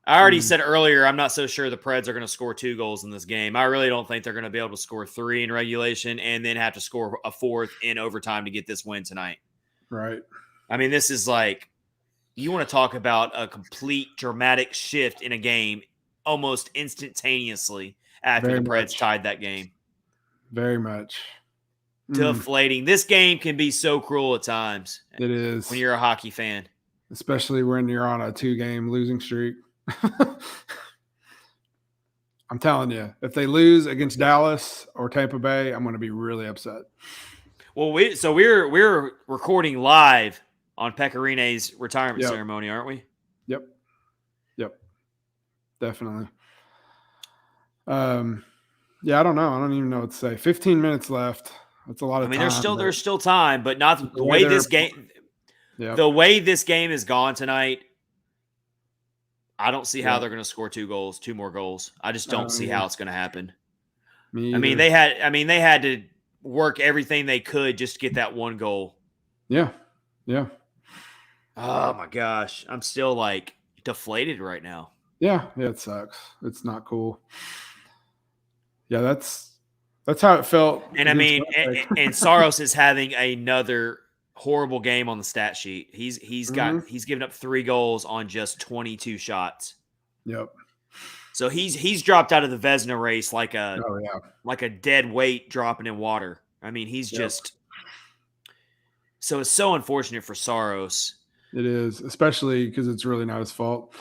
I already said earlier, I'm not so sure the Preds are going to score 2 goals in this game. I really don't think they're going to be able to score 3 in regulation and then have to score a 4th in overtime to get this win tonight. Right. I mean, this is like, you want to talk about a complete dramatic shift in a game almost instantaneously after the Preds tied that game. Very much. Deflating. This game can be so cruel at times. It is. When you're a hockey fan. Especially when you're on a 2-game losing streak. I'm telling you, if they lose against Dallas or Tampa Bay, I'm going to be really upset. Well, we're recording live on Pekarine's retirement ceremony, aren't we? Yep. Definitely. Yeah, I don't know. I don't even know what to say. 15 minutes left. That's a lot of time. I mean, there's still time, but not the way this game. Yep. The way this game is gone tonight, I don't see how they're going to score 2 more goals. I just don't see how it's going to happen. I mean, they had to work everything they could just to get that 1 goal. Yeah. Oh my gosh, I'm still deflated right now. Yeah, it sucks. It's not cool. Yeah, that's how it felt. And I mean, and Saros is having another horrible game on the stat sheet. He's given up 3 goals on just 22 shots. Yep. So he's dropped out of the Vezina race like a dead weight dropping in water. I mean, he's just so it's so unfortunate for Saros. It is, especially because it's really not his fault.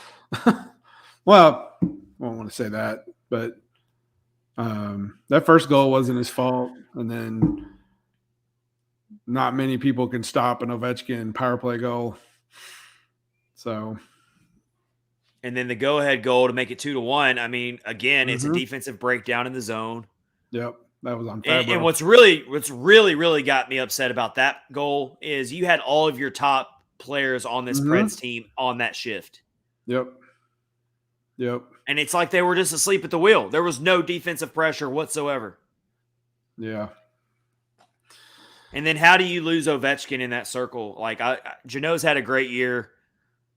Well, I won't want to say that, but that first goal wasn't his fault, and then not many people can stop an Ovechkin power play goal. So, and then the go-ahead goal to make it 2-1. I mean, again, it's a defensive breakdown in the zone. Yep, that was on Fabro. And what's really got me upset about that goal is you had all of your top players on this Preds team on that shift. Yep. And it's like they were just asleep at the wheel. There was no defensive pressure whatsoever. Yeah. And then how do you lose Ovechkin in that circle? Jeannot's had a great year,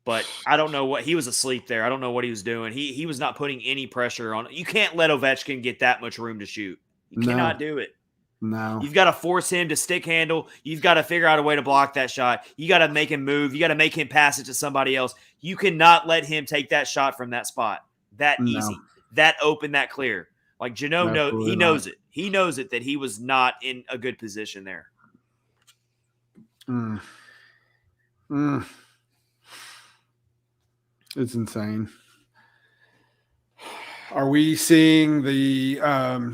but I don't know what – he was asleep there. I don't know what he was doing. He was not putting any pressure on – you can't let Ovechkin get that much room to shoot. You cannot do it. No. You've got to force him to stick handle. You've got to figure out a way to block that shot. You got to make him move. You got to make him pass it to somebody else. You cannot let him take that shot from that spot. That easy. That open, that clear. Like Jeannot knows it. He knows it that he was not in a good position there. It's insane. Are we seeing the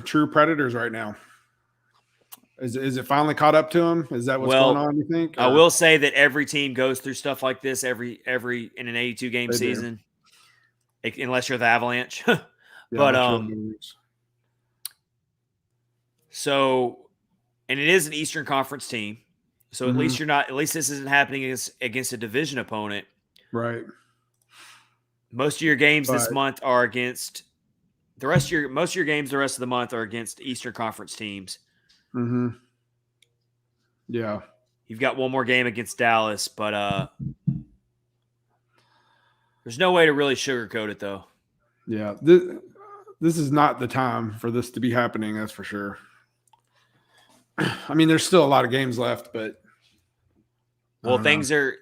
true predators right now? Is it finally caught up to them? Is that what's going on, you think? Or? I will say that every team goes through stuff like this every in an 82-game season. Unless you're the Avalanche. But so, and it is an Eastern Conference team. So at least this isn't happening against a division opponent. Right. Most of your games this month are against most of your games the rest of the month are against Eastern Conference teams. Mm-hmm. Yeah. You've got one more game against Dallas, but there's no way to really sugarcoat it, though. Yeah. This is not the time for this to be happening, that's for sure. I mean, there's still a lot of games left, but things are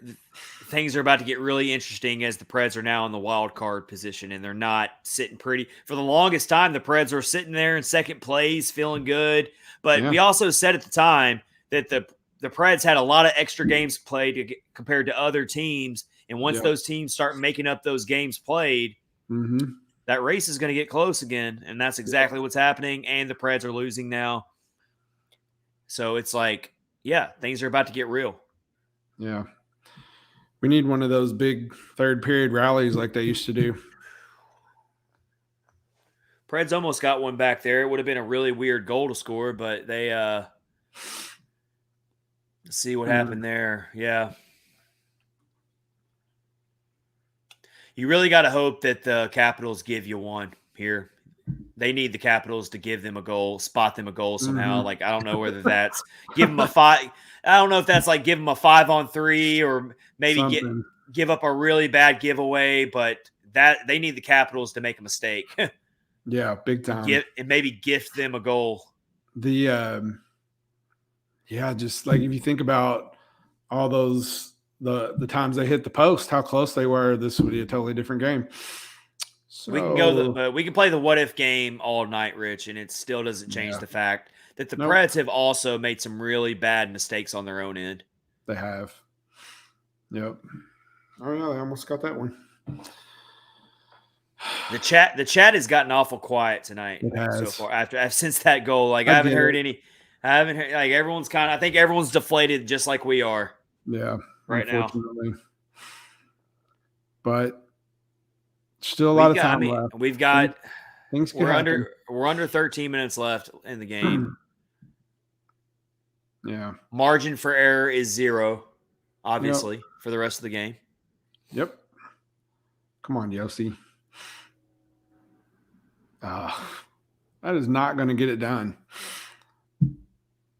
about to get really interesting as the Preds are now in the wild card position, and they're not sitting pretty. For the longest time, the Preds were sitting there in second place, feeling good. But we also said at the time that the Preds had a lot of extra games played compared to other teams, and once those teams start making up those games played, that race is going to get close again, and that's exactly what's happening. And the Preds are losing now, so it's like, things are about to get real. Yeah. We need one of those big third period rallies like they used to do. Preds almost got one back there. It would have been a really weird goal to score, but they let's see what happened there. Yeah. You really got to hope that the Capitals give you one here. They need the Capitals to give them a goal, spot them a goal somehow. Like, I don't know whether that's give them a 5. I don't know if that's like give them a 5-on-3 or maybe give up a really bad giveaway, but that they need the Capitals to make a mistake. Yeah, big time. And maybe gift them a goal. Just like if you think about all those the times they hit the post, how close they were, this would be a totally different game. So, we can play the what if game all night, Rich, and it still doesn't change the fact that the Preds have also made some really bad mistakes on their own end. They have. Yep. Oh yeah, they almost got that one. The chat has gotten awful quiet tonight so far since that goal. Like I haven't heard like everyone's I think everyone's deflated just like we are. Yeah. Right now. But still a lot of time left. We've got things we're under 13 minutes left in the game. Yeah. Margin for error is 0, obviously, for the rest of the game. Yep. Come on, Yossi. That is not going to get it done.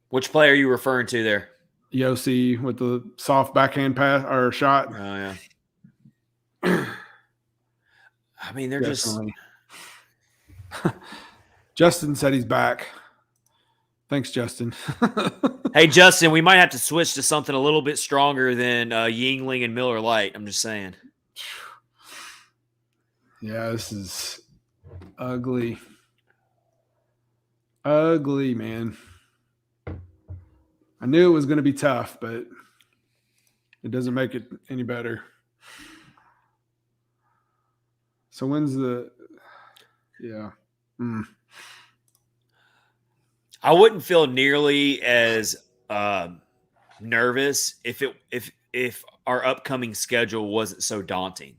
Which play are you referring to there? Yossi with the soft backhand pass or shot. Oh, yeah. I mean, they're Definitely. Justin said he's back. Thanks, Justin. Hey, Justin, we might have to switch to something a little bit stronger than Yingling and Miller Lite. I'm just saying. Yeah, this is ugly. Ugly, man. I knew it was going to be tough, but it doesn't make it any better. So when's the – yeah. I wouldn't feel nearly as nervous if our upcoming schedule wasn't so daunting.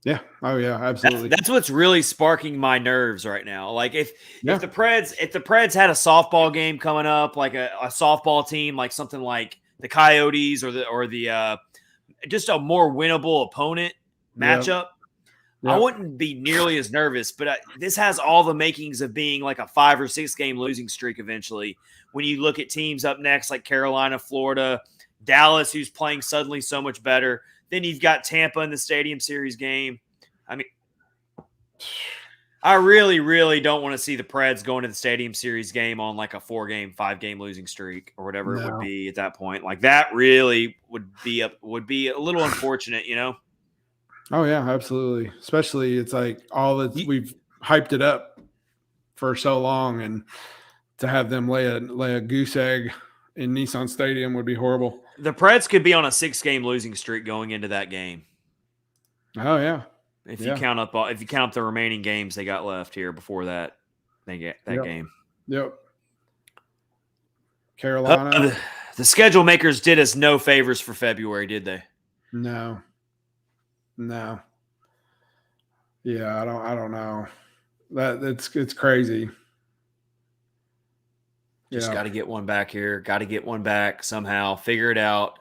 Yeah. Oh yeah, absolutely. That's what's really sparking my nerves right now. Like if the Preds had a softball game coming up, like a softball team, like something like the Coyotes or the just a more winnable opponent matchup, I wouldn't be nearly as nervous. But this has all the makings of being like a 5 or 6 game losing streak eventually. When you look at teams up next like Carolina, Florida, Dallas, who's playing suddenly so much better. Then you've got Tampa in the Stadium Series game. I mean, I really, really don't want to see the Preds going to the Stadium Series game on like a 4-game, 5-game losing streak or whatever it would be at that point. Like that really would be a little unfortunate, you know? Oh yeah, absolutely. Especially it's like all that we've hyped it up for so long, and to have them lay a goose egg in Nissan Stadium would be horrible. The Preds could be on a 6-game losing streak going into that game. Oh yeah. If you count up the remaining games they got left here before that game. Yep. Carolina. The schedule makers did us no favors for February, did they? No. Yeah, I don't know. It's crazy. Just got to get one back here. Got to get one back somehow. Figure it out.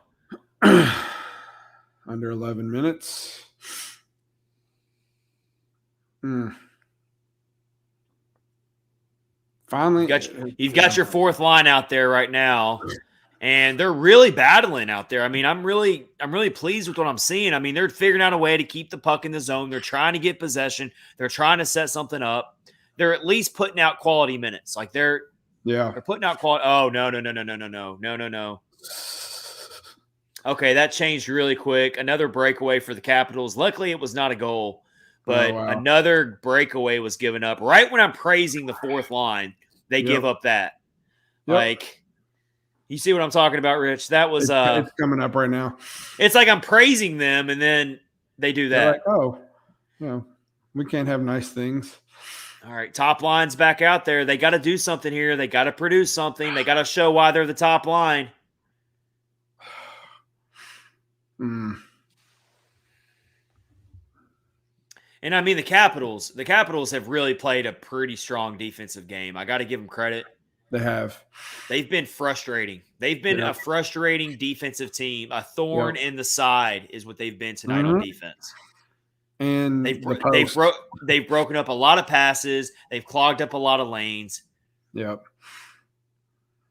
Under 11 minutes. Finally, you've got your fourth line out there right now, and they're really battling out there. I mean, I'm really pleased with what I'm seeing. I mean, they're figuring out a way to keep the puck in the zone. They're trying to get possession. They're trying to set something up. They're at least putting out quality minutes. Like they're putting out quality. Oh no. Okay, that changed really quick. Another breakaway for the Capitals. Luckily, it was not a goal, but another breakaway was given up. Right when I'm praising the fourth line, they give up that. Yep. Like, you see what I'm talking about, Rich? That was it's coming up right now. It's like I'm praising them, and then they do that. Like, we can't have nice things. All right, top line's back out there. They got to do something here. They got to produce something. They got to show why they're the top line. And I mean, the Capitals have really played a pretty strong defensive game. I got to give them credit. They have. They've been frustrating. They've been a frustrating defensive team. A thorn in the side is what they've been tonight on defense. And they've broken up a lot of passes. They've clogged up a lot of lanes. Yep.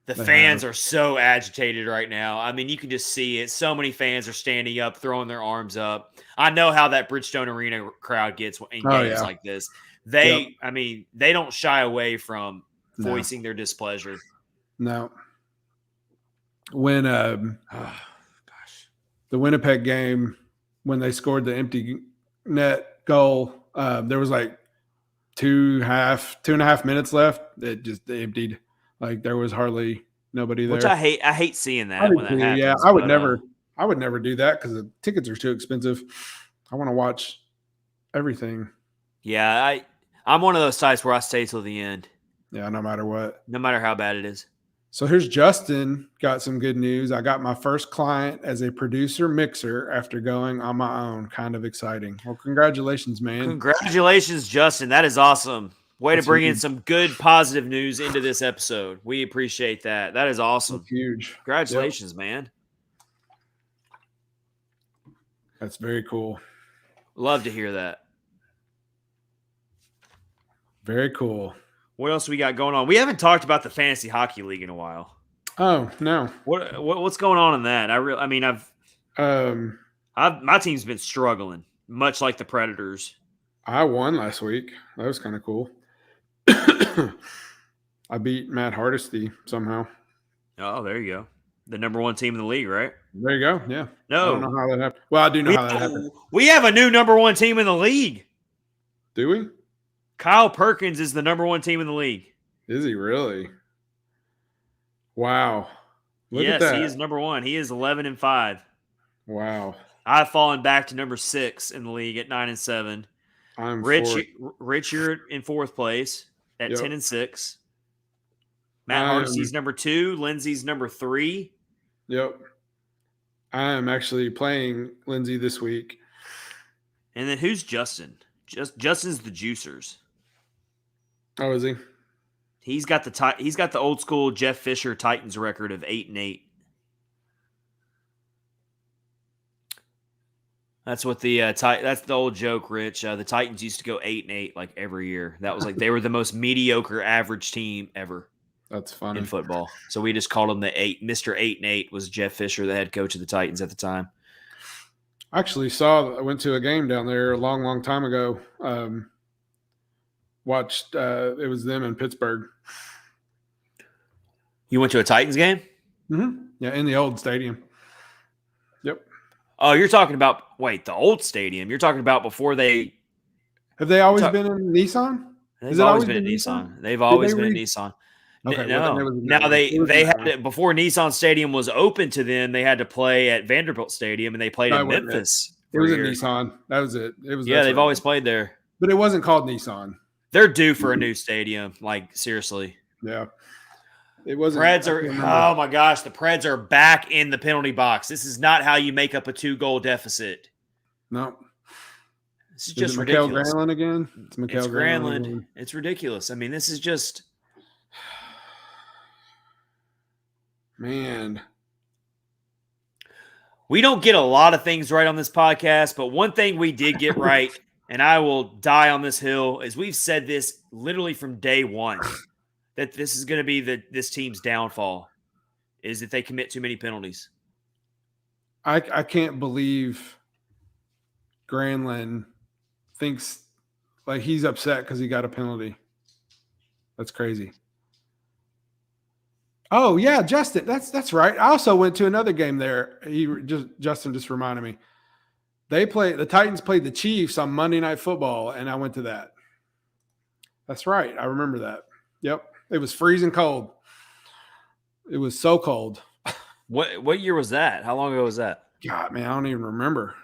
The fans are so agitated right now. I mean, you can just see it. So many fans are standing up, throwing their arms up. I know how that Bridgestone Arena crowd gets in games like this. I mean, they don't shy away from voicing their displeasure. No. When the Winnipeg game, when they scored the empty net goal, there was like 2.5 minutes left. It just emptied. Like there was hardly nobody there. Which I hate seeing that when that happens. Yeah, I would never do that because the tickets are too expensive. I want to watch everything. Yeah, I'm one of those types where I stay till the end. Yeah, no matter what. No matter how bad it is. So here's Justin. Got some good news. I got my first client as a producer mixer after going on my own. Kind of exciting. Well, congratulations, man. Congratulations, Justin. That is awesome. Way to bring in some good positive news into this episode. We appreciate that. That is awesome. That's huge. Congratulations, man. That's very cool. Love to hear that. Very cool. What else we got going on? We haven't talked about the Fantasy Hockey League in a while. Oh, no. What's going on in that? My team's been struggling, much like the Predators. I won last week. That was kind of cool. I beat Matt Hardesty somehow. Oh, there you go. The number one team in the league, right? There you go. Yeah. No. I don't know how that happened. Well, I do know how that happened. We have a new number one team in the league. Do we? Kyle Perkins is the number one team in the league. Is he really? Wow. Look at that. He is number one. He is 11-5. Wow. I've fallen back to number 6 in the league at 9-7. I'm Rich, you're in 4th place at 10-6. Matt Hardesty's number 2. Lindsay's number 3. Yep. I am actually playing Lindsay this week. And then who's Justin? Justin's the Juicers. Oh, is he? He's got the old school Jeff Fisher Titans record of 8-8. That's what that's the old joke, Rich. The Titans used to go 8-8 like every year. That was like they were the most mediocre average team ever. That's funny in football. So we just called him Mr. 8-8 was Jeff Fisher, the head coach of the Titans at the time. I actually I went to a game down there a long, long time ago. Watched it was them in Pittsburgh. You went to a Titans game? Mm-hmm. Yeah, in the old stadium. Yep. Oh, you're talking about the old stadium. You're talking about before they have they always been in Nissan? They've always been in Nissan. They've always been in Nissan. Okay, no. Now they had to, before Nissan Stadium was open to them, they had to play at Vanderbilt Stadium, and they played in Memphis. It was in Nissan. That was it. It was. Yeah, they've always played there. But it wasn't called Nissan. They're due for a new stadium. Like seriously. Yeah. It wasn't. Preds are. Oh my gosh, the Preds are back in the penalty box. This is not how you make up a 2-goal deficit. No. This is just ridiculous. Granlund again? It's Granlund. It's ridiculous. I mean, this is just. Man. We don't get a lot of things right on this podcast, but one thing we did get right and I will die on this hill, as we've said this literally from day one, that this is going to be this team's downfall, is that they commit too many penalties. I can't believe Granlund thinks like he's upset because he got a penalty. That's crazy. Oh yeah, Justin. That's right. I also went to another game there. Justin just reminded me. The Titans played the Chiefs on Monday Night Football, and I went to that. That's right. I remember that. Yep. It was freezing cold. It was so cold. What year was that? How long ago was that? God, man, I don't even remember.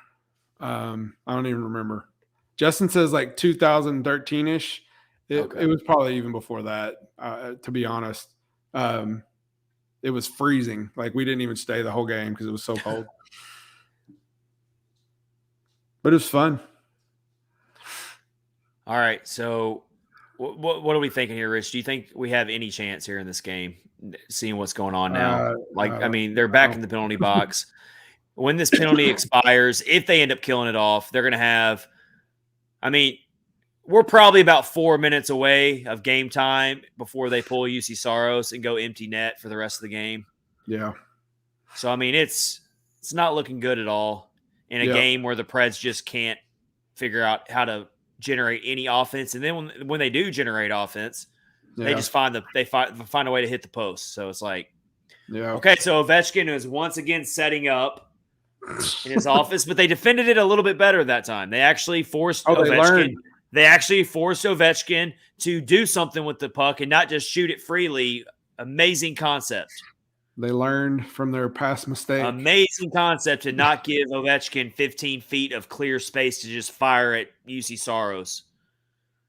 Justin says like 2013-ish. It was probably even before that, to be honest. It was freezing. Like, we didn't even stay the whole game because it was so cold. But it was fun. All right, so what are we thinking here, Rich? Do you think we have any chance here in this game, seeing what's going on now? They're back in the penalty box. When this penalty expires, if they end up killing it off, they're going to have – we're probably about 4 minutes away of game time before they pull UC Saros and go empty net for the rest of the game. Yeah. So, it's not looking good at all in a game where the Preds just can't figure out how to generate any offense. And then when they do generate offense, they just find a way to hit the post. So it's like, okay, so Ovechkin is once again setting up in his office, but they defended it a little bit better that time. They actually forced Ovechkin. They actually forced Ovechkin to do something with the puck and not just shoot it freely. Amazing concept. They learned from their past mistake. Amazing concept to not give Ovechkin 15 feet of clear space to just fire at UC Saros.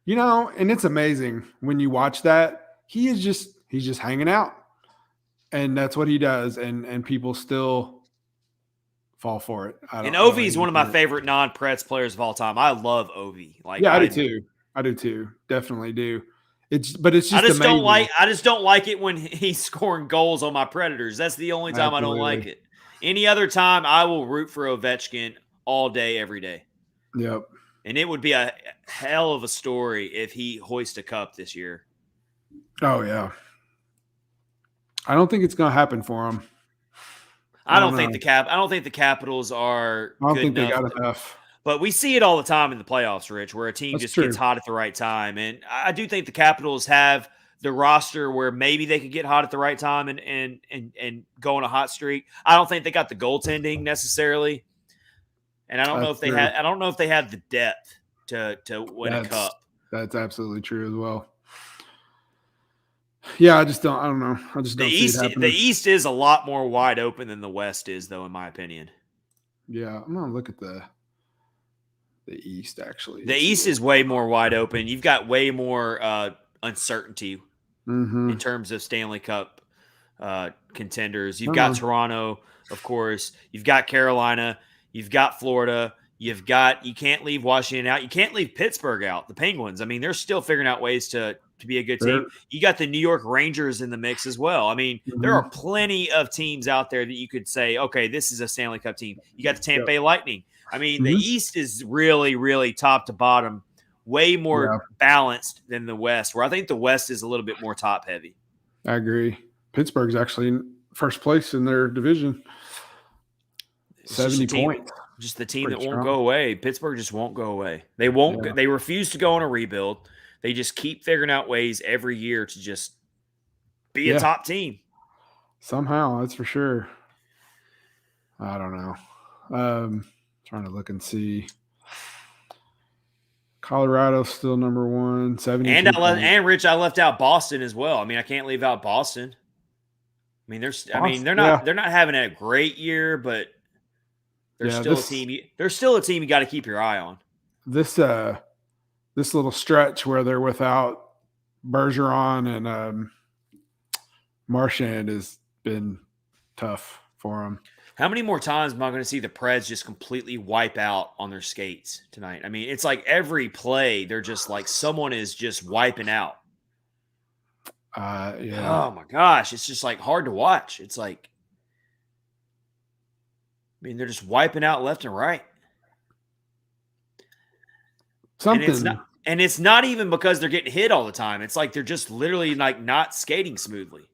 And it's amazing when you watch that. He's just hanging out. And that's what he does. And people still fall for it. And Ovi is one of my favorite non-Preds players of all time. I love Ovi. I do too. I do too. Definitely do. It's just I just amazing. I just don't like it when he's scoring goals on my Predators. That's the only time I don't like it. Any other time, I will root for Ovechkin all day, every day. Yep. And it would be a hell of a story if he hoists a cup this year. Oh yeah. I don't think it's going to happen for him. I don't think the Capitals are. I don't think they got enough. But we see it all the time in the playoffs, Rich, where a team gets hot at the right time. And I do think the Capitals have the roster where maybe they could get hot at the right time and go on a hot streak. I don't think they got the goaltending necessarily. And I don't know if they have the depth to win a cup. That's absolutely true as well. Yeah, I don't know. I just don't see it happening. The East is a lot more wide open than the West is, though, in my opinion. Yeah, I'm gonna look at the East, actually. The East is way more wide open. You've got way more uncertainty in terms of Stanley Cup contenders. You've got Toronto, of course. You've got Carolina. You've got Florida. You can't leave Washington out. You can't leave Pittsburgh out. The Penguins. They're still figuring out ways to be a good team. You got the New York Rangers in the mix as well. There are plenty of teams out there that you could say, okay, this is a Stanley Cup team. You got the Tampa Bay Lightning. The East is really, really top to bottom, way more balanced than the West, where I think the West is a little bit more top heavy. I agree. Pittsburgh's actually in first place in their division. 70 points. Just the team that won't go away. Pittsburgh just won't go away. They won't. Yeah. They refuse to go on a rebuild. They just keep figuring out ways every year to just be a top team. Somehow, that's for sure. I don't know. Trying to look and see. Colorado's still number 1. 70. And Rich, I left out Boston as well. I can't leave out Boston. They're not having a great year, but they're still a team. They're still a team you got to keep your eye on. This little stretch where they're without Bergeron and Marchand has been tough for them. How many more times am I going to see the Preds just completely wipe out on their skates tonight? It's like every play, they're just like someone is just wiping out. Yeah. Oh my gosh, it's just like hard to watch. It's like, they're just wiping out left and right. Something. And it's not even because they're getting hit all the time. It's like they're just literally like not skating smoothly.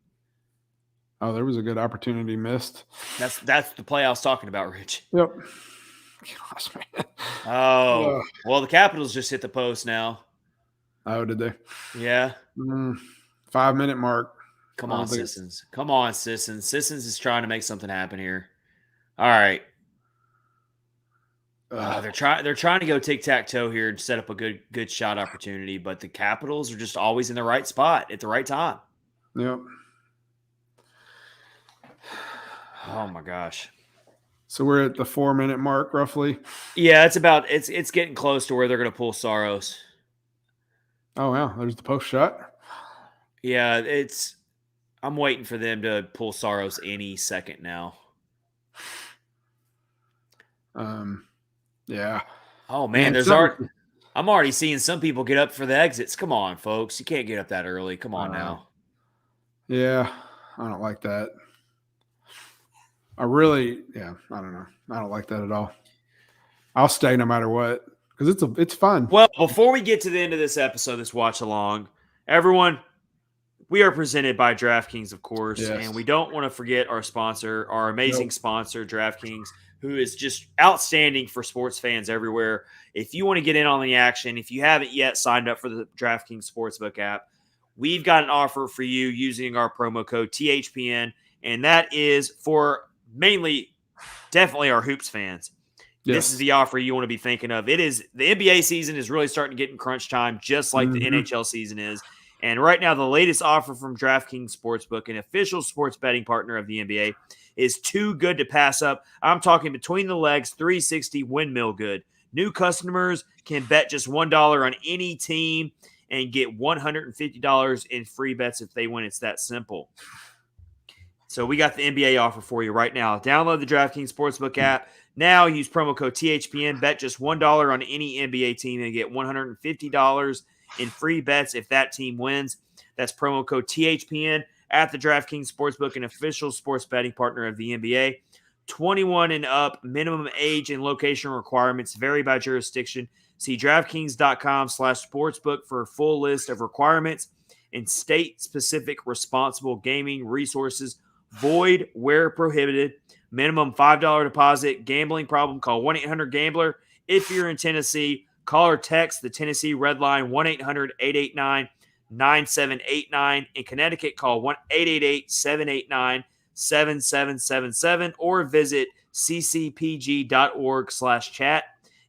Oh, there was a good opportunity missed. That's the play I was talking about, Rich. Yep. Gosh, man. Oh, well, the Capitals just hit the post now. Oh, did they? Yeah. 5-minute mark. Come on, Sissons. Come on, Sissons. Sissons is trying to make something happen here. All right. They're trying to go tic-tac-toe here and set up a good shot opportunity, but the Capitals are just always in the right spot at the right time. Yep. Oh my gosh. So we're at the 4-minute mark, roughly. Yeah, it's getting close to where they're going to pull Saros. Oh wow, there's the post shot. Yeah, I'm waiting for them to pull Saros any second now. Yeah. Oh man, I'm already seeing some people get up for the exits. Come on, folks. You can't get up that early. Come on now. Yeah, I don't like that. I don't know. I don't like that at all. I'll stay no matter what because it's fun. Well, before we get to the end of this episode, this watch along, everyone, we are presented by DraftKings, of course, and we don't want to forget our sponsor, our amazing sponsor, DraftKings, who is just outstanding for sports fans everywhere. If you want to get in on the action, if you haven't yet signed up for the DraftKings Sportsbook app, we've got an offer for you using our promo code THPN, and that is for definitely our Hoops fans. Yes. This is the offer you want to be thinking of. The NBA season is really starting to get in crunch time, just like the NHL season is. And right now, the latest offer from DraftKings Sportsbook, an official sports betting partner of the NBA, is too good to pass up. I'm talking between the legs, 360 windmill good. New customers can bet just $1 on any team and get $150 in free bets if they win. It's that simple. So we got the NBA offer for you right now. Download the DraftKings Sportsbook app. Now use promo code THPN. Bet just $1 on any NBA team and get $150 in free bets if that team wins. That's promo code THPN at the DraftKings Sportsbook, an official sports betting partner of the NBA. 21 and up, minimum age and location requirements vary by jurisdiction. See DraftKings.com/sportsbook for a full list of requirements and state-specific responsible gaming resources. Void where prohibited. Minimum $5 deposit. Gambling problem, call 1-800-GAMBLER. If you're in Tennessee, call or text the Tennessee Red Line, 1-800-889-9789. In Connecticut, call 1-888-789-7777 or visit ccpg.org/chat.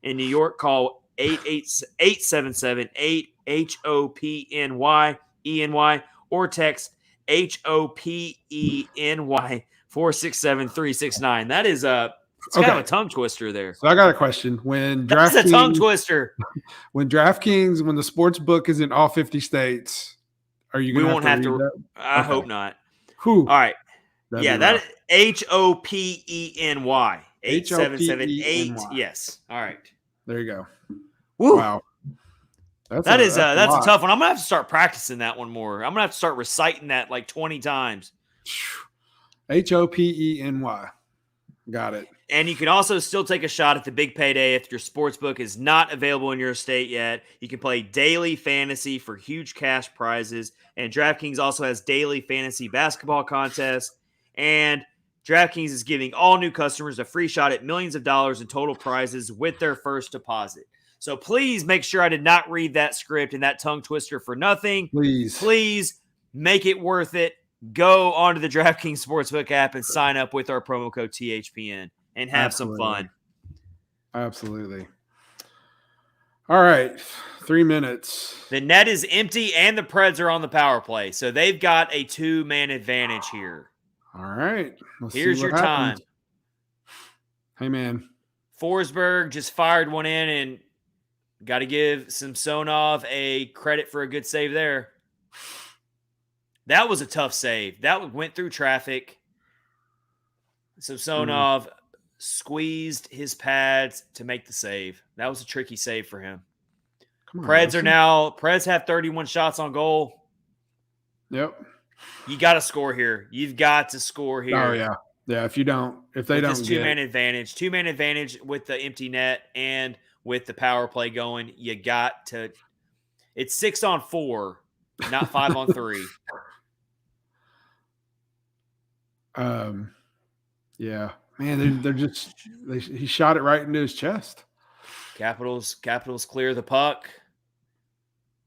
In New York, call 877-8-HOPNY or text HOPENY 467-369. That is kind of a tongue twister there. So I got a question. That's a tongue twister. When the sports book is in all 50 states, are you going to have to read that? I hope not. Whew. All right. That'd that is HOPENY 8778. Yes. All right. There you go. Woo. Wow. That's a tough one. I'm gonna have to start practicing that one more. I'm gonna have to start reciting that like 20 times. HOPENY. Got it. And you can also still take a shot at the big payday if your sportsbook is not available in your state yet. You can play daily fantasy for huge cash prizes. And DraftKings also has daily fantasy basketball contests. And DraftKings is giving all new customers a free shot at millions of dollars in total prizes with their first deposit. So please make sure I did not read that script and that tongue twister for nothing. Please make it worth it. Go onto the DraftKings Sportsbook app and sign up with our promo code THPN and have some fun. Absolutely. All right. 3 minutes. The net is empty and the Preds are on the power play. So they've got a 2-man advantage here. All right. Here's your time. Hey, man. Forsberg just fired one in and got to give Samsonov a credit for a good save there. That was a tough save. That went through traffic. Samsonov squeezed his pads to make the save. That was a tricky save for him. Preds have 31 shots on goal. Yep. You got to score here. You've got to score here. Oh, yeah. Yeah, if they don't two-man advantage with the empty net and with the power play going. You got to – it's 6-on-4, not 5-on-3. Yeah. Man, they're just he shot it right into his chest. Capitals clear the puck.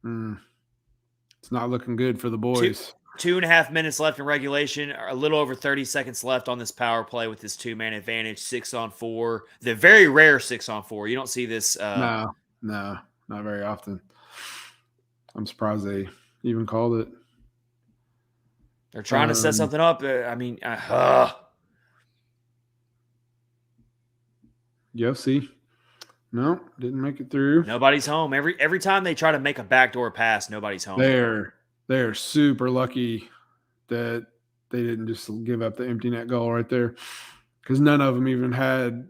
It's not looking good for the boys. 2.5 minutes left in regulation, a little over 30 seconds left on this power play with this 2-man advantage, 6-on-4. The very rare 6-on-4. You don't see this. No, not very often. I'm surprised they even called it. They're trying to set something up. See. No, didn't make it through. Nobody's home. Every time they try to make a backdoor pass, nobody's home. They're super lucky that they didn't just give up the empty net goal right there, because none of them even had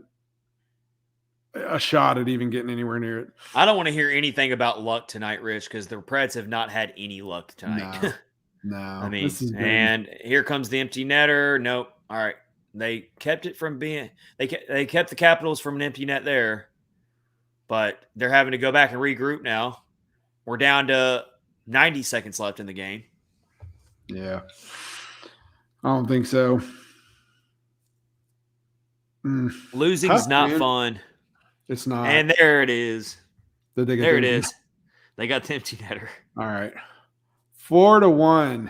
a shot at even getting anywhere near it. I don't want to hear anything about luck tonight, Rich, because the Preds have not had any luck tonight. No. I mean, and here comes the empty netter. Nope. All right. They kept it from being – they kept the Capitals from an empty net there, but they're having to go back and regroup now. We're down to 90 seconds left in the game. Yeah. I don't think so. Losing's not fun. It's not. And there it is. There it is. They got the empty netter. All right. 4-1.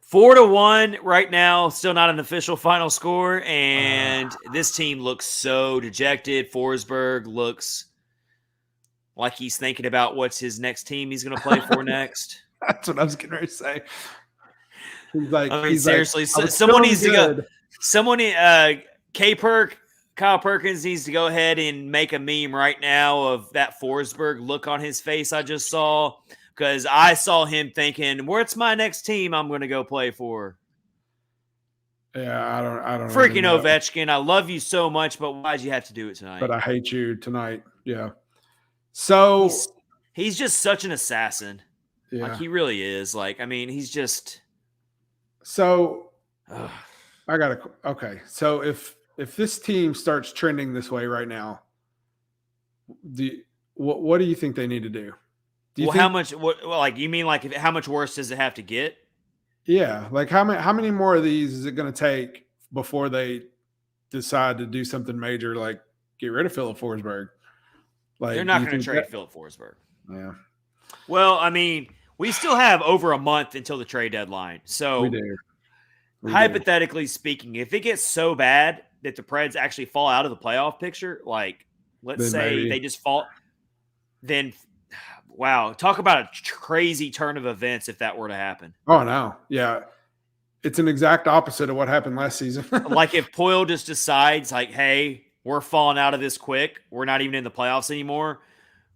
4-1 right now. Still not an official final score. And this team looks so dejected. Forsberg looks like he's thinking about what's his next team he's going to play for next. That's what I was getting ready to say. He's like, seriously, someone needs to go. Kyle Perkins needs to go ahead and make a meme right now of that Forsberg look on his face I just saw, because I saw him thinking, "What's my next team I'm going to go play for?" Yeah, I don't. Freaking Ovechkin, I love you so much, but why'd you have to do it tonight? But I hate you tonight. Yeah. So he's just such an assassin. Yeah. Like, he really is. Like, I mean, he's just. So okay. So if this team starts trending this way right now, what do you think they need to do? How much? You mean like how much worse does it have to get? Yeah, like how many more of these is it going to take before they decide to do something major, like get rid of Philip Forsberg? Like, they're not going to trade Philip Forsberg. Yeah. Well, I mean, we still have over a month until the trade deadline. So we do. Hypothetically speaking, if it gets so bad that the Preds actually fall out of the playoff picture, like let's say they just fall, then wow, talk about a crazy turn of events if that were to happen. Oh, no. Yeah. It's an exact opposite of what happened last season. Like if Poyle just decides like, hey, we're falling out of this quick. We're not even in the playoffs anymore.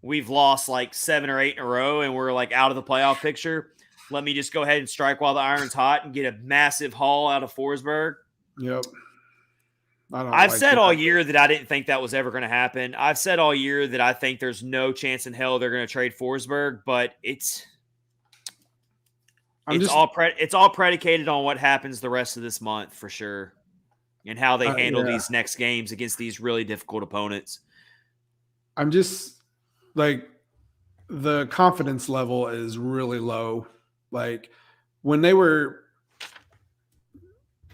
We've lost like 7 or 8 in a row and we're like out of the playoff picture. Let me just go ahead and strike while the iron's hot and get a massive haul out of Forsberg. Yep. I've said all year that I didn't think that was ever going to happen. I've said all year that I think there's no chance in hell they're going to trade Forsberg, but it's all predicated on what happens the rest of this month for sure, and how they handle these next games against these really difficult opponents. I'm just like, the confidence level is really low. Like when they would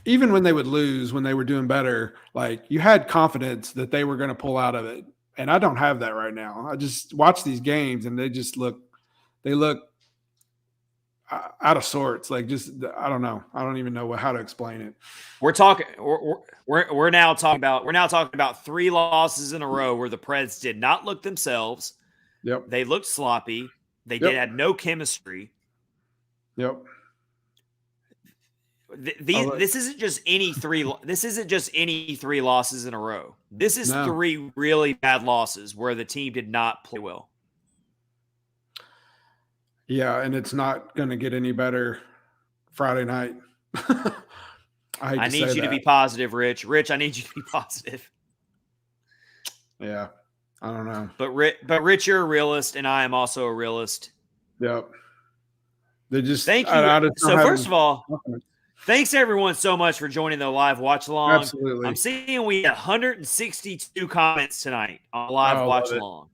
lose, when they were doing better, like you had confidence that they were going to pull out of it. And I don't have that right now. I just watch these games and they look out of sorts. Like, just, I don't know. I don't even know how to explain it. We're now talking about 3 losses in a row where the Preds did not look themselves. Yep. They looked sloppy. They had no chemistry. Yep. This isn't just any 3. This isn't just any 3 losses in a row. This is 3 really bad losses where the team did not play well. Yeah, and it's not going to get any better Friday night. I need you to be positive, Rich. Rich, I need you to be positive. Yeah, I don't know. But Rich, you're a realist, and I am also a realist. Yep. They just thank you. So first of all, Thanks everyone so much for joining the live watch along. Absolutely. I'm seeing we had 162 comments tonight on live watch along.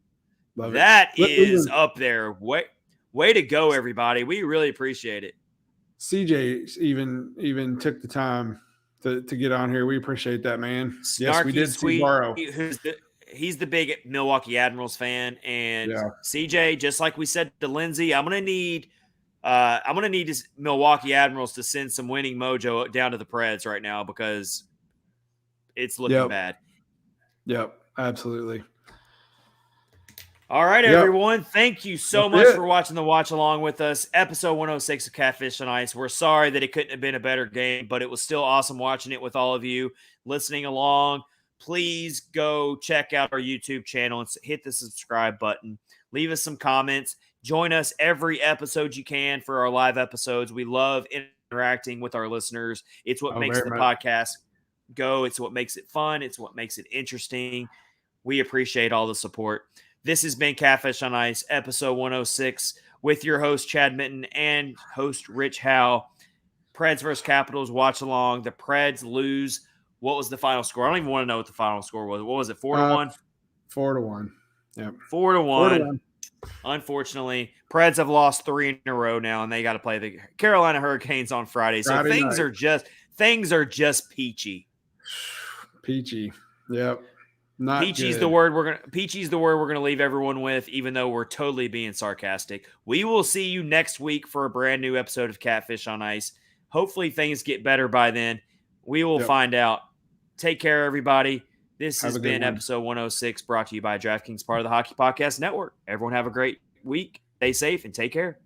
That is up there. Way to go, everybody. We really appreciate it. CJ even took the time to get on here. We appreciate that, man. Snarky yes, we did see Borrow. He's the big Milwaukee Admirals fan. And CJ, just like we said to Lindsay, I'm gonna need Milwaukee Admirals to send some winning mojo down to the Preds right now because it's looking bad. Yep, absolutely. All right, everyone. Thank you so much for watching the watch along with us. Episode 106 of Catfish on Ice. We're sorry that it couldn't have been a better game, but it was still awesome watching it with all of you listening along. Please go check out our YouTube channel and hit the subscribe button. Leave us some comments. Join us every episode you can for our live episodes. We love interacting with our listeners. It's what makes the podcast go. It's what makes it fun. It's what makes it interesting. We appreciate all the support. This has been Catfish on Ice, episode 106, with your host, Chad Minton, and host, Rich Howe. Preds versus Capitals, watch along. The Preds lose. What was the final score? I don't even want to know what the final score was. What was it, 4-1? 4-1. Yep. 4-1. Unfortunately, Preds have lost 3 in a row now, and they got to play the Carolina Hurricanes on Friday. So things are just peachy. Peachy. Yep. Peachy's the word we're gonna leave everyone with, even though we're totally being sarcastic. We will see you next week for a brand new episode of Catfish on Ice. Hopefully things get better by then. We will find out. Take care, everybody. This has been episode 106, brought to you by DraftKings, part of the Hockey Podcast Network. Everyone have a great week. Stay safe and take care.